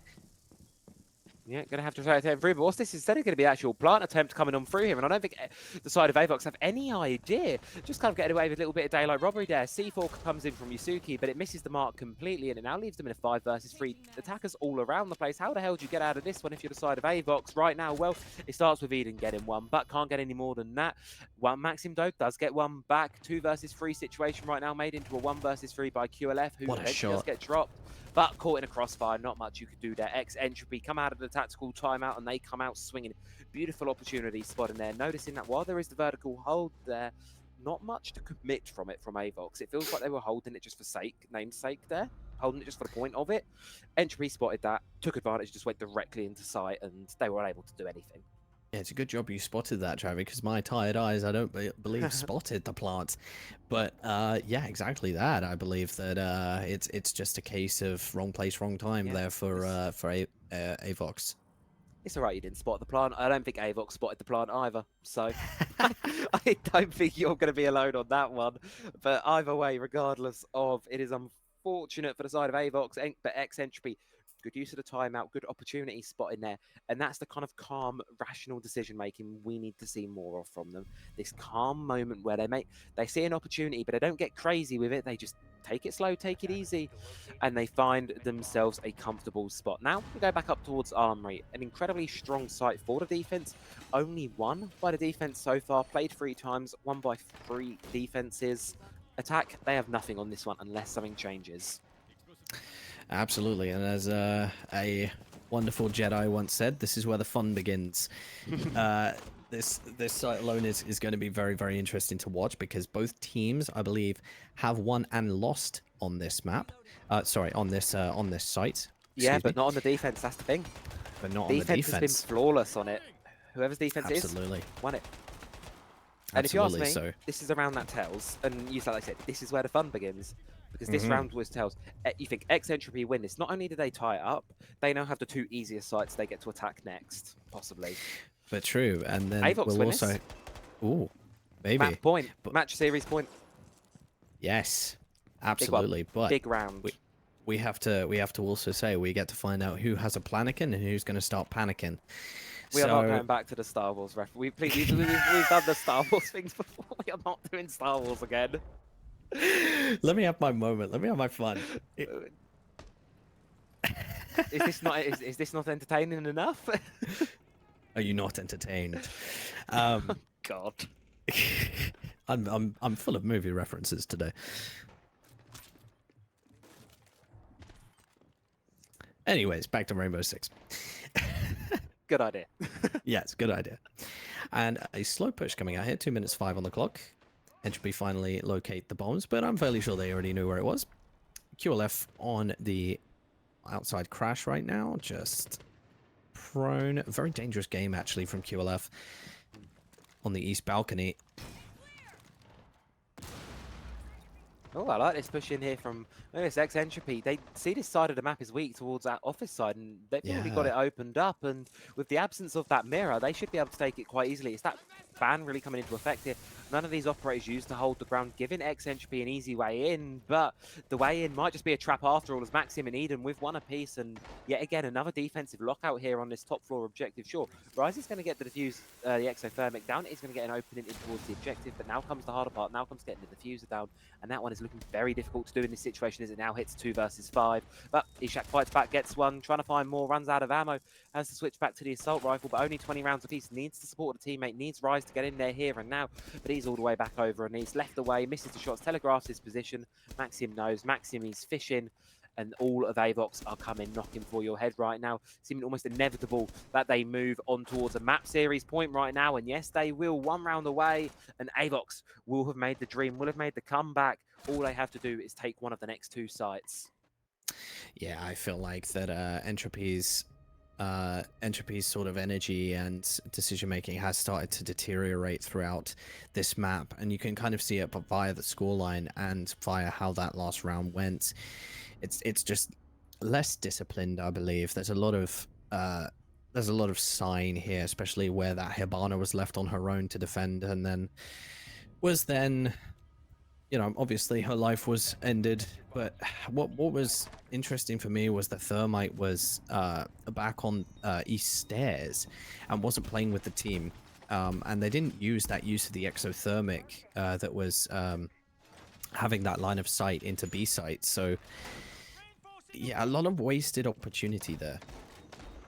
Yeah, going to have to try to through, but what's this instead of going to be actual plant attempt coming on through here, and I don't think the side of Avox have any idea. Just kind of getting away with a little bit of daylight robbery there. C4 comes in from Yusuke, but it misses the mark completely, and it now leaves them in a 5 versus 3. Attackers all around the place. How the hell do you get out of this one if you're the side of Avox right now? Well, it starts with Eden getting one, but can't get any more than that. One Maxim Dope does get one back. 2 versus 3 situation right now, made into a 1 versus 3 by QLF, who eventually does get dropped. But caught in a crossfire, not much you could do there. Entropy come out of the tactical timeout, and they come out swinging. Beautiful opportunity spot in there. Noticing that while there is the vertical hold there, not much to commit from it from Avox. It feels like they were holding it just for namesake there. Holding it just for the point of it. Entropy spotted that, took advantage, just went directly into sight, and they were unable to do anything. Yeah, it's a good job you spotted that, Travis, because my tired eyes, I don't believe, spotted the plant. But yeah, exactly that. I believe that it's just a case of wrong place, wrong time there for Avox. It's alright you didn't spot the plant. I don't think Avox spotted the plant either. So I don't think you're going to be alone on that one. But either way, regardless of, it is unfortunate for the side of Avox, but Entropy. Good use of the timeout, good opportunity spot in there. And that's the kind of calm, rational decision-making we need to see more of from them. This calm moment where they see an opportunity, but they don't get crazy with it. They just take it slow, take it easy, and they find themselves a comfortable spot. Now we go back up towards Armory. An incredibly strong site for the defense. Only won by the defense so far. Played 3 times, won by 3 defenses. Attack, they have nothing on this one unless something changes. Absolutely, and as a wonderful Jedi once said, this is where the fun begins. This site alone is going to be very, very interesting to watch because both teams, I believe, have won and lost on this map. Sorry, on this site. Yeah, but not on the defense. That's the thing. But not on the defense. Defense has been flawless on it. Whoever's defense Absolutely. is, won it. And Absolutely, if you ask me, this is around that tells, and like I said, this is where the fun begins. Because this round was tells. You think Entropy win this. Not only do they tie it up, they now have the 2 easiest sites they get to attack next, possibly. But true, and then Avox we'll win also... this. Ooh, maybe. Match series point. Yes, absolutely. But big round. We have to also say we get to find out who has a Planikin and who's going to start panicking. We are not going back to the Star Wars ref. We've done the Star Wars things before. We are not doing Star Wars again. Let me have my moment. Let me have my fun. Is this not entertaining enough? Are you not entertained? God. I'm full of movie references today. Anyways, back to Rainbow Six. Good idea. Yes, good idea. And a slow push coming out here, 2 minutes 5 on the clock. Entropy finally locate the bombs, but I'm fairly sure they already knew where it was. QLF on the outside crash right now, just prone. Very dangerous game, actually, from QLF on the east balcony. Oh, I like this push in here from this Entropy. They see this side of the map is weak towards that office side, and they've already got it opened up. And with the absence of that mirror, they should be able to take it quite easily. It's that ban really coming into effect here. None of these operators used to hold the ground, giving Entropy an easy way in, but the way in might just be a trap after all, as Maxim and Eden with 1 apiece, and yet again another defensive lockout here on this top floor objective. Sure, Rise is going to get the defuse, the exothermic down. He's going to get an opening in towards the objective, but now comes the harder part. Now comes getting the diffuser down, and that one is looking very difficult to do in this situation as it now hits 2 versus 5. But Ishak fights back, gets one, trying to find more, runs out of ammo, has to switch back to the assault rifle, but only 20 rounds apiece. Needs to support a teammate, needs Rise to get in there here and now, but he's all the way back over and he's left away, misses the shots, telegraphs his position. Maxim knows, Maxim is fishing, and all of Avox are coming knocking for your head right now. Seeming almost inevitable that they move on towards a map series point right now, and yes, they will. 1 round away, and Avox will have made the dream, will have made the comeback. All they have to do is take one of the next 2 sites. Yeah, I feel like that Entropy's Entropy's sort of energy and decision making has started to deteriorate throughout this map, and you can kind of see it via the scoreline and via how that last round went. It's just less disciplined, I believe. There's a lot of sign here, especially where that Hibana was left on her own to defend, and then you know, obviously her life was ended. But what was interesting for me was that Thermite was back on East Stairs and wasn't playing with the team, and they didn't use that use of the exothermic that was having that line of sight into B sites. So yeah, a lot of wasted opportunity there.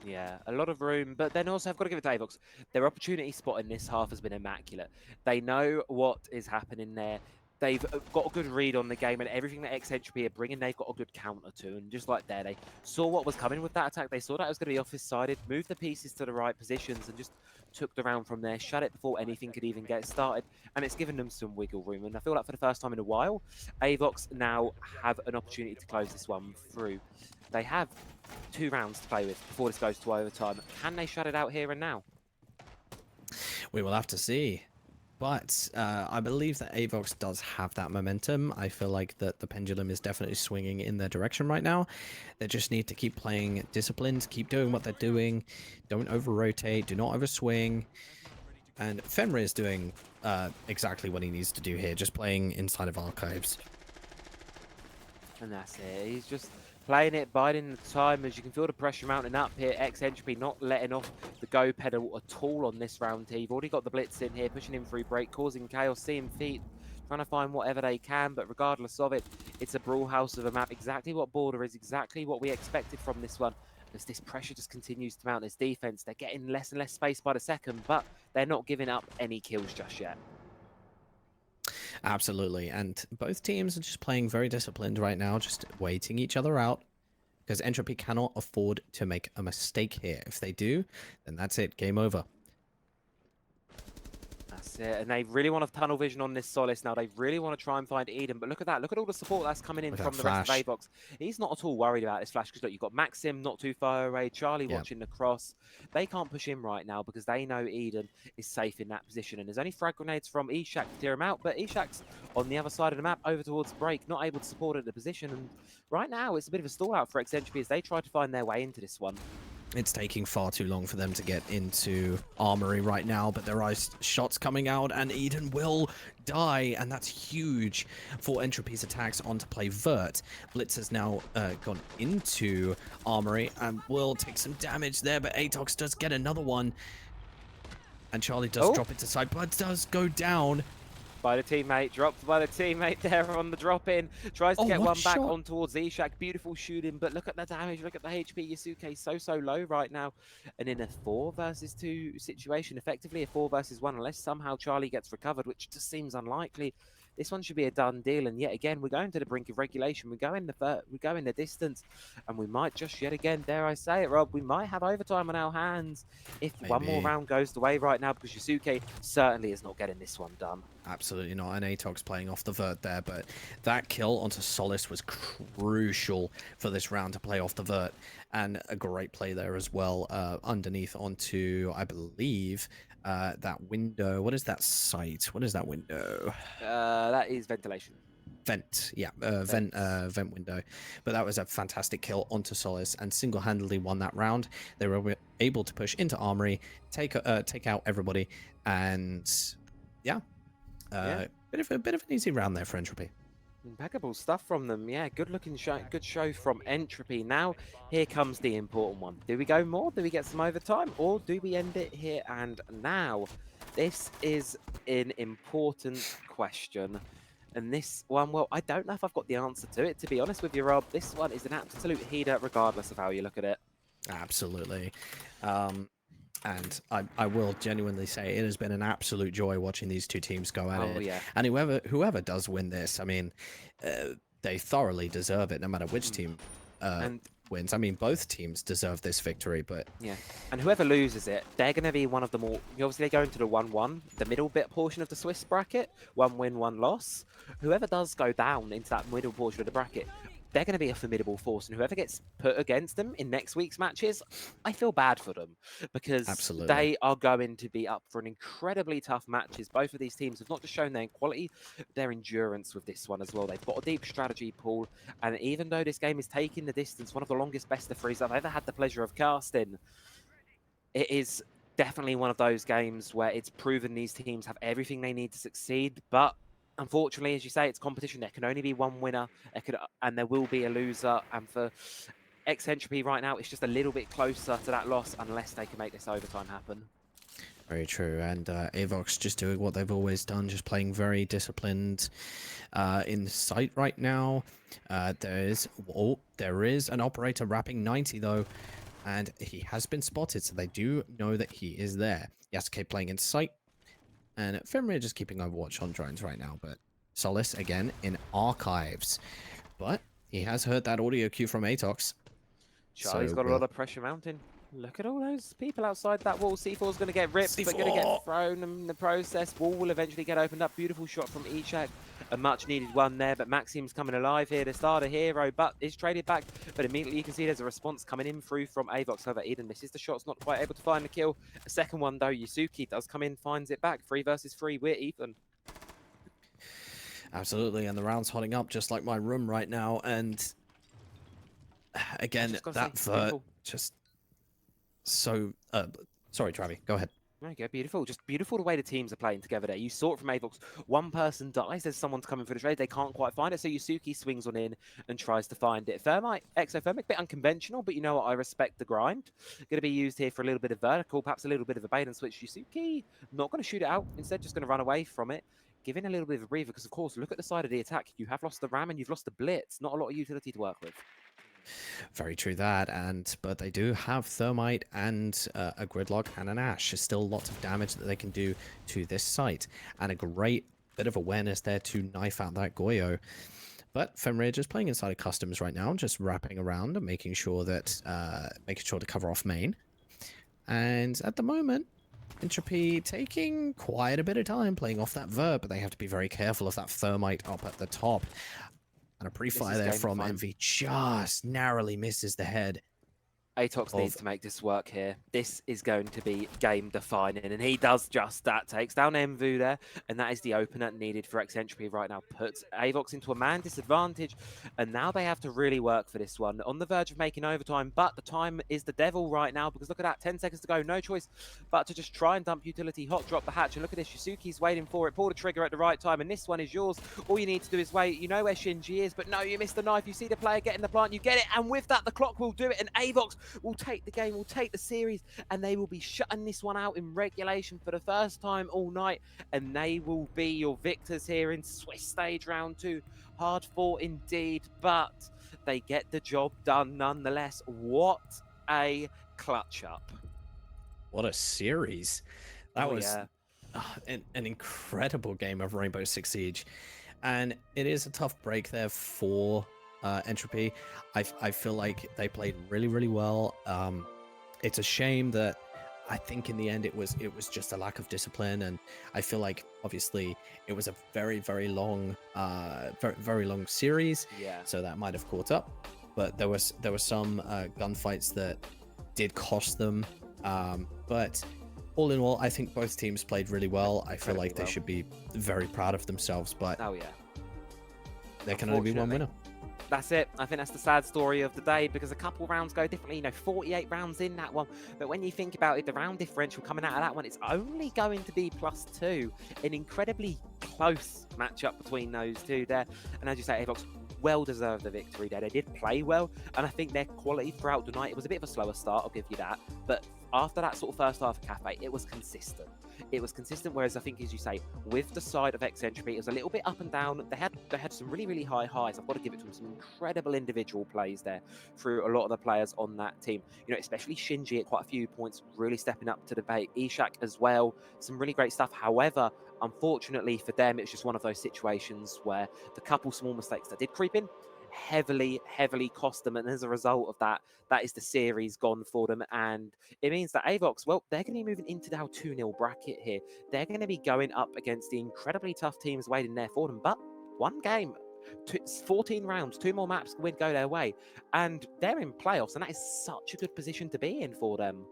Yeah, a lot of room, but then also I've got to give it to Avox. Their opportunity spot in this half has been immaculate. They know what is happening there. They've got a good read on the game, and everything that Entropy are bringing, they've got a good counter to. And just like there, they saw what was coming with that attack. They saw that it was going to be office-sided, moved the pieces to the right positions, and just took the round from there, shut it before anything could even get started. And it's given them some wiggle room. And I feel like for the first time in a while, Avox now have an opportunity to close this one through. They have 2 rounds to play with before this goes to overtime. Can they shut it out here and now? We will have to see. But I believe that Avox does have that momentum. I feel like that the pendulum is definitely swinging in their direction right now. They just need to keep playing disciplined, keep doing what they're doing. Don't over-rotate, do not over-swing. And Fenrir is doing exactly what he needs to do here, just playing inside of archives. And that's it. He's just playing it, biding the time, as you can feel the pressure mounting up here. Entropy not letting off the go pedal at all on this round here. You've already got the blitz in here, pushing him through break, causing chaos, seeing feet, trying to find whatever they can, but regardless of it, it's a brawl house of a map. Exactly what Border is, exactly what we expected from this one. As this pressure just continues to mount this defense, they're getting less and less space by the second, but they're not giving up any kills just yet. Absolutely, and both teams are just playing very disciplined right now, just waiting each other out, because Entropy cannot afford to make a mistake here. If they do, then that's it, game over. That's it, and they really want to tunnel vision on this Solace now. They really want to try and find Eden, but look at that. Look at all the support that's coming in from the rest of Avox. He's not at all worried about this flash, because look, you've got Maxim not too far away, Charlie watching the cross. They can't push him right now because they know Eden is safe in that position, and there's only frag grenades from Ishak to tear him out, but Ishak's on the other side of the map over towards break, not able to support at the position, and right now it's a bit of a stall out for Entropy as they try to find their way into this one. It's taking far too long for them to get into Armory right now, but there are shots coming out, and Eden will die, and that's huge for Entropy's attacks onto play Vert. Blitz has now gone into Armory and will take some damage there, but Atox does get another one, and Charlie does drop into side, but does go down. By the teammate, dropped by the teammate there on the drop in. Tries to get one back shot on towards Ishak. Beautiful shooting, but look at the damage, look at the HP. Yasuke so low right now. And in a 4 versus 2 situation, effectively a 4 versus 1, unless somehow Charlie gets recovered, which just seems unlikely. This one should be a done deal, and yet again, we're going to the brink of regulation. We go in the distance, and we might just yet again, dare I say it, Rob, we might have overtime on our hands if one more round goes the way right now, because Yasuke certainly is not getting this one done. Absolutely not, and Atox playing off the Vert there, but that kill onto Solace was crucial for this round to play off the Vert, and a great play there as well, underneath onto, I believe, that window. What is that site? What is that window? That is ventilation. Vent, yeah, vent window. But that was a fantastic kill onto Solace, and single-handedly won that round. They were able to push into Armory, take out everybody, and yeah, bit of an easy round there for Entropy. Impeccable stuff from them. Yeah, good show from Entropy. Now, here comes the important one. Do we go more? Do we get some overtime? Or do we end it here and now? This is an important question. And this one, well, I don't know if I've got the answer to it, to be honest with you, Rob. This one is an absolute heater, regardless of how you look at it. Absolutely. And I will genuinely say it has been an absolute joy watching these two teams go at it. Yeah. And whoever does win this, I mean, they thoroughly deserve it, no matter which team wins. I mean, both teams deserve this victory, but... Yeah, and whoever loses it, they're going to be one of the more... Obviously, they go into the 1-1, the middle bit portion of the Swiss bracket, 1 win, 1 loss. Whoever does go down into that middle portion of the bracket they're going to be a formidable force. And whoever gets put against them in next week's matches, I feel bad for them because Absolutely. they are going to be up for an incredibly tough matches. Both of these teams have not just shown their quality, their endurance with this one as well. They've got a deep strategy pool. And even though this game is taking the distance, one of the longest best of threes I've ever had the pleasure of casting, it is definitely one of those games where it's proven these teams have everything they need to succeed. But unfortunately, as you say, it's competition. There can only be one winner, and there will be a loser. And for Entropy right now, it's just a little bit closer to that loss unless they can make this overtime happen. Very true. And Avox just doing what they've always done, just playing very disciplined in the site right now. There is an operator wrapping 90 though, and he has been spotted, so they do know that he is there. Yasuke playing in sight, and Fenrir just keeping overwatch on drones right now, but Solace again in archives. But he has heard that audio cue from Atox. Charlie's got a lot of pressure mounting. Look at all those people outside that wall. C4's going to get ripped, but going to get thrown in the process. Wall will eventually get opened up. Beautiful shot from Ishak. A much needed one there, but Maxim's coming alive here to start a hero, but is traded back. But immediately you can see there's a response coming in through from Avox. However, Eden misses the shots, not quite able to find the kill. A second one though, Yusuke does come in, finds it back. 3 versus 3, we're even. Absolutely, and the round's hotting up just like my room right now, and again, that vert just so... sorry, Travi, go ahead. There you go, beautiful. Just beautiful the way the teams are playing together there. You saw it from Avox. One person dies, there's someone coming for the trade. They can't quite find it, so Yusuke swings on in and tries to find it. Thermite, Exothermic, a bit unconventional, but you know what? I respect the grind. Going to be used here for a little bit of vertical, perhaps a little bit of a bait and switch. Yusuke not going to shoot it out. Instead, just going to run away from it. Giving a little bit of a breather, because of course, look at the side of the attack. You have lost the ram and you've lost the blitz. Not a lot of utility to work with. Very true that, but they do have Thermite and a Gridlock and an Ash. There's still lots of damage that they can do to this site, and a great bit of awareness there to knife out that Goyo. But Fenrir just playing inside of customs right now, just wrapping around and making sure to cover off main. And at the moment, Entropy taking quite a bit of time playing off that Vert, but they have to be very careful of that Thermite up at the top. And a pre-fire there from Envy just narrowly misses the head. Atox needs to make this work here. This is going to be game defining, and he does just that. Takes down Envu there, and that is the opener needed for Entropy right now. Puts Avox into a man disadvantage, and now they have to really work for this one. On the verge of making overtime, but the time is the devil right now, because look at that, 10 seconds to go, no choice but to just try and dump utility, hot drop the hatch, and look at this, Yusuke's waiting for it, pull the trigger at the right time, and this one is yours. All you need to do is wait. You know where Shinji is, but no, you missed the knife. You see the player getting the plant, you get it, and with that, the clock will do it, and Avox will take the game, will take the series, and they will be shutting this one out in regulation for the first time all night, and they will be your victors here in Swiss stage round 2. Hard fought indeed, but they get the job done nonetheless. What a clutch up. What a series. That was an incredible game of Rainbow Six Siege, and it is a tough break there for Entropy. I feel like they played really, really well. It's a shame that I think in the end it was just a lack of discipline, and I feel like obviously it was a very, very long very long series, so that might have caught up, but there were some gunfights that did cost them, but all in all, I think both teams played really well. I feel like they should be very proud of themselves, but there can only be one winner. That's it. I think that's the sad story of the day, because a couple rounds go differently. You know, 48 rounds in that one. But when you think about it, the round differential coming out of that one, it's only going to be +2. An incredibly close matchup between those two there. And as you say, Avox well deserved the victory there. They did play well, and I think their quality throughout the night, it was a bit of a slower start, I'll give you that. But after that sort of first half of Cafe, it was consistent. It was consistent, whereas I think, as you say, with the side of Entropy, it was a little bit up and down. They had some really, really high highs. I've got to give it to them. Some incredible individual plays there through a lot of the players on that team. You know, especially Shinji at quite a few points, really stepping up to the bait. Ishak as well, some really great stuff. However, unfortunately for them, it's just one of those situations where the couple small mistakes that did creep in heavily cost them, and as a result of that, that is the series gone for them. And it means that Avox, well, they're going to be moving into our 2-0 bracket here. They're going to be going up against the incredibly tough teams waiting there for them, but one game 14 rounds, 2 more maps would go their way, and they're in playoffs, and that is such a good position to be in for them.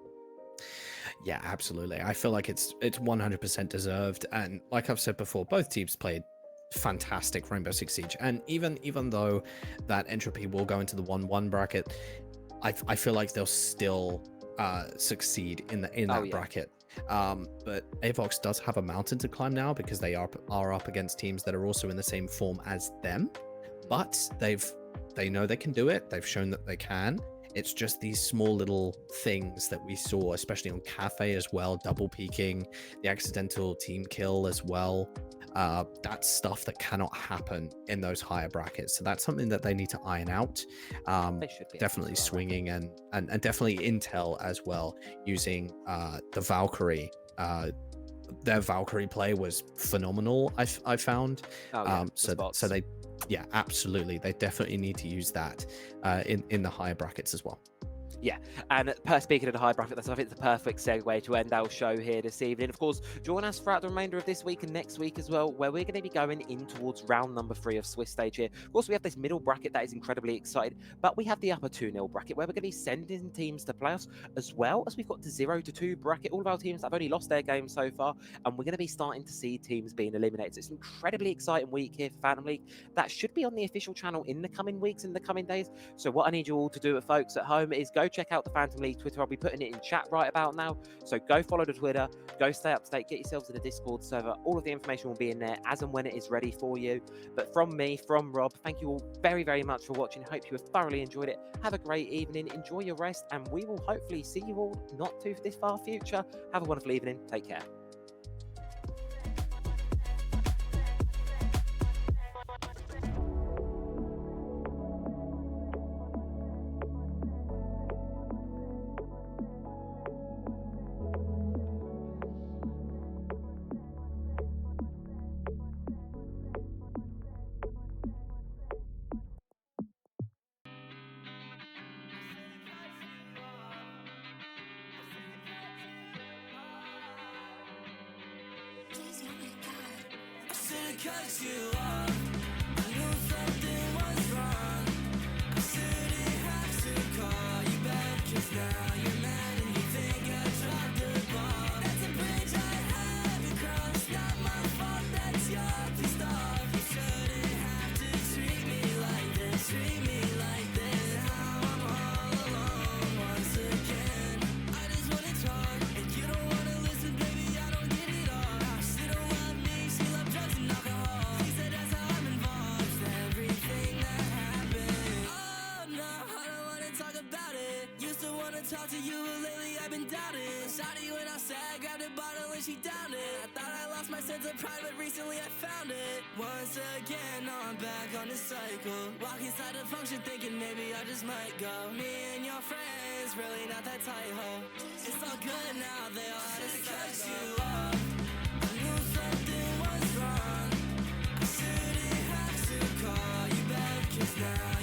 Yeah, absolutely. I feel like it's 100% deserved, and like I've said before, both teams played fantastic Rainbow Six Siege, and even though that Entropy will go into the 1-1 bracket, I feel like they'll still succeed in that bracket. But Avox does have a mountain to climb now, because they are up against teams that are also in the same form as them, but they know they can do it. They've shown that they can. It's just these small little things that we saw, especially on Cafe as well, double peeking, the accidental team kill as well. That's stuff that cannot happen in those higher brackets. So that's something that they need to iron out. Definitely swinging and definitely intel as well, using the Valkyrie. Their Valkyrie play was phenomenal, I found. So they, yeah, absolutely, they definitely need to use that in the higher brackets as well. Yeah, and speaking of the high bracket, I think it's the perfect segue to end our show here this evening. Of course, join us throughout the remainder of this week and next week as well, where we're going to be going in towards round number 3 of Swiss Stage here. Of course, we have this middle bracket that is incredibly exciting, but we have the upper 2-0 bracket where we're going to be sending teams to playoffs, as well as we've got the 0-2 bracket. All of our teams have only lost their games so far, and we're going to be starting to see teams being eliminated. So it's an incredibly exciting week here for Phantom League. That should be on the official channel in the coming weeks, in the coming days. So what I need you all to do, folks at home, is go check out the Phantom League Twitter. I'll be putting it in chat right about now. So go follow the Twitter, go stay up to date, get yourselves in the Discord server. All of the information will be in there as and when it is ready for you. But from me, from Rob, thank you all very, very much for watching. Hope you have thoroughly enjoyed it. Have a great evening, enjoy your rest, and we will hopefully see you all not too this far future. Have a wonderful evening. Take care. Cut you off. I knew something was wrong. I shouldn't have to call you back, 'cause now you're mad and you think I dropped the ball. That's a bridge I had to cross. Not my fault, that's your pissed off. You shouldn't have to treat me like this. Treat me like this. Now I'm all alone once again. I just wanna talk, and you don't wanna listen, baby. I don't get it all. She don't love me, she loves drugs and alcohol. She said that's how I'm involved. Everything that happened. Oh no, I don't wanna talk about it. Used to wanna talk to you, but lately I've been doubting. Shawty went outside, grabbed a bottle and she downed it. I thought I lost my sense of pride, but recently I found it. Once again, now I'm back on the cycle. Walk inside the function thinking maybe I just might go. Me and your friends, really not that tight, ho. It's all good now, they all had to cut you off. I knew something was wrong. I shouldn't have to call you back, 'cause now